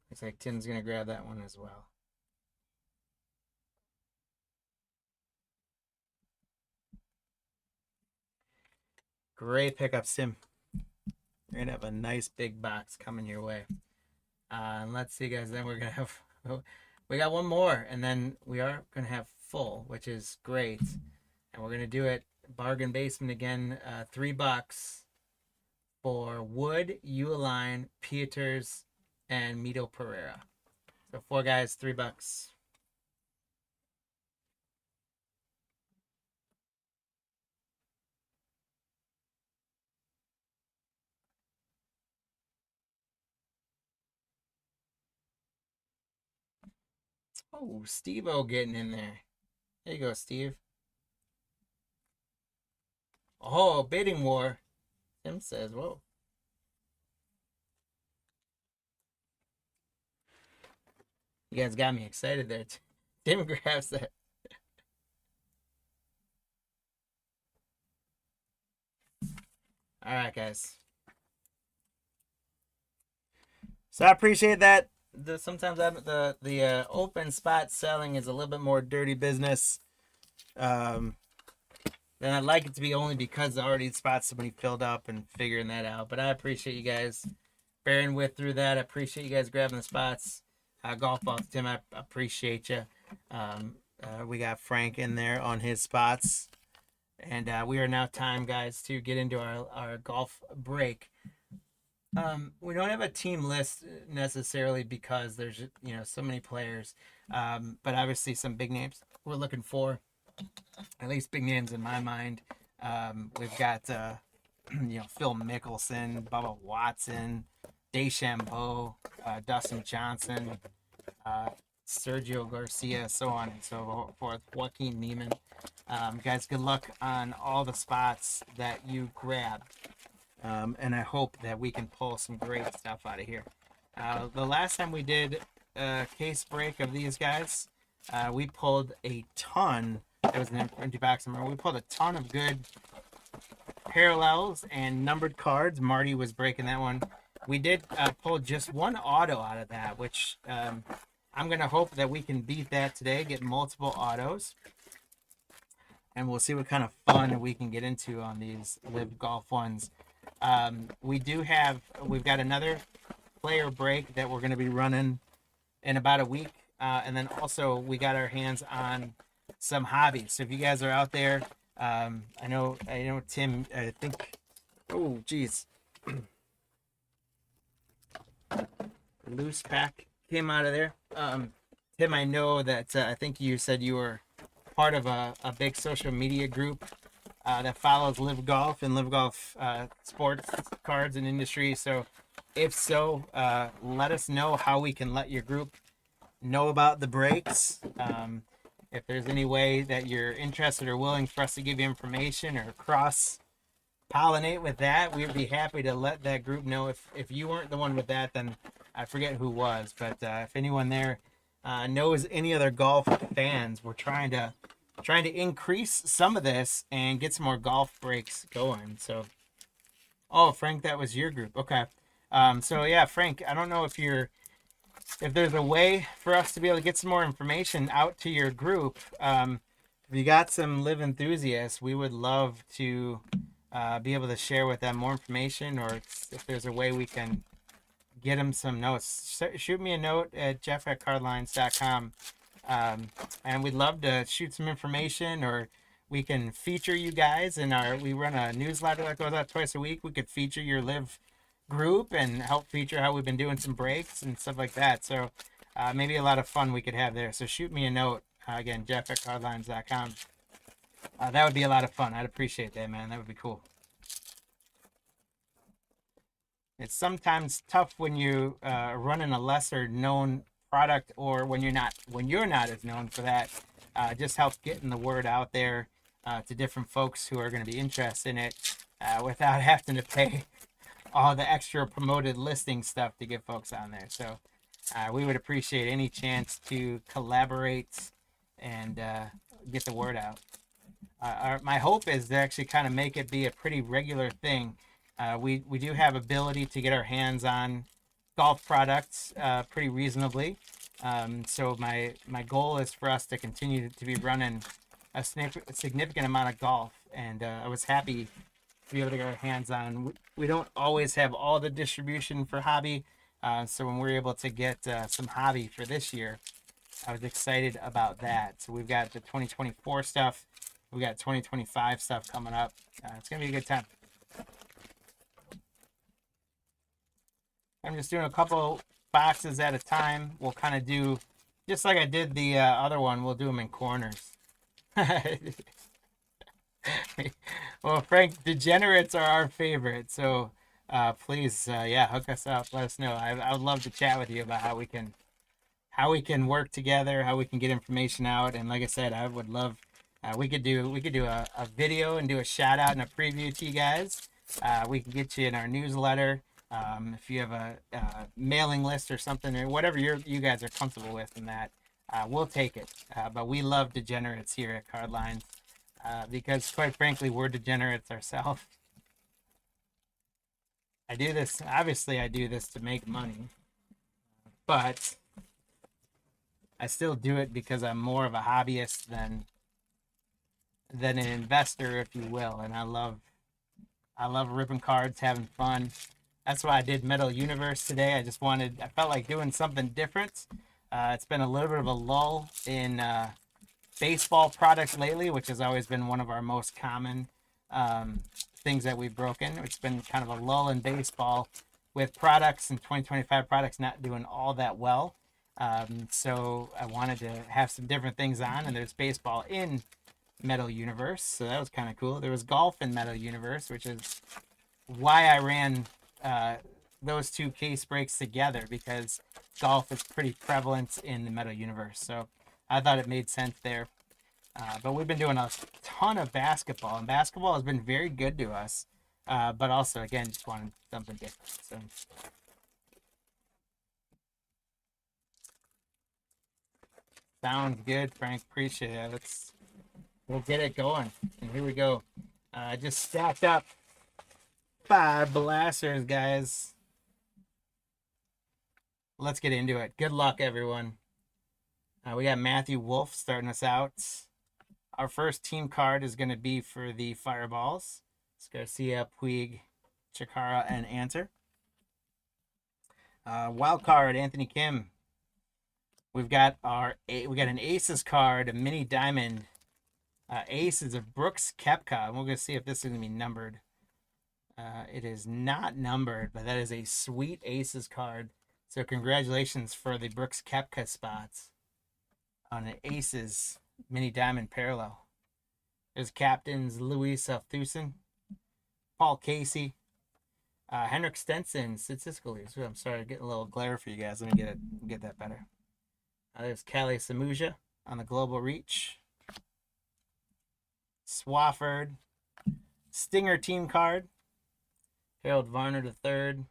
Looks like Tim's going to grab that one as well. Great pickup, Tim. You're going to have a nice big box coming your way. And let's see, guys. Then we're going to have... We got one more, and then we are going to have full, which is great. And we're going to do it bargain basement again. $3 for Wood, Uline, Peters, and Mito Pereira. So 4 guys, $3. Oh, Steve-O getting in there. There you go, Steve. Oh, bidding war. Tim says, whoa. You guys got me excited there. Tim grabs that. All right, guys. So I appreciate that. Sometimes the open spot selling is a little bit more dirty business. Then I'd like it to be only because already spots somebody filled up and figuring that out. But I appreciate you guys bearing with through that. I appreciate you guys grabbing the spots. Golf balls, Tim, I appreciate you. We got Frank in there on his spots. And we are now time, guys, to get into our golf break. We don't have a team list necessarily because there's so many players, but obviously some big names we're looking for. At least big names in my mind. We've got Phil Mickelson, Bubba Watson, DeChambeau, Dustin Johnson, Sergio Garcia, so on and so forth. Joaquin Neiman. Guys, good luck on all the spots that you grab. And I hope that we can pull some great stuff out of here. The last time we did a case break of these guys, we pulled a ton. It was an empty box. We pulled a ton of good parallels and numbered cards. Marty was breaking that one. We did pull just one auto out of that, which I'm going to hope that we can beat that today, get multiple autos. And we'll see what kind of fun we can get into on these LIV Golf ones. We've got another player break that we're going to be running in about a week. And then also we got our hands on some hobbies. So if you guys are out there, I know Tim, I think, oh geez. Loose pack came out of there. Tim, I know that I think you said you were part of a big social media group that follows LIV Golf and LIV Golf sports cards and industry. So if so, let us know how we can let your group know about the breaks. If there's any way that you're interested or willing for us to give you information or cross pollinate with that, we'd be happy to let that group know. If you weren't the one with that, then I forget who was, but if anyone there knows any other golf fans, we're trying to increase some of this and get some more golf breaks going. So, oh, Frank, that was your group. Okay. So yeah, Frank, I don't know if there's a way for us to be able to get some more information out to your group. If you got some LIV enthusiasts, we would love to be able to share with them more information, or if there's a way we can get them some notes. Shoot me a note at jeff@cardlines.com. And we'd love to shoot some information, or we can feature you guys in we run a newsletter that goes out twice a week. We could feature your LIV group and help feature how we've been doing some breaks and stuff like that. So maybe a lot of fun we could have there. So shoot me a note. Again, jeff@cardlines.com. That would be a lot of fun. I'd appreciate that, man. That would be cool. It's sometimes tough when you running a lesser known product, or when you're not as known for that. Just helps getting the word out there to different folks who are going to be interested in it, without having to pay all the extra promoted listing stuff to get folks on there. So we would appreciate any chance to collaborate and get the word out. My hope is to actually kind of make it be a pretty regular thing. We do have ability to get our hands on golf products pretty reasonably. So my goal is for us to continue to be running a significant amount of golf, and I was happy to be able to get our hands on. We don't always have all the distribution for hobby, so when we're able to get some hobby for this year, I was excited about that. So we've got the 2024 stuff, we got 2025 stuff coming up. It's gonna be a good time. I'm just doing a couple boxes at a time. We'll kind of do, just like I did the other one, we'll do them in corners. Well, Frank, degenerates are our favorite. So please, yeah, hook us up. Let us know. I would love to chat with you about how we can work together, how we can get information out. And like I said, I would love, we could do a video and do a shout out and a preview to you guys. We can get you in our newsletter. If you have a mailing list or something, or whatever you guys are comfortable with in that, we'll take it. But we love degenerates here at Cardlines, because quite frankly, we're degenerates ourselves. I do this to make money, but I still do it because I'm more of a hobbyist than an investor, if you will. And I love ripping cards, having fun. That's why I did Metal Universe today. I felt like doing something different. It's been a little bit of a lull in baseball products lately, which has always been one of our most common things that we've broken. It's been kind of a lull in baseball with products, and 2025 products not doing all that well. So I wanted to have some different things on, and there's baseball in Metal Universe, so that was kind of cool. There was golf in Metal Universe, which is why I ran those two case breaks together, because golf is pretty prevalent in the Metal Universe. So I thought it made sense there. But we've been doing a ton of basketball, and basketball has been very good to us. But also, again, just wanted something different. So sounds good, Frank. Appreciate it. We'll get it going. And here we go. Just stacked up 5 blasters, guys. Let's get into it. Good luck, everyone. We got Matthew Wolf starting us out. Our first team card is going to be for the Fireballs. It's Garcia, Puig, Chikara, and Anter. Wild card, Anthony Kim. We've got an Aces card, a mini diamond. Aces of Brooks Koepka. And we're going to see if this is going to be numbered. It is not numbered, but that is a sweet Aces card. So congratulations for the Brooks Koepka spots on an Aces mini diamond parallel. There's captains Luis Althusen, Paul Casey, Henrik Stenson, statistically. I'm sorry, getting a little glare for you guys. Let me get that better. There's Callie Samuja on the Global Reach. Swafford, Stinger team card, Harold Varner III.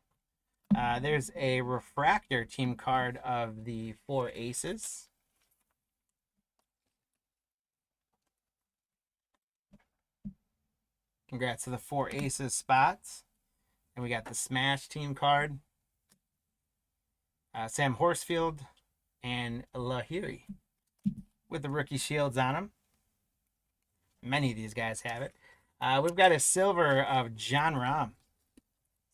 There's a refractor team card of the 4 Aces. Congrats to the 4 Aces spots. And we got the Smash team card. Sam Horsfield and Lahiri with the rookie shields on them. Many of these guys have it. We've got a silver of John Rahm.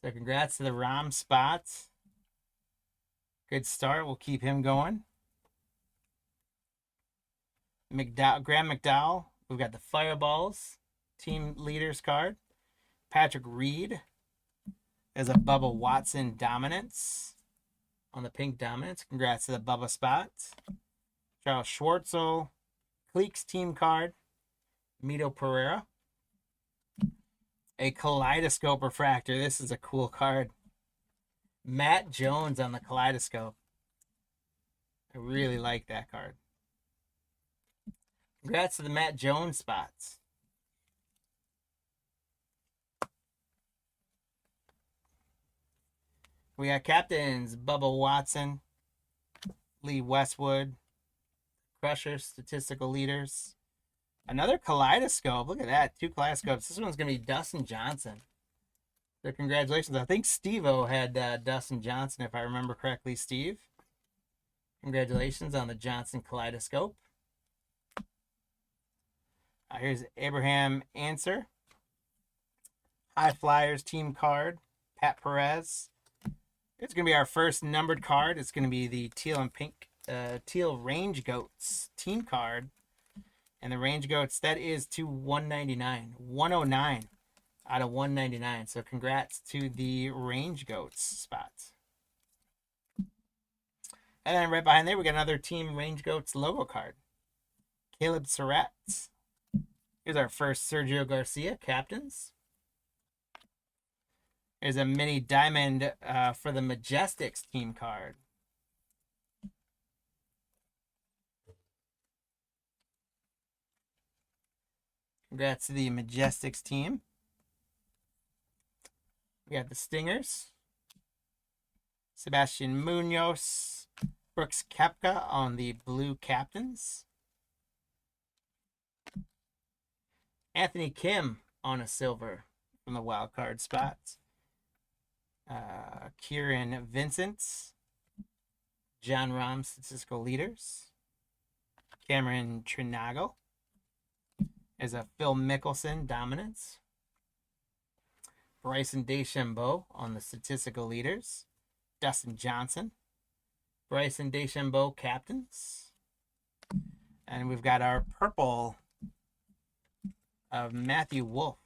So congrats to the Rahm spots. Good start. We'll keep him going. Graham McDowell. We've got the Fireballs team leaders card. Patrick Reed is a Bubba Watson dominance on the pink dominance. Congrats to the Bubba spots. Charles Schwartzel, Cleeks team card. Mito Pereira. A Kaleidoscope Refractor. This is a cool card. Matt Jones on the Kaleidoscope. I really like that card. Congrats to the Matt Jones spots. We got captains Bubba Watson, Lee Westwood, Crusher, statistical leaders. Another Kaleidoscope. Look at that. 2 Kaleidoscopes. This one's going to be Dustin Johnson. So congratulations. I think Steve-O had Dustin Johnson, if I remember correctly, Steve. Congratulations on the Johnson Kaleidoscope. Here's Abraham Answer. High Flyers team card. Pat Perez. It's going to be our first numbered card. It's going to be the teal and pink, teal Range Goats team card. And the Range Goats, that is to 199. 109 out of 199. So congrats to the Range Goats spots. And then right behind there, we got another Team Range Goats logo card. Caleb Surratt. Here's our first Sergio Garcia captains. Here's a mini diamond for the Majestics team card. Congrats to the Majestics team. We got the Stingers. Sebastian Munoz. Brooks Koepka on the blue captains. Anthony Kim on a silver from the wild card spots. Kieran Vincent. John Rahm, statistical leaders. Cameron Trinago. There's a Phil Mickelson dominance. Bryson DeChambeau on the statistical leaders. Dustin Johnson. Bryson DeChambeau captains. And we've got our purple of Matthew Wolff.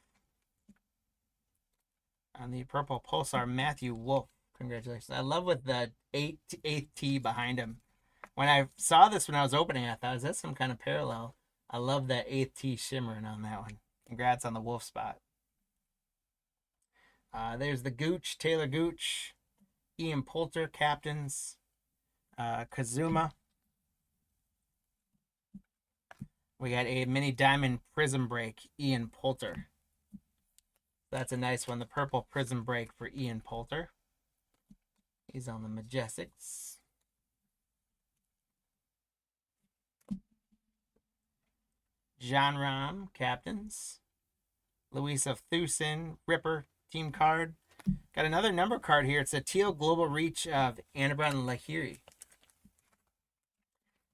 On the purple pulsar, Matthew Wolff. Congratulations. I love with the 8th tee behind him. When I saw this when I was opening, I thought, is that some kind of parallel? I love that 8th tee shimmering on that one. Congrats on the Wolf spot. There's the Gooch, Taylor Gooch, Ian Poulter, captains, Kazuma. We got a mini diamond Prizm break, Ian Poulter. That's a nice one. The purple Prizm break for Ian Poulter. He's on the Majestics. John Rahm, captains. Louisa Thusen, Ripper, team card. Got another number card here. It's a teal global reach of Anibran Lahiri.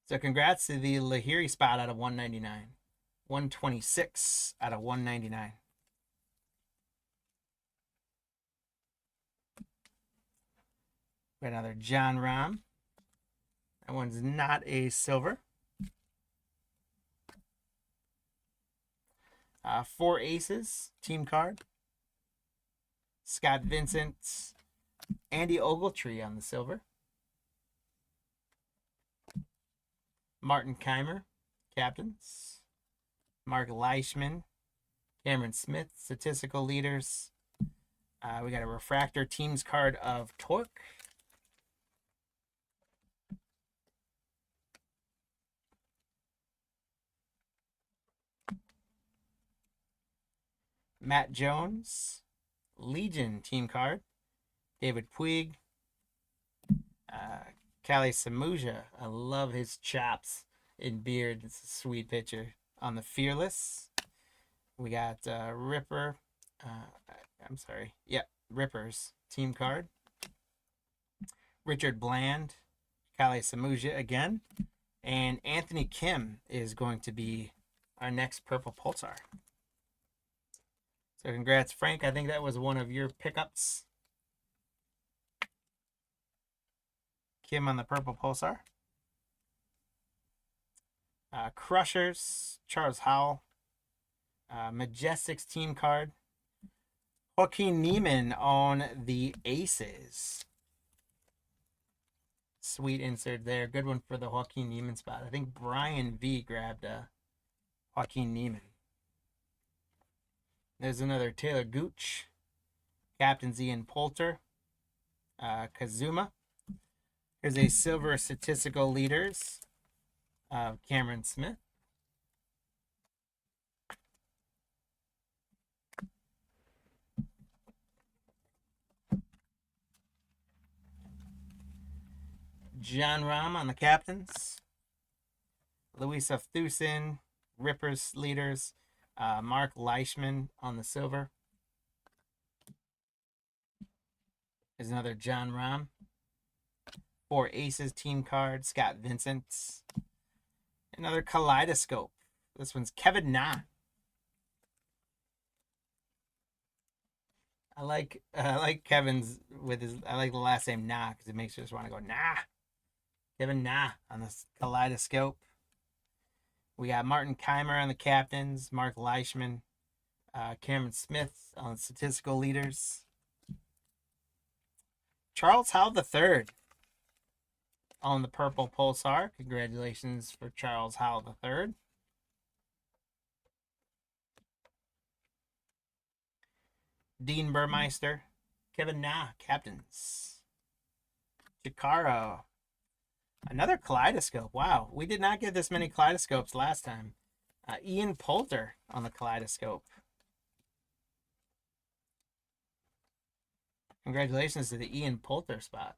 So congrats to the Lahiri spot out of 199. 126 out of 199. Got another John Rahm. That one's not a silver. 4 aces, team card. Scott Vincent, Andy Ogletree on the silver. Martin Keimer, captains. Mark Leishman, Cameron Smith, statistical leaders. We got a refractor teams card of Torque. Matt Jones, Legion team card. David Puig. Kali Samuja. I love his chops and beard. It's a sweet picture. On the Fearless. We got Ripper. I'm sorry. Yeah, Rippers team card. Richard Bland. Kali Samuja again. And Anthony Kim is going to be our next purple pulsar. So congrats, Frank. I think that was one of your pickups. Kim on the purple pulsar. Crushers, Charles Howell. Majestics team card. Joaquin Neiman on the Aces. Sweet insert there. Good one for the Joaquin Neiman spot. I think Brian V grabbed Joaquin Neiman. There's another Taylor Gooch. Captain's Ian Poulter. Kazuma. Here's a silver statistical leaders of Cameron Smith. John Rahm on the captains. Luis Thusen, Rippers leaders. Mark Leishman on the silver. There's another John Rahm. 4 Aces team card. Scott Vincent. Another Kaleidoscope. This one's Kevin Na. I like Kevin's with his. I like the last name Na because it makes you just want to go Nah. Kevin Na on the Kaleidoscope. We got Martin Keimer on the captains. Mark Leishman, Cameron Smith on the statistical leaders. Charles Howell III on the purple Pulsar. Congratulations for Charles Howell III. Dean Burmeister, Kevin Na, captains. Chikaro. Another Kaleidoscope. Wow, we did not get this many Kaleidoscopes last time. Ian Poulter on the Kaleidoscope. Congratulations to the Ian Poulter spot.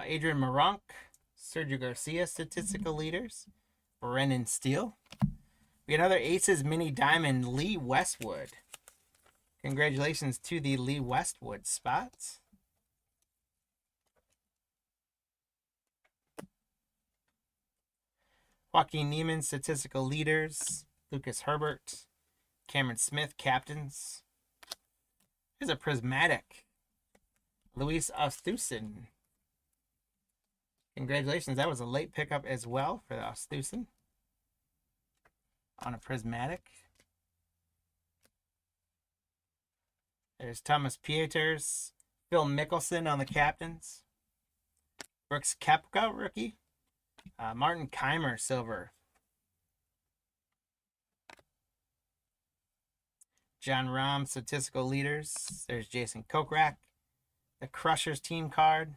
Adrian Maronk, Sergio Garcia, statistical leaders. Brennan Steele. We got another Aces Mini Diamond, Lee Westwood. Congratulations to the Lee Westwood spots. Joaquin Neiman, statistical leaders. Lucas Herbert. Cameron Smith, captains. Here's a prismatic. Luis Oosthuizen. Congratulations. That was a late pickup as well for the Oosthuizen. On a prismatic. There's Thomas Pieters. Phil Mickelson on the captains. Brooks Koepka, rookie. Martin Keimer, silver. John Rahm, statistical leaders. There's Jason Kokrak. The Crushers team card.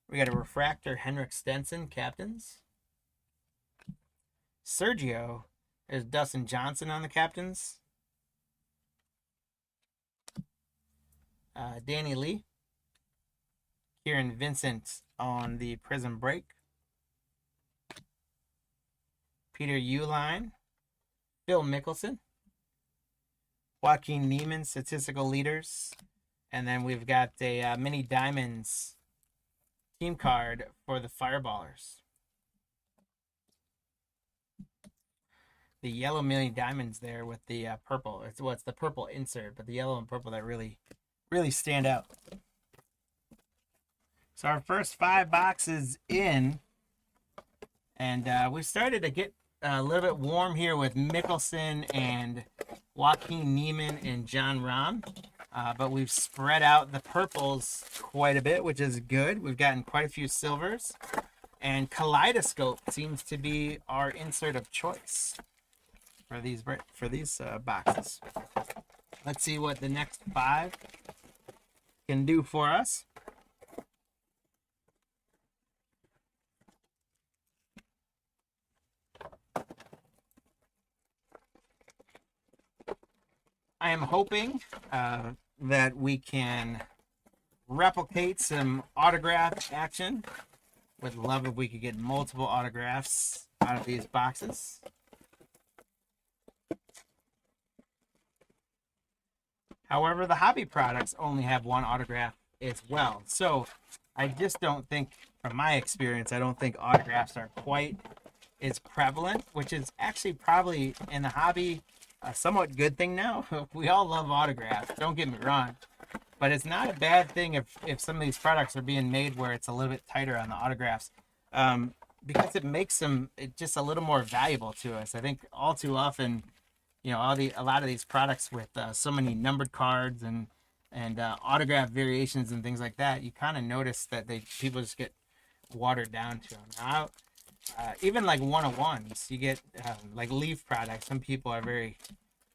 We got a refractor, Henrik Stenson, captains. Sergio. There's Dustin Johnson on the captains. Danny Lee. Kieran Vincent on the Prizm break. Peter Uihlein. Phil Mickelson. Joaquin Neiman, statistical leaders. And then we've got a Mini Diamonds team card for the Fireballers. The yellow Mini Diamonds there with the purple. It's the purple insert, but the yellow and purple that really stand out. So our first 5 boxes in. And we started to get a little bit warm here with Mickelson and Joaquin Neiman and John Rahm. But we've spread out the purples quite a bit, which is good. We've gotten quite a few silvers. And Kaleidoscope seems to be our insert of choice for these boxes. Let's see what the next 5 can do for us. I am hoping that we can replicate some autograph action. Would love if we could get multiple autographs out of these boxes. However, the hobby products only have 1 autograph as well. So I just don't think, from my experience, I don't think autographs are quite as prevalent, which is actually probably in the hobby a somewhat good thing now. We all love autographs, don't get me wrong. But it's not a bad thing if some of these products are being made where it's a little bit tighter on the autographs. Because it makes them just a little more valuable to us. I think all too often, you know, a lot of these products with so many numbered cards and and autograph variations and things like that, you kind of notice that people just get watered down to them. Now, even like 101s, you get like Leaf products. Some people are very,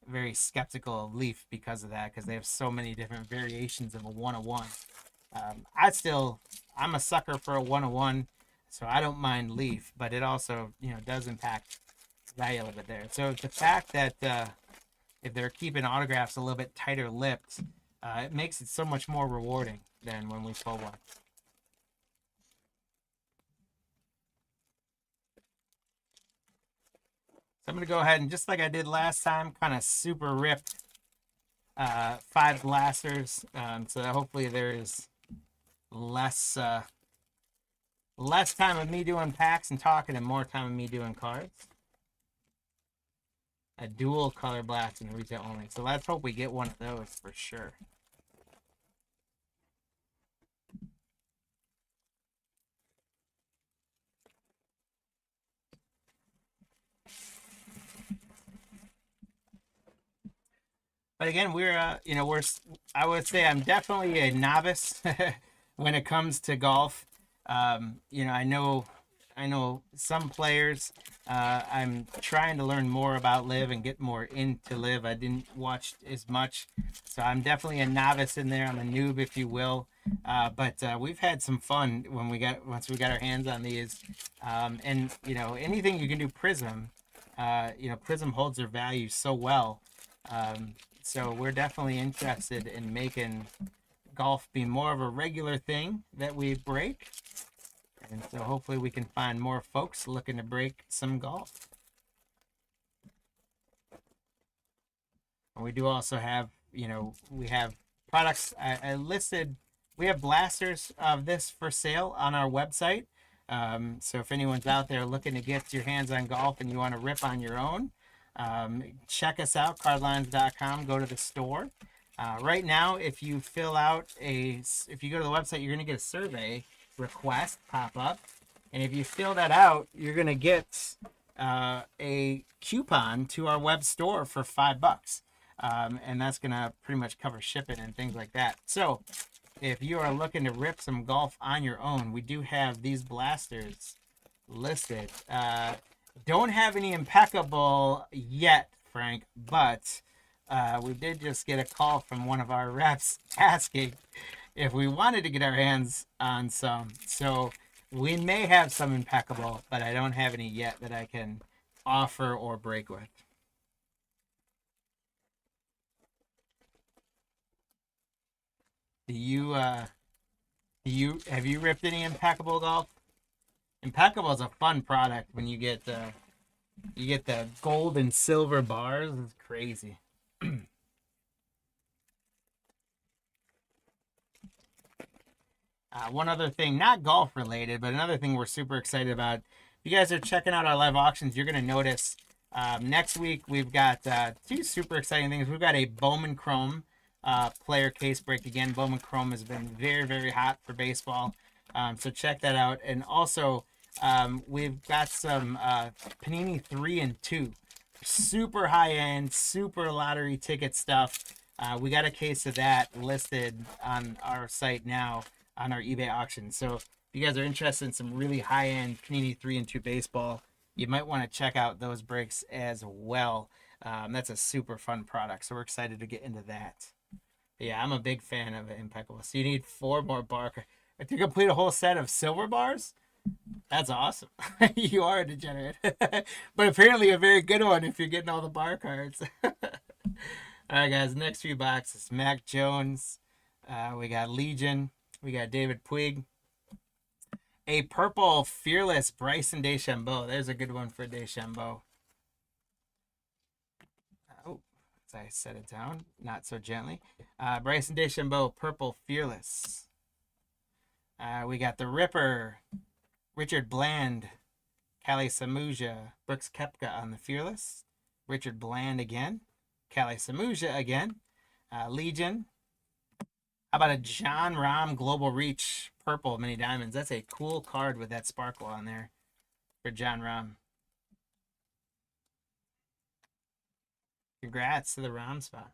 very skeptical of Leaf because of that, because they have so many different variations of a 101. I'm a sucker for a 101, so I don't mind Leaf, but it also, does impact the value of it there. So the fact that if they're keeping autographs a little bit tighter lipped, it makes it so much more rewarding than when we pull one. So I'm going to go ahead and, just like I did last time, kind of super rip 5 blasters, so that hopefully there is less time of me doing packs and talking and more time of me doing cards. A dual color blast in retail only. So let's hope we get one of those for sure. But again, I would say I'm definitely a novice when it comes to golf. I know some players. I'm trying to learn more about LIV and get more into LIV. I didn't watch as much, so I'm definitely a novice in there. I'm a noob, if you will. But we've had some fun once we got our hands on these. And anything you can do Prizm. Prizm holds their value so well. So we're definitely interested in making golf be more of a regular thing that we break. And so hopefully we can find more folks looking to break some golf. And we do also have, we have products I listed. We have blasters of this for sale on our website. So if anyone's out there looking to get your hands on golf and you want to rip on your own, check us out, cardlines.com. Go to the store. Right now, if you go to the website, you're going to get a survey request pop up, and if you fill that out, you're going to get a coupon to our web store for $5, and that's going to pretty much cover shipping and things like that. So if you are looking to rip some golf on your own, we do have these blasters listed. Don't have any impeccable yet, Frank, but we did just get a call from one of our reps asking if we wanted to get our hands on some. So we may have some impeccable, but I don't have any yet that I can offer or break with. Have you ripped any impeccable golf? Impeccable is a fun product when you get the gold and silver bars. It's crazy. One other thing, not golf related, but another thing we're super excited about. If you guys are checking out our live auctions, you're going to notice next week we've got 2 super exciting things. We've got a Bowman Chrome player case break again. Bowman Chrome has been very, very hot for baseball. So check that out. And also, we've got some Panini 3 and 2. Super high end, super lottery ticket stuff. We got a case of that listed on our site now on our eBay auction. So if you guys are interested in some really high end Panini 3 and 2 baseball, you might want to check out those breaks as well. That's a super fun product. So we're excited to get into that. But yeah, I'm a big fan of Impeccable. So you need 4 more bar. To complete a whole set of silver bars? That's awesome. You are a degenerate. But apparently a very good one if you're getting all the bar cards. All right, guys. Next few boxes. Mac Jones. We got Legion. We got David Puig. A purple Fearless Bryson DeChambeau. There's a good one for DeChambeau. Oh, as I set it down, not so gently. Bryson DeChambeau, purple Fearless. We got the Ripper, Richard Bland, Kali Samuja, Brooks Koepka on the Fearless. Richard Bland again. Kali Samuja again. Legion. How about a John Rahm Global Reach purple mini diamonds? That's a cool card with that sparkle on there for John Rahm. Congrats to the Rahm spot.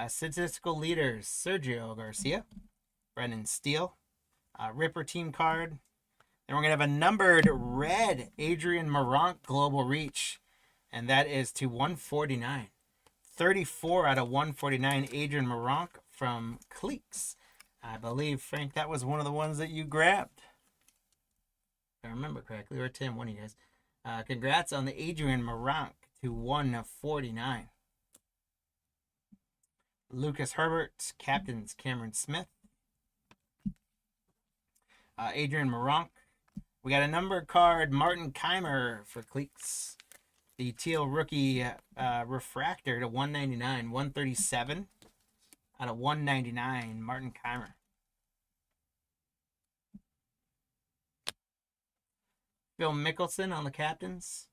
Statistical leaders, Sergio Garcia, Brennan Steele, Ripper team card. Then we're going to have a numbered red Adrian Moronk global reach, and that is to 149. 34 out of 149, Adrian Moronk from Cleeks. I believe, Frank, that was one of the ones that you grabbed. If I remember correctly, or Tim, one of you guys. Congrats on the Adrian Moronk to 149. Lucas Herbert, captains Cameron Smith. Adrian Moronk. We got a number card, Martin Keimer for Cleeks. The teal rookie refractor to 199, 137 out of 199, Martin Keimer. Phil Mickelson on the captains.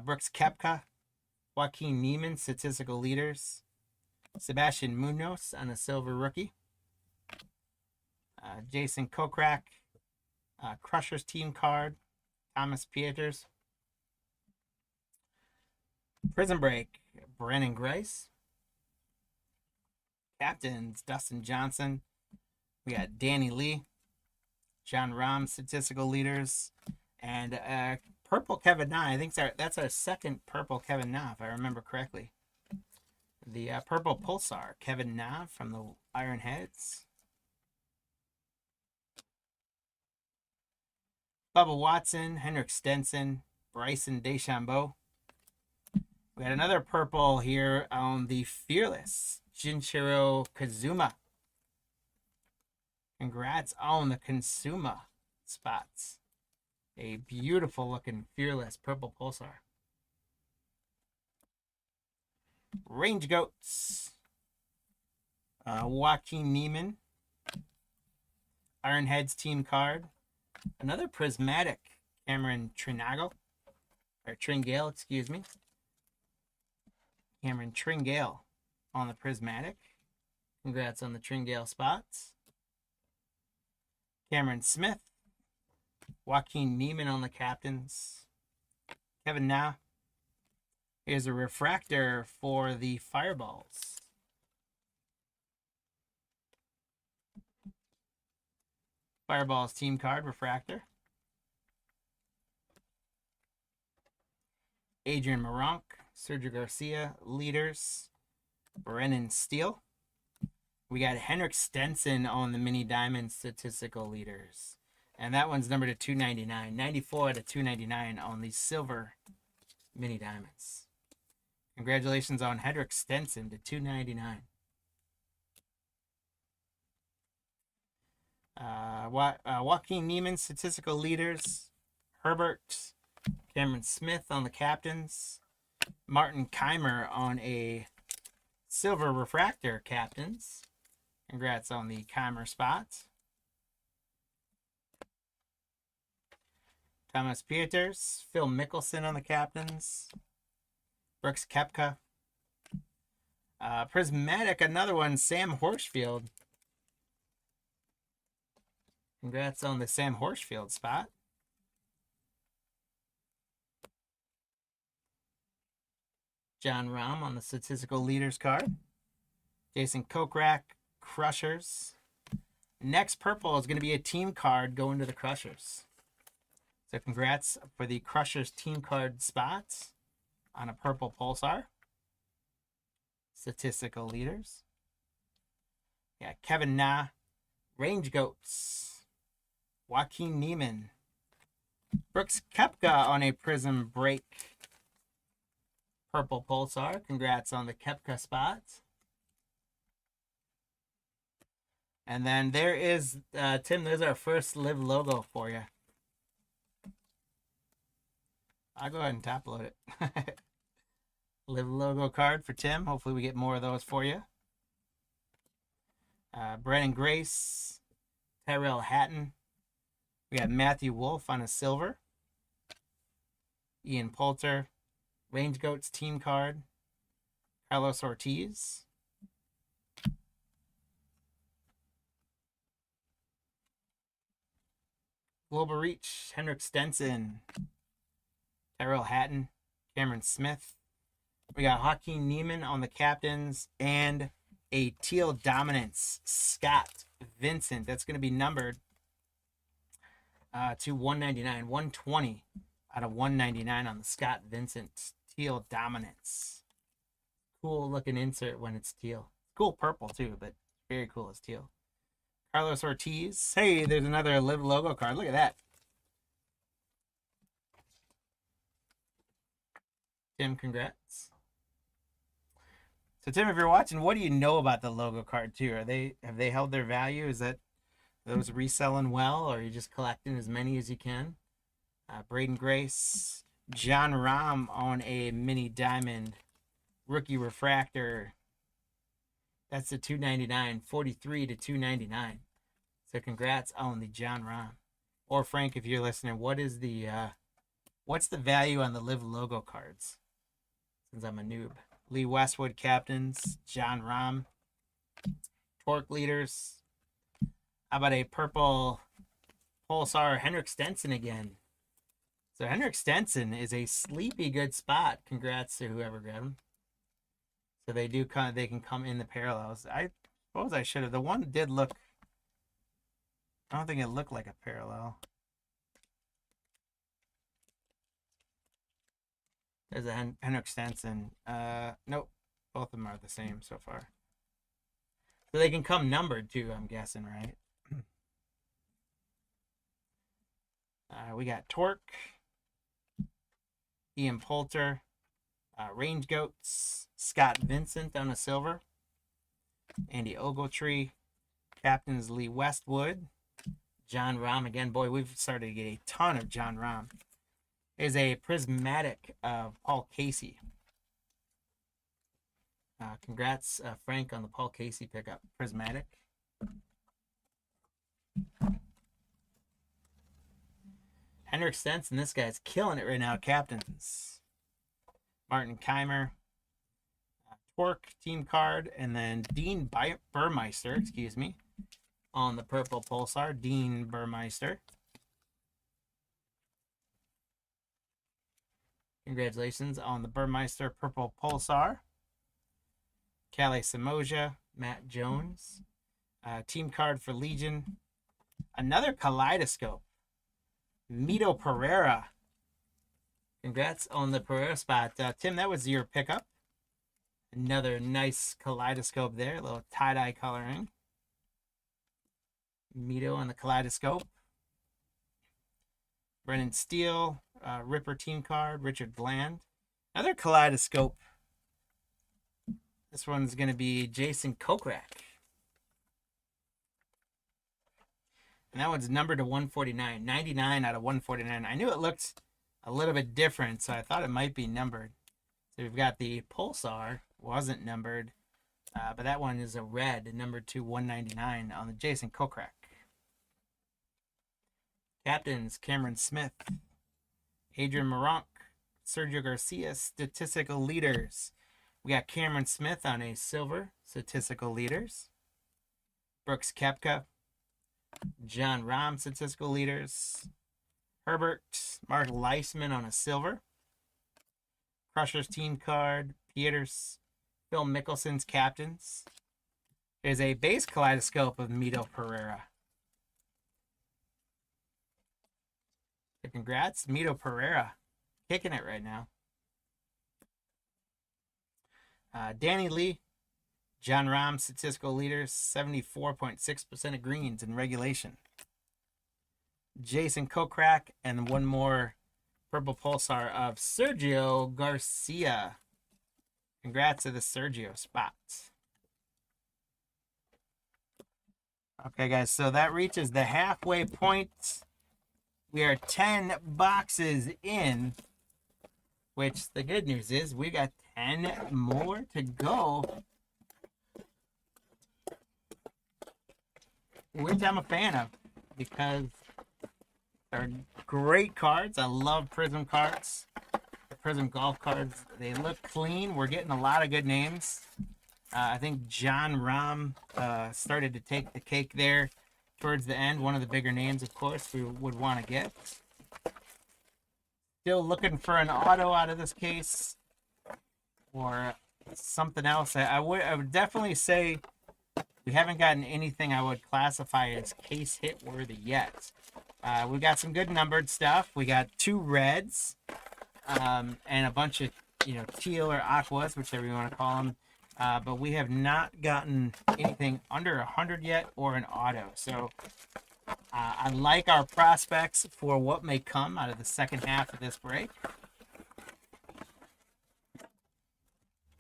Brooks Koepka, Joaquin Neiman, statistical leaders. Sebastian Munoz on a silver rookie. Jason Kokrak, Crushers team card. Thomas Pieters. Prizm break, Brennan Grice. Captains, Dustin Johnson. We got Danny Lee. John Rahm, statistical leaders. And purple Kevin Na. I think that's our second purple Kevin Na, if I remember correctly. The purple Pulsar, Kevin Na from the Iron Heads. Bubba Watson, Henrik Stenson, Bryson DeChambeau. We got another purple here on the Fearless, Junichiro Kazuma. Congrats on the Consuma spots. A beautiful looking Fearless purple Pulsar. Range Goats. Joaquin Neiman. Iron Heads team card. Another prismatic Cameron Tringale, excuse me. Cameron Tringale on the prismatic. Congrats on the Tringale spots. Cameron Smith. Joaquin Neiman on the captains. Kevin Na. Here's a refractor for the Fireballs. Fireballs team card, refractor. Adrian Moronk, Sergio Garcia, leaders. Brennan Steele. We got Henrik Stenson on the mini diamond statistical leaders. And that one's numbered to 299. 94 out of 299 on the silver mini diamonds. Congratulations on Henrik Stenson to 299. Joaquin Neiman, statistical leaders. Herbert. Cameron Smith on the captains. Martin Keimer on a silver refractor captains. Congrats on the Keimer spots. Thomas Pieters. Phil Mickelson on the captains. Brooks Koepka. Prismatic, another one, Sam Horsfield. Congrats on the Sam Horsfield spot. John Rahm on the statistical leaders card. Jason Kokrak, Crushers. Next purple is going to be a team card going to the Crushers. So congrats for the Crushers team card spots on a purple Pulsar. Statistical leaders. Yeah, Kevin Na, Range Goats. Joaquin Neiman. Brooks Koepka on a Prizm break. Purple Pulsar. Congrats on the Koepka spots. And then there is, Tim, there's our first LIV logo for you. I'll go ahead and top load it. LIV logo card for Tim. Hopefully we get more of those for you. Brennan Grace. Tyrell Hatton. We got Matthew Wolf on a silver. Ian Poulter. Range Goats team card. Carlos Ortiz. Global Reach. Henrik Stenson. Tyrell Hatton. Cameron Smith. We got Joaquin Neiman on the captains and a teal dominance Scott Vincent. That's going to be numbered to 199, 120 out of 199 on the Scott Vincent teal dominance. Cool looking insert when it's teal. Cool purple too, but very cool as teal. Carlos Ortiz. Hey, there's another LIV logo card. Look at that. Tim, congrats. So Tim, if you're watching, what do you know about the logo card too? Have they held their value? Is that those reselling well, or are you just collecting as many as you can? Braden Grace, John Rahm on a mini diamond rookie refractor. That's the 299, 43 to 299. So congrats on the John Rahm. Or Frank, if you're listening, what's the value on the LIV logo cards? Since I'm a noob. Lee Westwood captains, John Rahm, torque leaders. How about a purple Pulsar Henrik Stenson again? So Henrik Stenson is a sleepy good spot. Congrats to whoever grabbed him. So they can come in the parallels. I suppose I should have. The one did look. I don't think it looked like a parallel. There's a Henrik Stenson. Nope. Both of them are the same so far. So they can come numbered too, I'm guessing, right? We got Torque, Ian Poulter, Range Goats, Scott Vincent on a silver, Andy Ogletree, captains Lee Westwood, John Rahm again. Boy, we've started to get a ton of John Rahm. Is a prismatic of Paul Casey. Congrats, Frank, on the Paul Casey pickup. Prismatic. Henrik Stenson, this guy's killing it right now. Captains. Martin Keimer. Torque team card. And then Dean Burmeister, excuse me, on the purple Pulsar. Dean Burmeister. Congratulations on the Burmeister Purple Pulsar. Calais Samoja, Matt Jones. Team card for Legion. Another Kaleidoscope. Mito Pereira. Congrats on the Pereira spot. Tim, that was your pickup. Another nice Kaleidoscope there. A little tie-dye coloring. Mito on the Kaleidoscope. Brennan Steele. Ripper team card, Richard Bland. Another Kaleidoscope. This one's going to be Jason Kokrak. And that one's numbered to 149. 99 out of 149. I knew it looked a little bit different, so I thought it might be numbered. So we've got the Pulsar. Wasn't numbered. But that one is a red, numbered to 199 on the Jason Kokrak. Captains, Cameron Smith. Adrian Maronk, Sergio Garcia, statistical leaders. We got Cameron Smith on a silver, statistical leaders. Brooks Koepka, John Rahm, statistical leaders. Herbert, Mark Leisman on a silver. Crushers team card, Peters, Phil Mickelson's captains. There's a base Kaleidoscope of Mito Pereira. Congrats, Mito Pereira. Kicking it right now. Danny Lee, John Rahm, statistical leaders, 74.6% of greens in regulation. Jason Kokrak, and one more purple Pulsar of Sergio Garcia. Congrats to the Sergio spot. Okay, guys, so that reaches the halfway point. We are 10 boxes in, which the good news is we got 10 more to go, which I'm a fan of because they're great cards. I love Prizm cards. The Prizm golf cards, they look clean. We're getting a lot of good names. I think John Rahm started to take the cake there towards the end. One of the bigger names, of course, we would want to get. Still looking for an auto out of this case. or something else. I would definitely say we haven't gotten anything I would classify as case hit worthy yet. We got some good numbered stuff. We got 2 reds, and a bunch of teal or aquas, whichever you want to call them. But we have not gotten anything under 100 yet or an auto. So I like our prospects for what may come out of the second half of this break.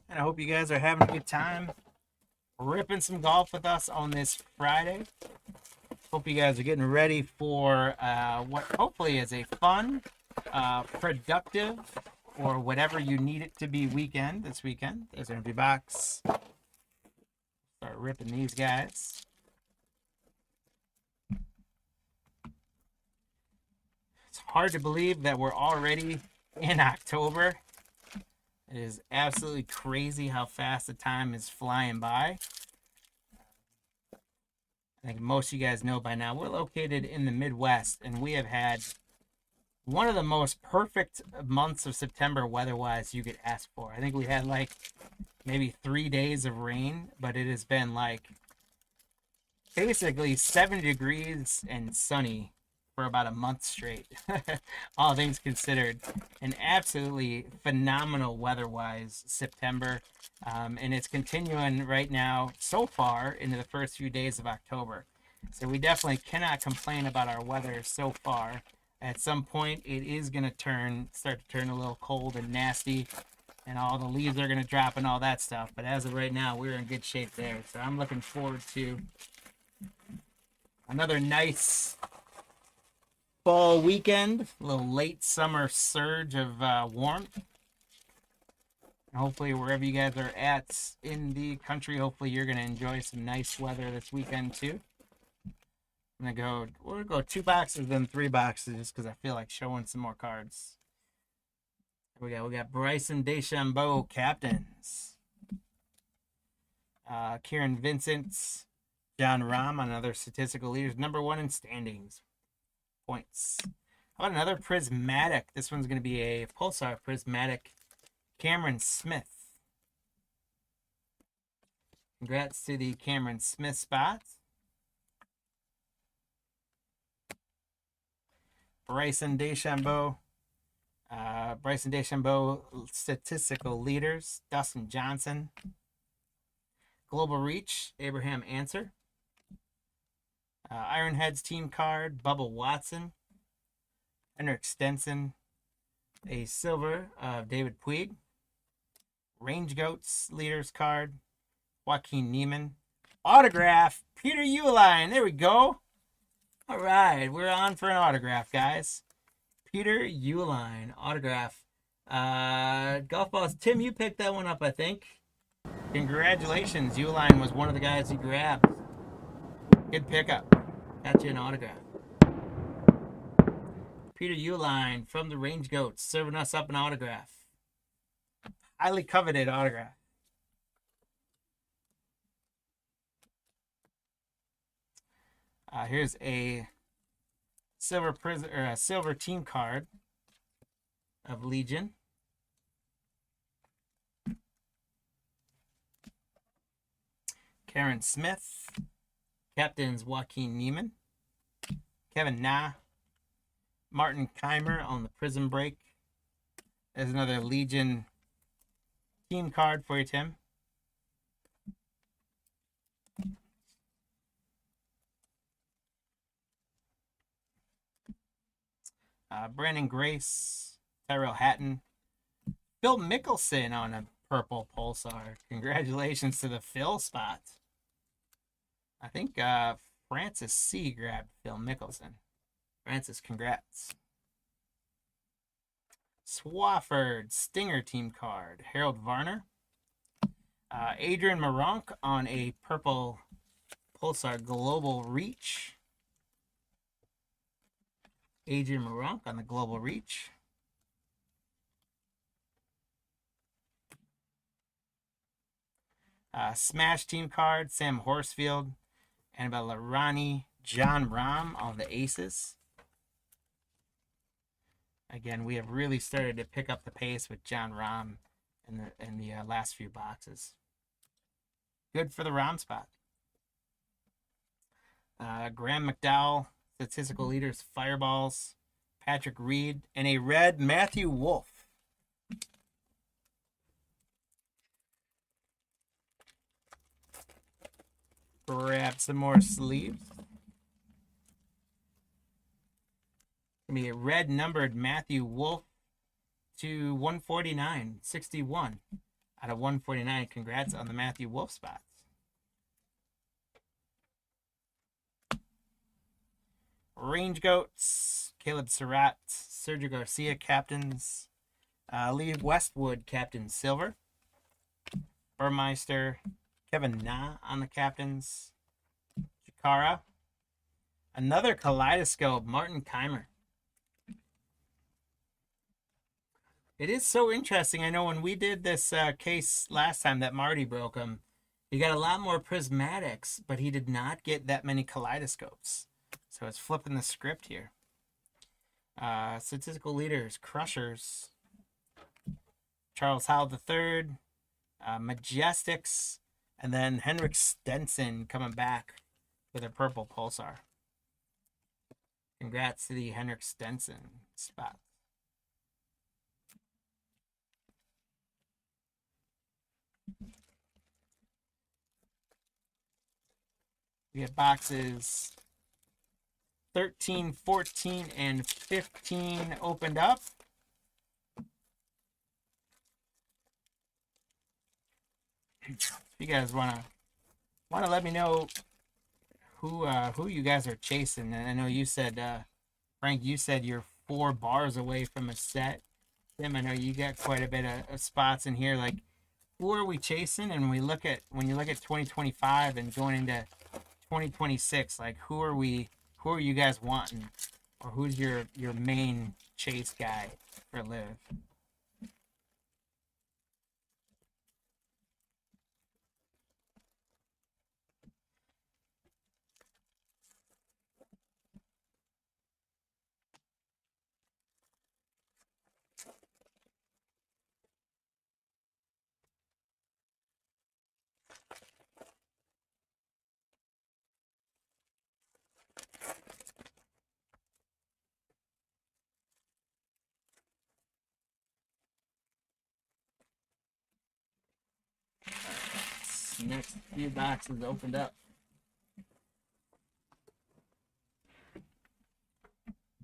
And I hope you guys are having a good time ripping some golf with us on this Friday. Hope you guys are getting ready for what hopefully is a fun, productive, or whatever you need it to be weekend this weekend. There's an empty box. Start ripping these guys. It's hard to believe that we're already in October. It is absolutely crazy how fast the time is flying by. I think most of you guys know by now, we're located in the Midwest, and we have had one of the most perfect months of September weather-wise you could ask for. I think we had like maybe 3 days of rain, but it has been like basically 70 degrees and sunny for about a month straight. All things considered, an absolutely phenomenal weather-wise September, and it's continuing right now so far into the first few days of October. So we definitely cannot complain about our weather so far. At some point, it is going to start to turn a little cold and nasty, and all the leaves are going to drop and all that stuff. But as of right now, we're in good shape there. So I'm looking forward to another nice fall weekend, a little late summer surge of warmth. And hopefully, wherever you guys are at in the country, hopefully you're going to enjoy some nice weather this weekend too. We're gonna go 2 boxes, then 3 boxes, just because I feel like showing some more cards. We got Bryson DeChambeau captains. Kieran Vincent, John Rahm on other statistical leaders, #1 in standings. Points. How about another prismatic? This one's going to be a Pulsar prismatic. Cameron Smith. Congrats to the Cameron Smith spot. Bryson DeChambeau. Statistical leaders. Dustin Johnson. Global Reach. Abraham Answer. Ironheads team card. Bubba Watson. Henrik Stenson. A silver of David Puig. Range Goats leaders card. Joaquin Neiman. Autograph. Peter Uihlein. There we go. All right, we're on for an autograph, guys. Peter Uihlein, autograph. Golf Balls. Tim, you picked that one up, I think. Congratulations. Uihlein was one of the guys you grabbed. Good pickup. Got you an autograph. Peter Uihlein from the Range Goats serving us up an autograph. Highly coveted autograph. Here's a silver team card of Legion. Karen Smith, captains Joaquin Neiman, Kevin Na, Martin Keimer on the Prizm break. There's another Legion team card for you, Tim. Brandon Grace, Tyrell Hatton, Phil Mickelson on a purple Pulsar. Congratulations to the Phil spot. I think Francis C. grabbed Phil Mickelson. Francis, congrats. Swafford, Stinger team card. Harold Varner. Adrian Maronk on a purple Pulsar Global Reach. Adrian Maronk on the Global Reach. Smash team card, Sam Horsfield. Annabelle Larani, John Rahm on the Aces. Again, we have really started to pick up the pace with John Rahm in the last few boxes. Good for the round spot. Graham McDowell, statistical leaders, fireballs. Patrick Reed, and a red Matthew Wolf. Grab some more sleeves. Gonna be a red numbered Matthew Wolf to 149, 61 out of 149. Congrats on the Matthew Wolf spots. Range Goats, Caleb Surratt, Sergio Garcia, captains. LIV Westwood, captain silver. Burmeister, Kevin Na on the captains. Chikara. Another kaleidoscope, Martin Keimer. It is so interesting. I know when we did this case last time that Marty broke him, he got a lot more prismatics, but he did not get that many kaleidoscopes. So it's flipping the script here. Statistical leaders, Crushers, Charles Howell III, Majestics, and then Henrik Stenson coming back with a purple pulsar. Congrats to the Henrik Stenson spot. We have boxes 13, 14, and 15 opened up. If you guys wanna let me know who you guys are chasing. And I know you said Frank, you said you're 4 bars away from a set. Tim, I know you got quite a bit of spots in here. Like, who are we chasing? And when you look at 2025 and going into 2026, like who are you guys wanting, or who's your main chase guy for LIV? Next few boxes opened up.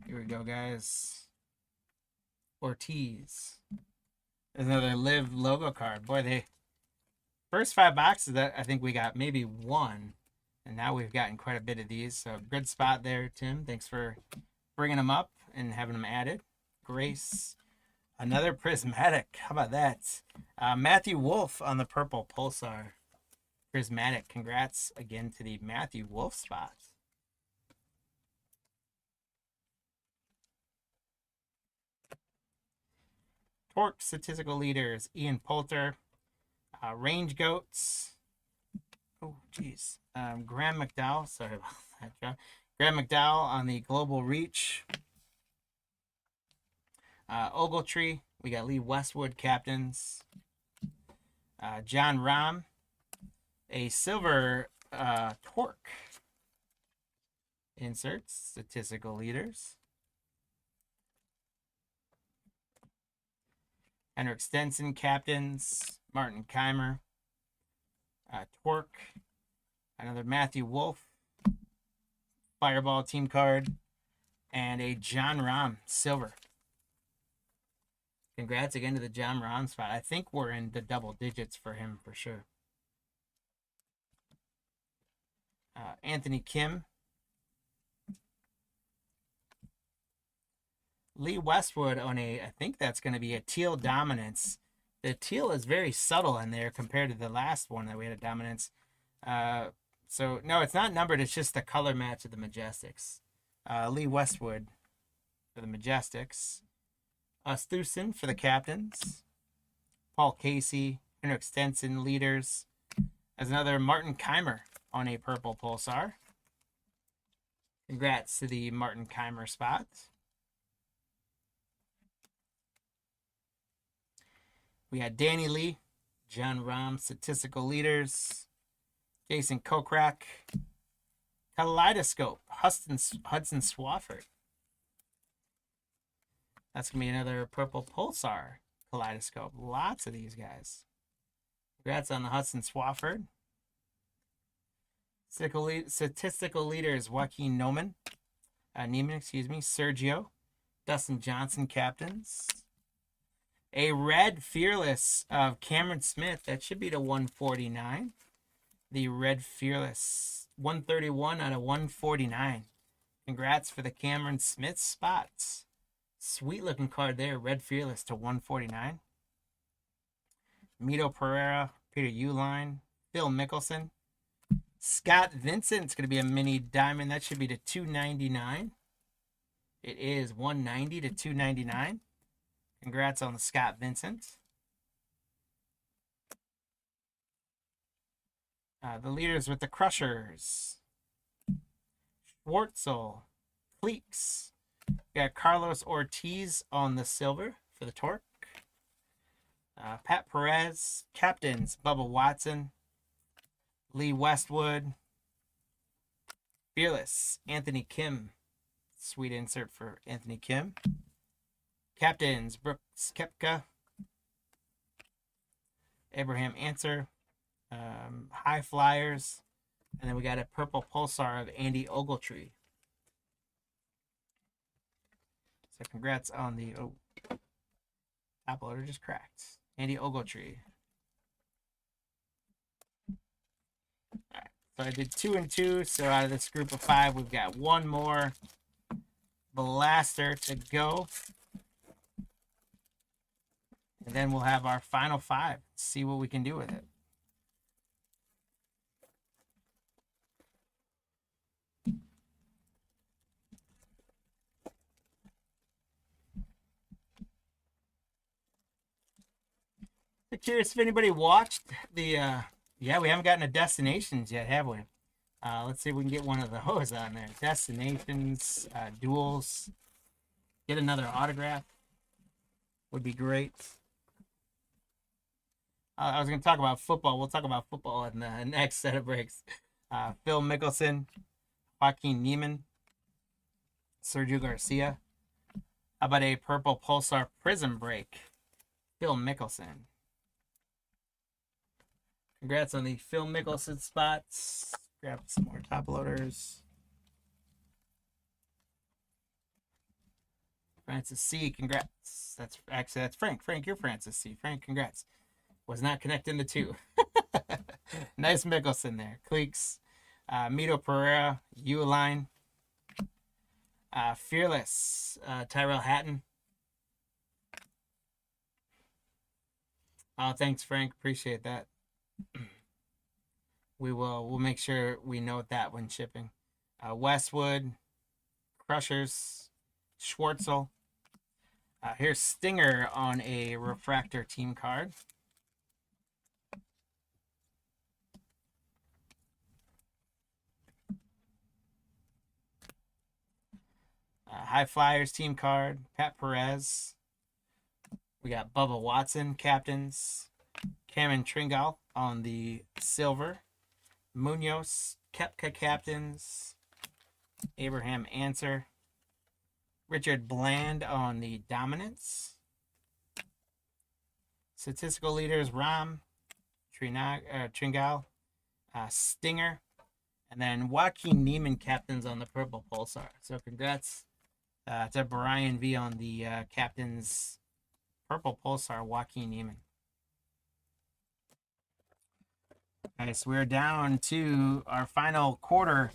Here we go, guys. Ortiz. There's another LIV logo card. Boy, they first 5 boxes that I think we got maybe one, and now we've gotten quite a bit of these. So good spot there, Tim. Thanks for bringing them up and having them added. Grace. Another prismatic. How about that? Matthew Wolf on the purple pulsar. Prismatic. Congrats again to the Matthew Wolf spots. Torque statistical leaders, Ian Poulter. Range Goats. Oh, geez. Graham McDowell. Sorry about that, John. Graham McDowell on the global reach. Ogletree. We got Lee Westwood captains. John Rahm. A silver Torque. Inserts, statistical leaders. Henrik Stenson captains. Martin Keimer. Torque. Another Matthew Wolf. Fireball team card. And a John Rahm silver. Congrats again to the John Rahm spot. I think we're in the double digits for him for sure. Anthony Kim. Lee Westwood on I think that's going to be a teal dominance. The teal is very subtle in there compared to the last one that we had a dominance. So, no, it's not numbered. It's just the color match of the Majestics. Lee Westwood for the Majestics. Thusen for the captains. Paul Casey, Henrik Stenson leaders. As another Martin Keimer on a purple pulsar. Congrats to the Martin Keimer spot. We had Danny Lee, John Rahm, Statistical Leaders, Jason Kokrak, Kaleidoscope, Hudson Swafford. That's going to be another Purple Pulsar Kaleidoscope. Lots of these guys. Congrats on the Hudson Swafford. Statistical Leaders, Joaquin Neiman, Sergio, Dustin Johnson, captains. A red Fearless of Cameron Smith. That should be to 149. The red Fearless. 131 out of 149. Congrats for the Cameron Smith spots. Sweet looking card there. Red Fearless to 149. Mito Pereira, Peter Uline, Phil Mickelson. Scott Vincent's going to be a mini diamond. That should be to 299. It is 190 to 299. Congrats on the Scott Vincent. The leaders with the Crushers. Schwartzel. Cleeks. We got Carlos Ortiz on the silver for the Torque. Pat Perez. Captains. Bubba Watson. Lee Westwood. Fearless. Anthony Kim. Sweet insert for Anthony Kim. Captains. Brooks Koepka. Abraham Answer. High Flyers. And then we got a Purple Pulsar of Andy Ogletree. So congrats on the top loader just cracked. Andy Ogletree. Alright, so I did 2 and 2. So out of this group of 5, we've got one more blaster to go. And then we'll have our final 5. See what we can do with it. Curious if anybody watched the yeah, we haven't gotten to destinations yet, have we? Let's see if we can get one of those on there. Destinations, duels. Get another autograph would be great. I was going to talk about football. We'll talk about football in the next set of breaks. Phil Mickelson, Joaquin Neiman, Sergio Garcia. How about a Purple Pulsar Prizm break? Phil Mickelson. Congrats on the Phil Mickelson spots. Grab some more top loaders. Francis C. Congrats. That's Frank. Frank, you're Francis C. Frank, congrats. Was not connecting the two. Nice Mickelson there. Cleeks. Mito Pereira. Uline. Fearless. Tyrell Hatton. Oh, thanks, Frank. Appreciate that. We'll make sure we note that when shipping. Westwood, Crushers, Schwartzel. Here's Stinger on a refractor team card. High Flyers team card, Pat Perez. We got Bubba Watson, captains. Cameron Tringal on the silver. Munoz, Koepka captains. Abraham Answer. Richard Bland on the dominance. Statistical leaders, Rahm, Tringal, Stinger. And then Joaquin Neiman captains on the Purple Pulsar. So congrats to Brian V on the captain's Purple Pulsar, Joaquin Neiman. Okay, so we're down to our final quarter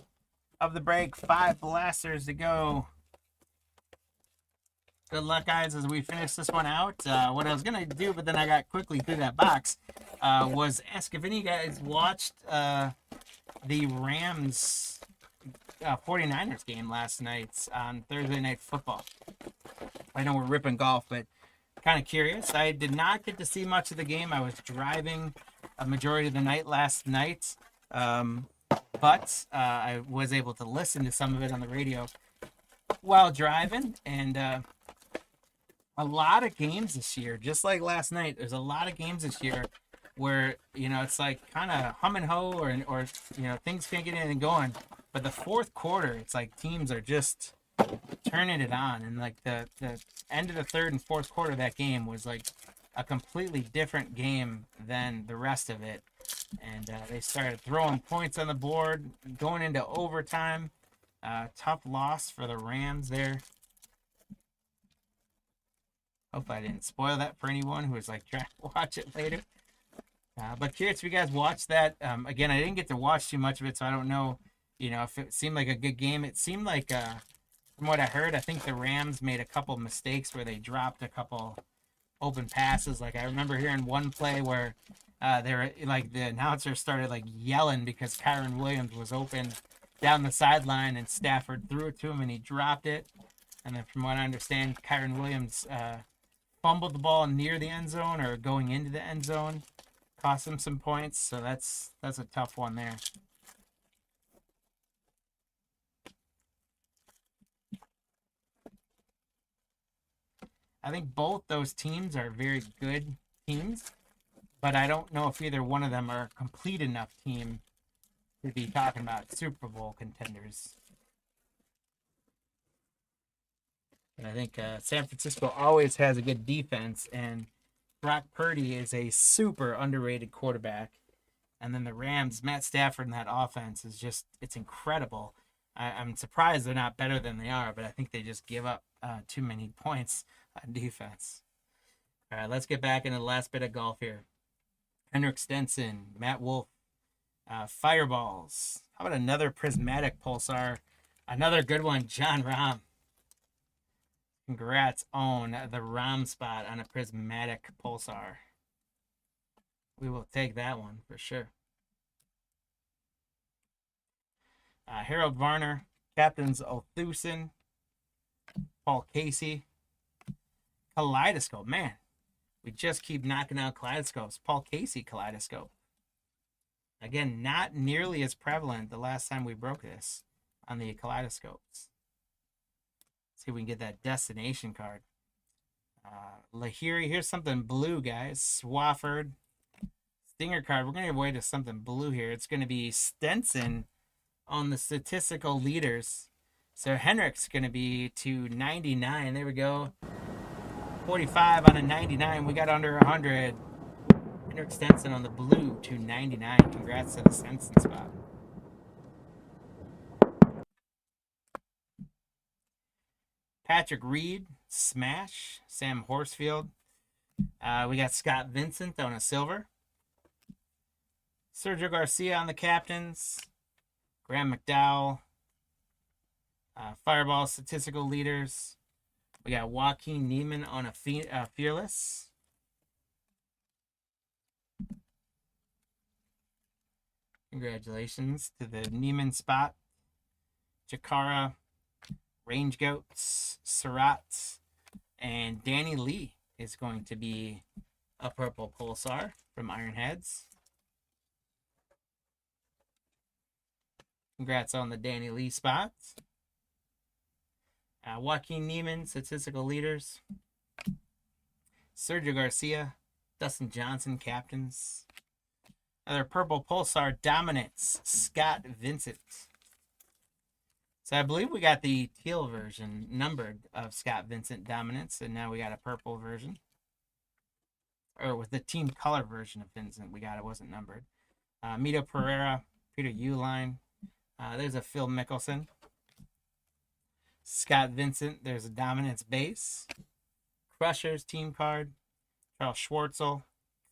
of the break. 5 blasters to go. Good luck, guys, as we finish this one out. What I was going to do, but then I got quickly through that box, was ask if any of you guys watched the Rams 49ers game last night on Thursday Night Football. I know we're ripping golf, but kind of curious. I did not get to see much of the game. I was driving a majority of the night last night, but I was able to listen to some of it on the radio while driving, and a lot of games this year, just like last night. There's a lot of games this year where it's like kind of hum and ho, or things can't get anything going. But the fourth quarter, it's like teams are just turning it on, and like the end of the third and fourth quarter of that game was like a completely different game than the rest of it. And they started throwing points on the board, going into overtime. Tough loss for the Rams there. Hope I didn't spoil that for anyone who was like trying to watch it later. But curious if you guys watched that. Again, I didn't get to watch too much of it, so I don't know, if it seemed like a good game. It seemed like, from what I heard, I think the Rams made a couple mistakes where they dropped a couple open passes. Like I remember hearing one play where they were like the announcer started like yelling because Kyron Williams was open down the sideline and Stafford threw it to him and he dropped it. And then from what I understand, Kyron Williams fumbled the ball near the end zone or going into the end zone, cost him some points. So that's a tough one there. I think both those teams are very good teams, but I don't know if either one of them are a complete enough team to be talking about Super Bowl contenders. And I think San Francisco always has a good defense, and Brock Purdy is a super underrated quarterback. And then the Rams, Matt Stafford and that offense is just, it's incredible. I'm surprised they're not better than they are, but I think they just give up too many points on defense. All right, let's get back into the last bit of golf here. Henrik Stenson, Matt Wolf, Fireballs. How about another prismatic pulsar? Another good one, John Rahm. Congrats on the Rahm spot on a prismatic pulsar. We will take that one for sure. Harold Varner, Captains Althusen, Paul Casey, Kaleidoscope. Man, we just keep knocking out kaleidoscopes. Paul Casey Kaleidoscope. Again, not nearly as prevalent the last time we broke this on the kaleidoscopes. Let's see if we can get that destination card. Lahiri, here's something blue, guys. Swafford. Stinger card. We're going to give away to something blue here. It's going to be Stenson on the statistical leaders. So Henrik's going to be to 99. There we go. 45 on a 99. We got under 100. Henrik Stenson on the blue to 99. Congrats to the Stenson spot. Patrick Reed, Smash. Sam Horsfield. We got Scott Vincent on a silver. Sergio Garcia on the captains. Graham McDowell. Fireball statistical leaders. We got Joaquin Neiman on a fearless. Congratulations to the Neiman spot. Jakara, Range Goats, Surratt, and Danny Lee is going to be a purple pulsar from Ironheads. Congrats on the Danny Lee spots. Joaquin Neiman, statistical leaders. Sergio Garcia, Dustin Johnson, captains. Another purple pulsar, Dominance, Scott Vincent. So I believe we got the teal version numbered of Scott Vincent Dominance, and now we got a purple version. Or with the team color version of Vincent, we got it wasn't numbered. Mito Pereira, Peter Uline. There's a Phil Mickelson. Scott Vincent, there's a Dominance base. Crushers team card. Charles Schwartzel.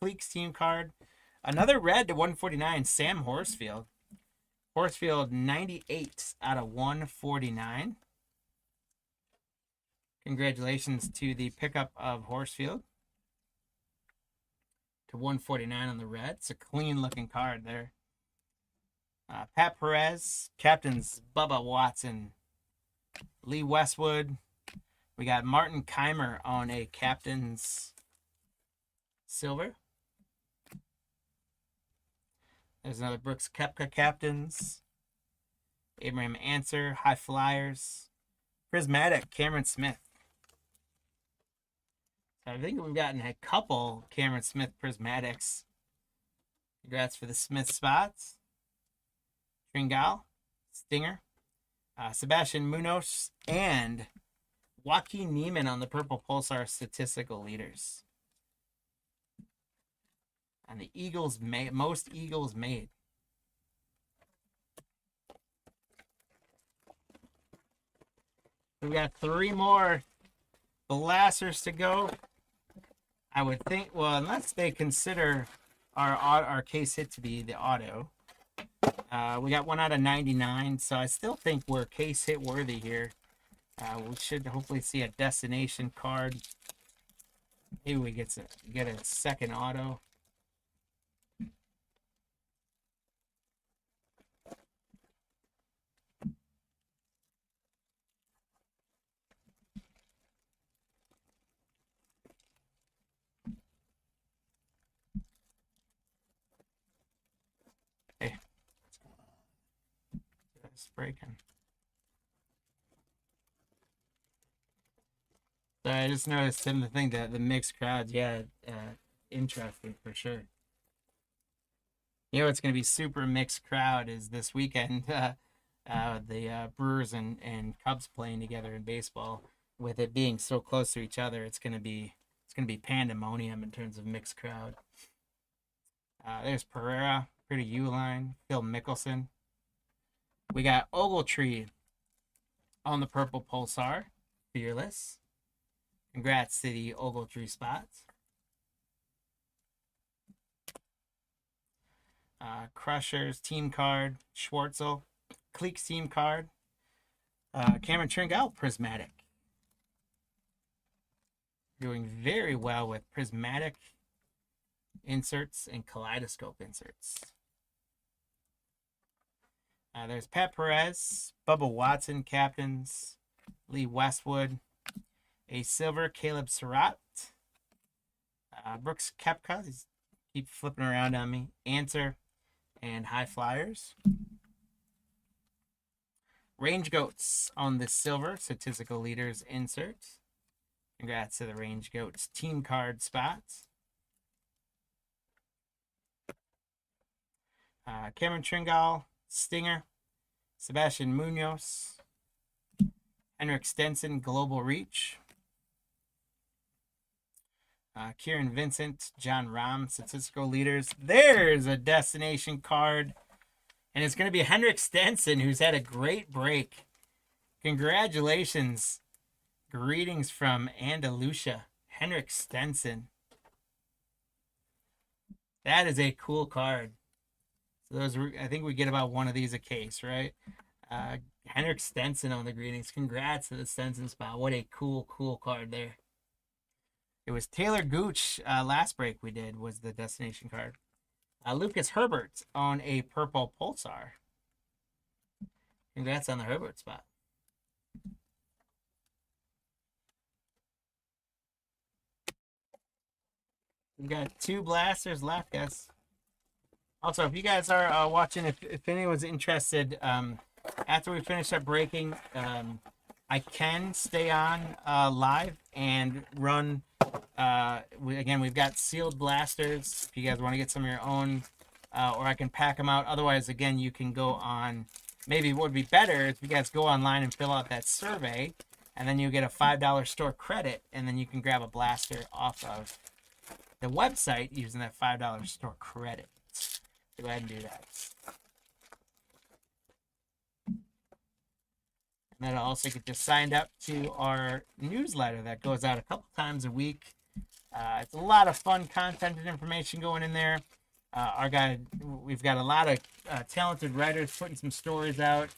Cleeks team card. Another red to 149, Sam Horsfield. Horsfield 98 out of 149. Congratulations to the pickup of Horsfield. To 149 on the red. It's a clean looking card there. Pat Perez, captains Bubba Watson, Lee Westwood. We got Martin Keimer on a captain's silver. There's another Brooks Koepka captains. Abraham Answer, High Flyers. Prismatic, Cameron Smith. I think we've gotten a couple Cameron Smith prismatics. Congrats for the Smith spots. Tringal, Stinger, Sebastian Munoz, and Joaquin Neiman on the Purple Pulsar statistical leaders. And the Eagles most Eagles made. We got 3 more blasters to go. I would think, well, unless they consider our case hit to be the auto. We got 1 out of 99, so I still think we're case hit worthy here. We should hopefully see a destination card. Maybe we get a second auto. Hey, what's going on? It's breaking. So I just noticed some of the thing that the mixed crowds, yeah, interesting for sure. You know, it's going to be super mixed crowd is this weekend. The Brewers and Cubs playing together in baseball. With it being so close to each other, it's going to be pandemonium in terms of mixed crowd. There's Pereira, pretty U-line, Phil Mickelson. We got Ogletree on the Purple Pulsar, Fearless. Congrats to the Ogletree spots. Crushers team card, Schwartzel, Cleek's team card, Cameron Tringal prismatic. Doing very well with prismatic inserts and kaleidoscope inserts. There's Pat Perez, Bubba Watson captains, Lee Westwood, a silver Caleb Surratt, Brooks Koepka, he's keep flipping around on me, Answer, and High Flyers. Range Goats on the silver statistical leaders insert. Congrats to the Range Goats team card spots. Cameron Tringal, Stinger, Sebastian Munoz, Henrik Stenson, Global Reach, Kieran Vincent, John Rahm, statistical leaders. There's a destination card, and it's going to be Henrik Stenson, who's had a great break. Congratulations. Greetings from Andalusia, Henrik Stenson. That is a cool card. So those, I think we get about 1 of these a case, right? Henrik Stenson on the greetings. Congrats to the Stenson spot. What a cool card there. It was Taylor Gooch last break we did was the destination card. Lucas Herbert on a Purple Pulsar. Congrats on the Herbert spot. We got 2 blasters left, guys. Also, if you guys are watching, if anyone's interested, after we finish up breaking, I can stay on live and run. Again, we've got sealed blasters. If you guys want to get some of your own, or I can pack them out. Otherwise, again, you can go on. Maybe what would be better if you guys go online and fill out that survey, and then you get a $5 store credit, and then you can grab a blaster off of the website using that $5 store credit. So go ahead and do that. And then also get just signed up to our newsletter that goes out a couple times a week. It's a lot of fun content and information going in there. We've got a lot of talented writers putting some stories out.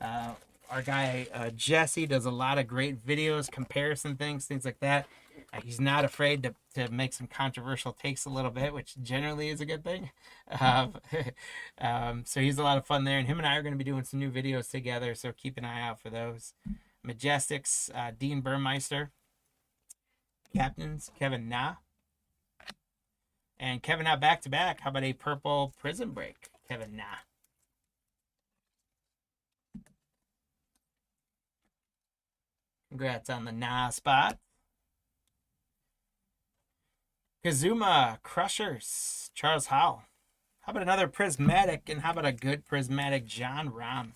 Our guy Jesse does a lot of great videos, comparison things like that. He's not afraid to make some controversial takes a little bit, which generally is a good thing. So he's a lot of fun there, and him and I are going to be doing some new videos together, so keep an eye out for those. Majestics, Dean Burmeister. Captains, Kevin Na. And Kevin Na back-to-back. How about a purple Prizm break? Kevin Na. Congrats on the Na spot. Kazuma Crushers, Charles Howell. How about another prismatic, and how about a good prismatic John Rahm?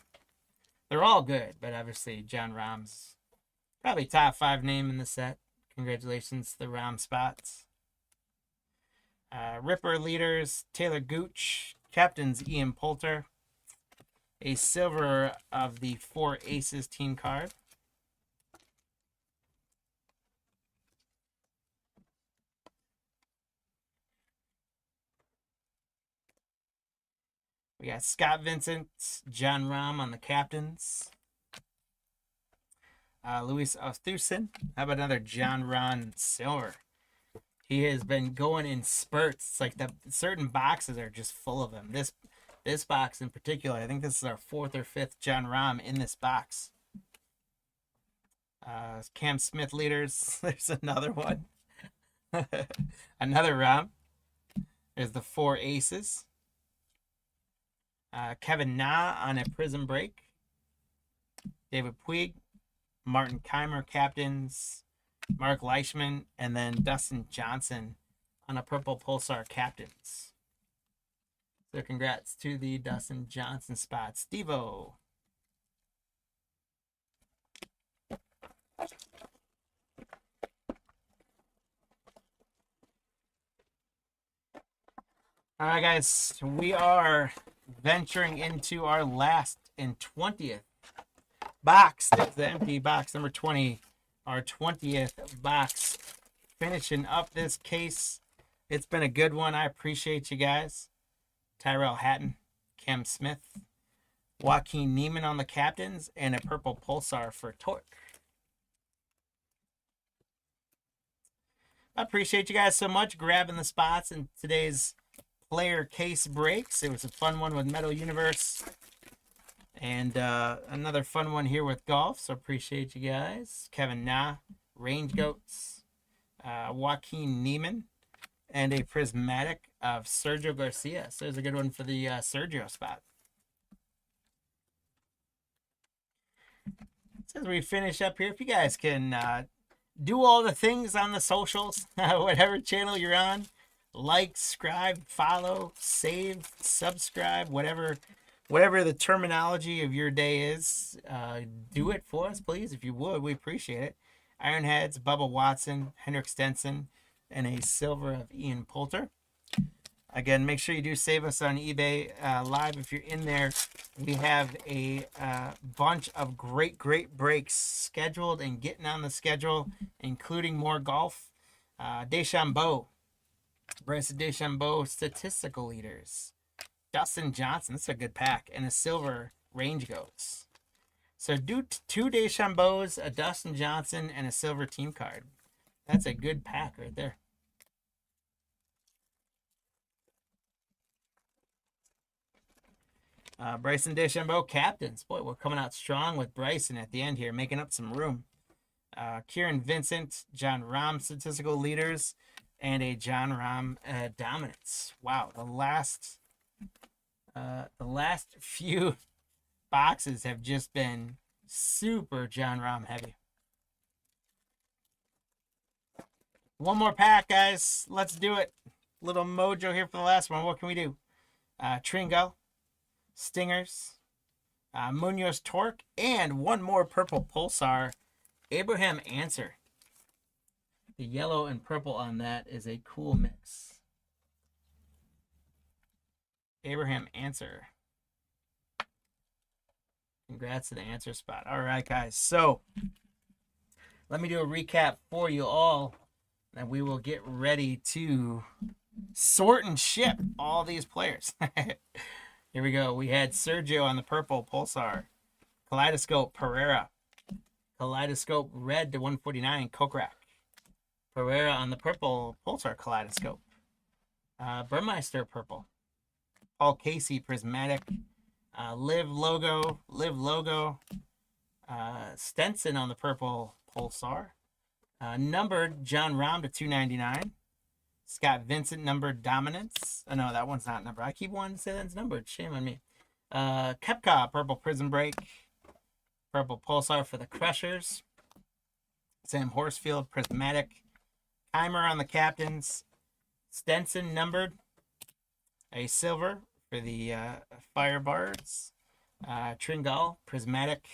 They're all good, but obviously John Rahm's probably top 5 name in the set. Congratulations to the Rahm spots. Ripper leaders, Taylor Gooch. Captains, Ian Poulter. A silver of the 4 Aces team card. We got Scott Vincent, John Rahm on the captains. Luis Oosthuizen. How about another John Rahm silver? He has been going in spurts. It's like the certain boxes are just full of him. This box in particular, I think this is our 4th or 5th John Rahm in this box. Cam Smith leaders. There's another one. Another Rahm. There's the 4 Aces. Kevin Na on a Prizm break. David Puig. Martin Keimer captains. Mark Leishman, and then Dustin Johnson on a purple Pulsar captains. So congrats to the Dustin Johnson spot. Steve-O. All right, guys, we are venturing into our last and 20th box. That's the empty box number 20. Our 20th box, finishing up this case. It's been a good one. I appreciate you guys. Tyrell Hatton, Cam Smith, Joaquin Neiman on the captains, and a purple Pulsar for Torque. I appreciate you guys so much grabbing the spots in today's player case breaks. It was a fun one with Metal Universe. And another fun one here with golf, so appreciate you guys. Kevin Na, Range Goats, Joaquin Neiman, and a prismatic of Sergio Garcia. So there's a good one for the Sergio spot. So as we finish up here, if you guys can do all the things on the socials, whatever channel you're on, like, subscribe, follow, save, subscribe, whatever the terminology of your day is, do it for us, please. If you would, we appreciate it. Ironheads, Bubba Watson, Henrik Stenson, and a silver of Ian Poulter. Again, make sure you do save us on eBay Live if you're in there. We have a bunch of great breaks scheduled and getting on the schedule, including more golf. DeChambeau, Bryson DeChambeau, statistical leaders. Dustin Johnson, that's a good pack, and a silver Range Goats. So do 2 DeChambeaus, a Dustin Johnson, and a silver team card. That's a good pack right there. Bryson DeChambeau captains. Boy, we're coming out strong with Bryson at the end here, making up some room. Kieran Vincent, John Rahm statistical leaders, and a John Rahm dominance. Wow, the last few boxes have just been super John Rahm heavy. One more pack, guys. Let's do it. Little mojo here for the last one. What can we do? Tringo, Stingers, Munoz Torque, and one more purple Pulsar. Abraham Answer. The yellow and purple on that is a cool mix. Abraham Answer. Congrats to the answer spot. All right, guys. So let me do a recap for you all, and we will get ready to sort and ship all these players. Here we go. We had Sergio on the purple Pulsar. Kaleidoscope Pereira. Kaleidoscope red to 149 Kokrak. Pereira on the purple Pulsar Kaleidoscope. Burmeister purple. Paul Casey prismatic. LIV logo. Stenson on the purple Pulsar. Numbered John Rahm to 299. Scott Vincent numbered dominance. Oh no, that one's not numbered. I keep wanting to say that's numbered. Shame on me. Kepka purple Prizm break. Purple Pulsar for the Crushers. Sam Horsfield prismatic. Keimer on the captains. Stenson numbered, a silver for the Firebards. Tringal, prismatic.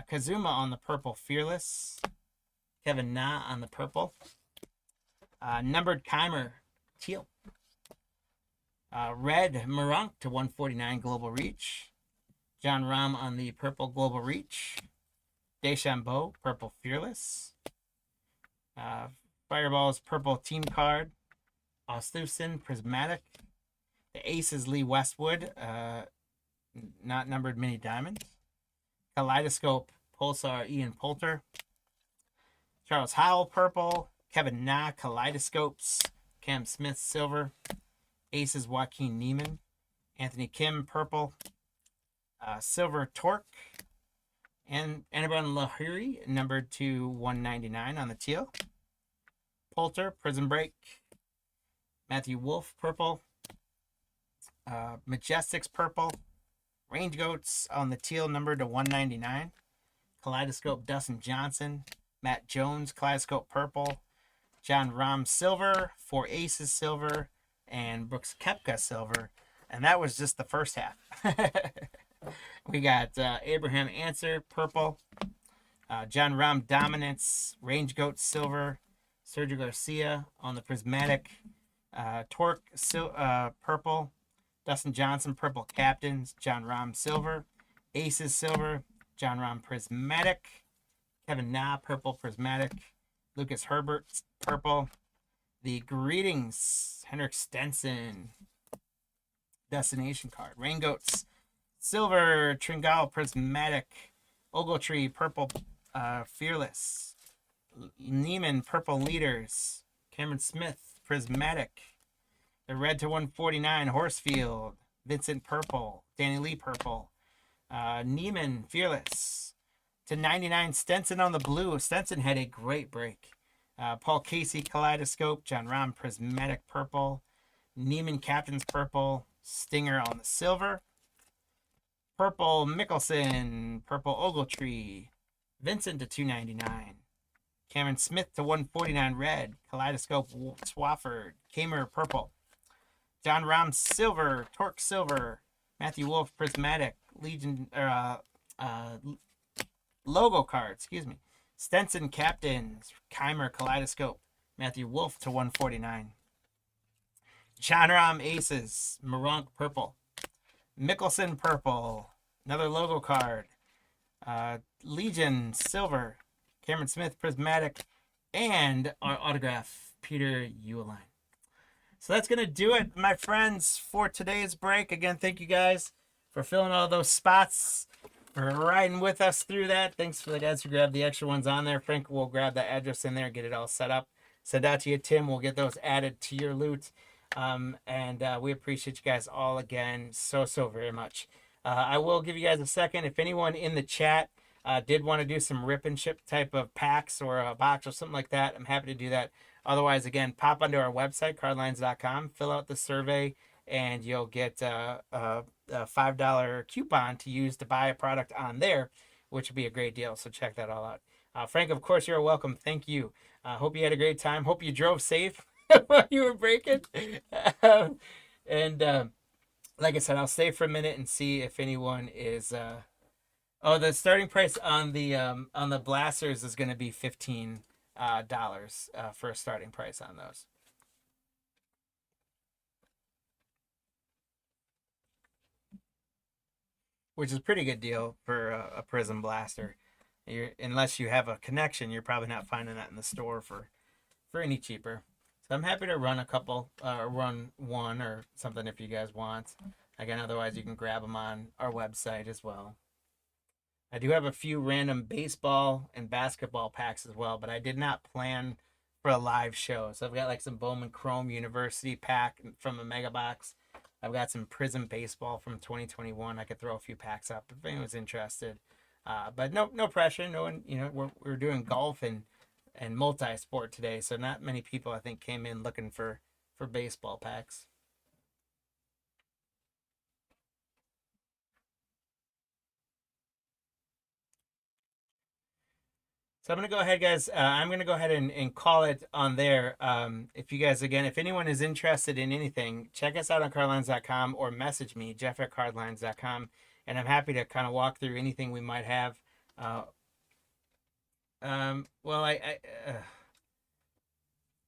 Kazuma on the purple, fearless. Kevin Na on the purple. Numbered Keimer, teal. Red Marunk to 149 global reach. John Rahm on the purple global reach. Deschambeau, purple fearless. Fireball's purple team card. Osthusen, prismatic. The ace is Lee Westwood, not numbered mini diamond. Kaleidoscope, Pulsar, Ian Poulter. Charles Howell, purple. Kevin Na, Kaleidoscopes. Cam Smith, silver. Aces, Joaquin Neiman. Anthony Kim, purple. Silver, Torque. And Annabelle Lahiri, numbered to 199 on the teal. Poulter, Prizm Break. Matthew Wolf, purple. Majestics, purple. Range Goats on the teal, numbered to 199. Kaleidoscope, Dustin Johnson. Matt Jones, Kaleidoscope, purple. John Rahm, silver. 4 Aces, silver. And Brooks Koepka, silver. And that was just the first half. We got Abraham Answer, purple. John Rahm, Dominance. Range Goat, silver. Sergio Garcia on the prismatic. Torque, purple. Dustin Johnson, purple captains. John Rahm, silver. Aces, silver. John Rahm, prismatic. Kevin Na, purple prismatic. Lucas Herbert, purple. The Greetings, Henrik Stenson. Destination card. Rain Goats, silver. Tringal, prismatic. Ogletree, purple, fearless. Neiman, purple leaders. Cameron Smith, prismatic. The red to 149, Horsefield. Vincent, purple. Danny Lee, purple. Neiman, fearless. To 99, Stenson on the blue. Stenson had a great break. Paul Casey, Kaleidoscope. John Rahm, prismatic, purple. Neiman, captain's purple. Stinger on the silver. Purple, Mickelson. Purple, Ogletree. Vincent to 299. Cameron Smith to 149, red. Kaleidoscope, Swafford. Kamer, purple. John Rahm, silver. Torque, silver. Matthew Wolf, prismatic. Legion, logo card, excuse me. Stenson, captains. Keimer, Kaleidoscope. Matthew Wolf to 149. John Rahm, aces. Marunk, purple. Mickelson, purple. Another logo card. Legion, silver. Cameron Smith, prismatic. And our autograph, Peter Uihlein. So that's going to do it, my friends, for today's break. Again, thank you guys for filling all those spots, for riding with us through that. Thanks for the guys who grabbed the extra ones on there. Frank will grab that address in there, get it all set up. Send out to you, Tim. We'll get those added to your loot. And we appreciate you guys all again so very much. I will give you guys a second. If anyone in the chat did want to do some rip and ship type of packs or a box or something like that, I'm happy to do that. Otherwise, again, pop onto our website, cardlines.com, fill out the survey, and you'll get a $5 coupon to use to buy a product on there, which would be a great deal. So check that all out. Frank, of course, you're welcome. Thank you. Hope you had a great time. Hope you drove safe while you were breaking. And like I said, I'll stay for a minute and see if anyone is... the starting price on the blasters is going to be $15 for a starting price on those. Which is a pretty good deal for a Prizm blaster. Unless you have a connection, you're probably not finding that in the store for any cheaper. So I'm happy to run a couple, run one or something if you guys want. Again, otherwise you can grab them on our website as well. I do have a few random baseball and basketball packs as well, but I did not plan for a live show. So I've got like some Bowman Chrome University pack from a mega box. I've got some Prizm baseball from 2021. I could throw a few packs up if anyone's interested. But no pressure. No one, we're doing golf and multi-sport today, so not many people I think came in looking for baseball packs. So I'm gonna go ahead, guys. I'm gonna go ahead and call it on there. If you guys, again, if anyone is interested in anything, check us out on cardlines.com or message me, jeff@cardlines.com, and I'm happy to kind of walk through anything we might have. Uh, well, I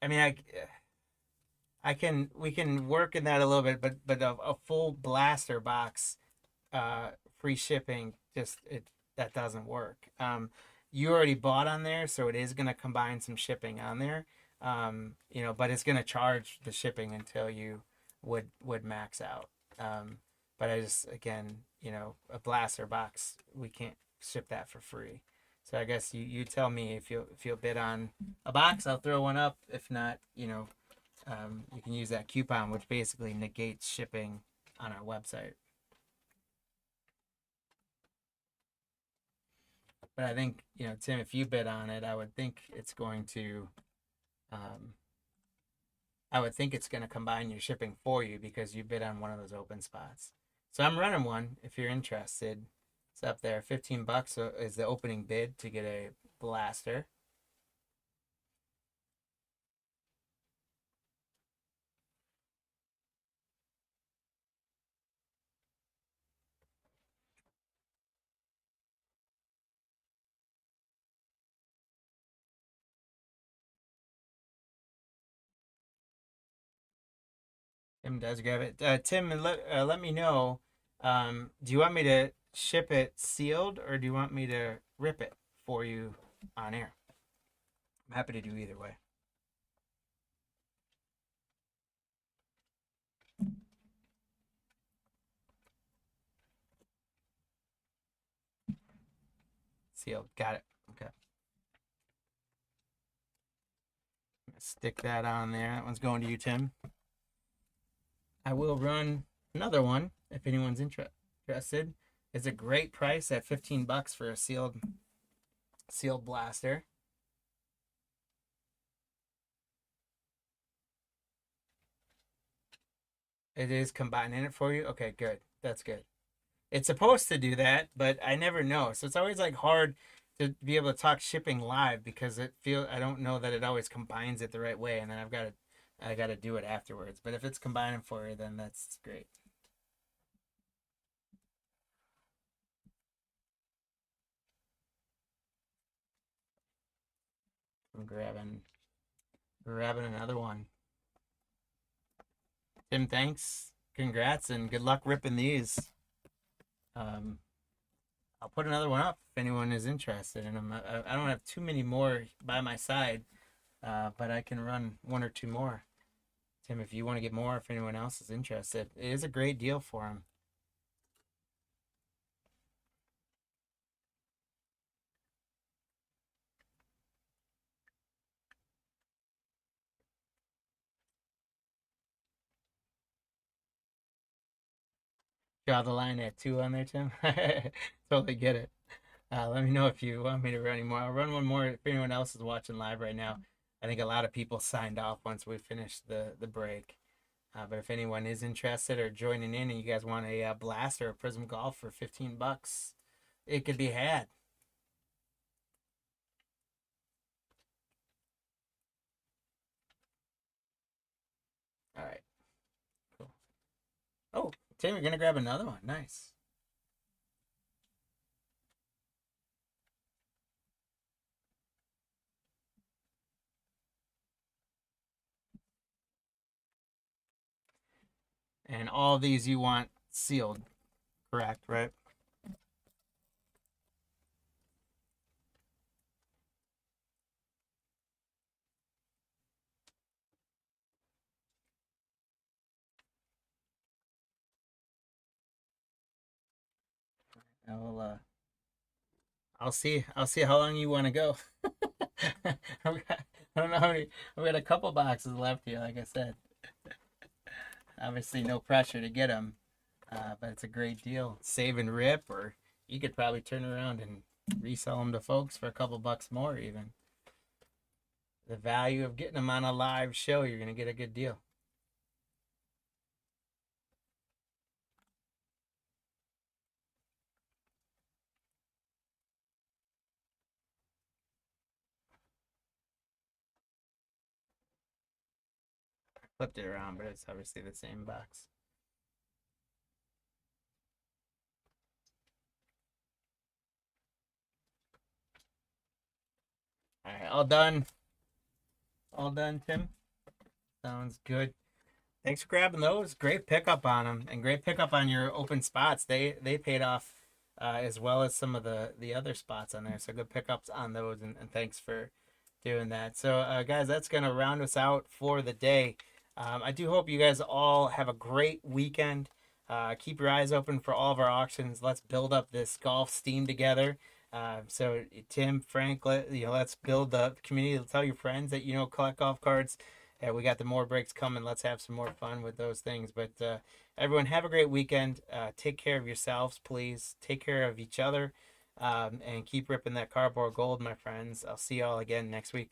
mean, I can we can work in that a little bit, but a full blaster box, free shipping, just it that doesn't work. You already bought on there, so it is gonna combine some shipping on there. But it's gonna charge the shipping until you would max out. Um, but I just again, a blaster box, we can't ship that for free. So I guess you tell me if you'll bid on a box, I'll throw one up. If not, you can use that coupon, which basically negates shipping on our website. But I think, Tim, if you bid on it, um, I would think it's going to combine your shipping for you because you bid on one of those open spots. So I'm running one if you're interested. It's up there. $15 is the opening bid to get a blaster. Tim does grab it. Tim, let me know. Do you want me to ship it sealed or do you want me to rip it for you on air? I'm happy to do either way. Sealed. Got it. Okay. Stick that on there. That one's going to you, Tim. I will run another one if anyone's interested. It's a great price at $15 for a sealed blaster. It is combining it for you. Okay, good. That's good. It's supposed to do that, but I never know. So it's always like hard to be able to talk shipping live because I don't know that it always combines it the right way, and then I gotta do it afterwards. But if it's combining for you, then that's great. I'm grabbing another one. Tim, thanks. Congrats and good luck ripping these. Um, I'll put another one up if anyone is interested in them. I don't have too many more by my side, but I can run one or two more. Tim, if you want to get more, if anyone else is interested, it is a great deal for them. Draw the line at 2 on there, Tim. Totally get it. Let me know if you want me to run any more. I'll run one more if anyone else is watching live right now. I think a lot of people signed off once we finished the break. But if anyone is interested or joining in and you guys want a blast or a Prizm Golf for $15, it could be had. All right, cool. Oh, Tim, you're gonna grab another one. Nice. And all these you want sealed, correct? Right? I'll uh, I'll see how long you want to go. I don't know how many. We got a couple boxes left here. Like I said, obviously no pressure to get them, but it's a great deal. Save and rip, or you could probably turn around and resell them to folks for a couple bucks more. Even the value of getting them on a live show, you're gonna get a good deal. flipped it around, but it's obviously the same box. All right, all done. All done, Tim. Sounds good. Thanks for grabbing those. Great pickup on them, and great pickup on your open spots. They paid off as well as some of the other spots on there. So good pickups on those, and thanks for doing that. So guys, that's gonna round us out for the day. I do hope you guys all have a great weekend. Keep your eyes open for all of our auctions. Let's build up this golf steam together. So Tim, Frank, let's build the community. Tell your friends that collect golf cards. We got the more breaks coming. Let's have some more fun with those things. But everyone, have a great weekend. Take care of yourselves, please. Take care of each other, and keep ripping that cardboard gold, my friends. I'll see y'all again next week.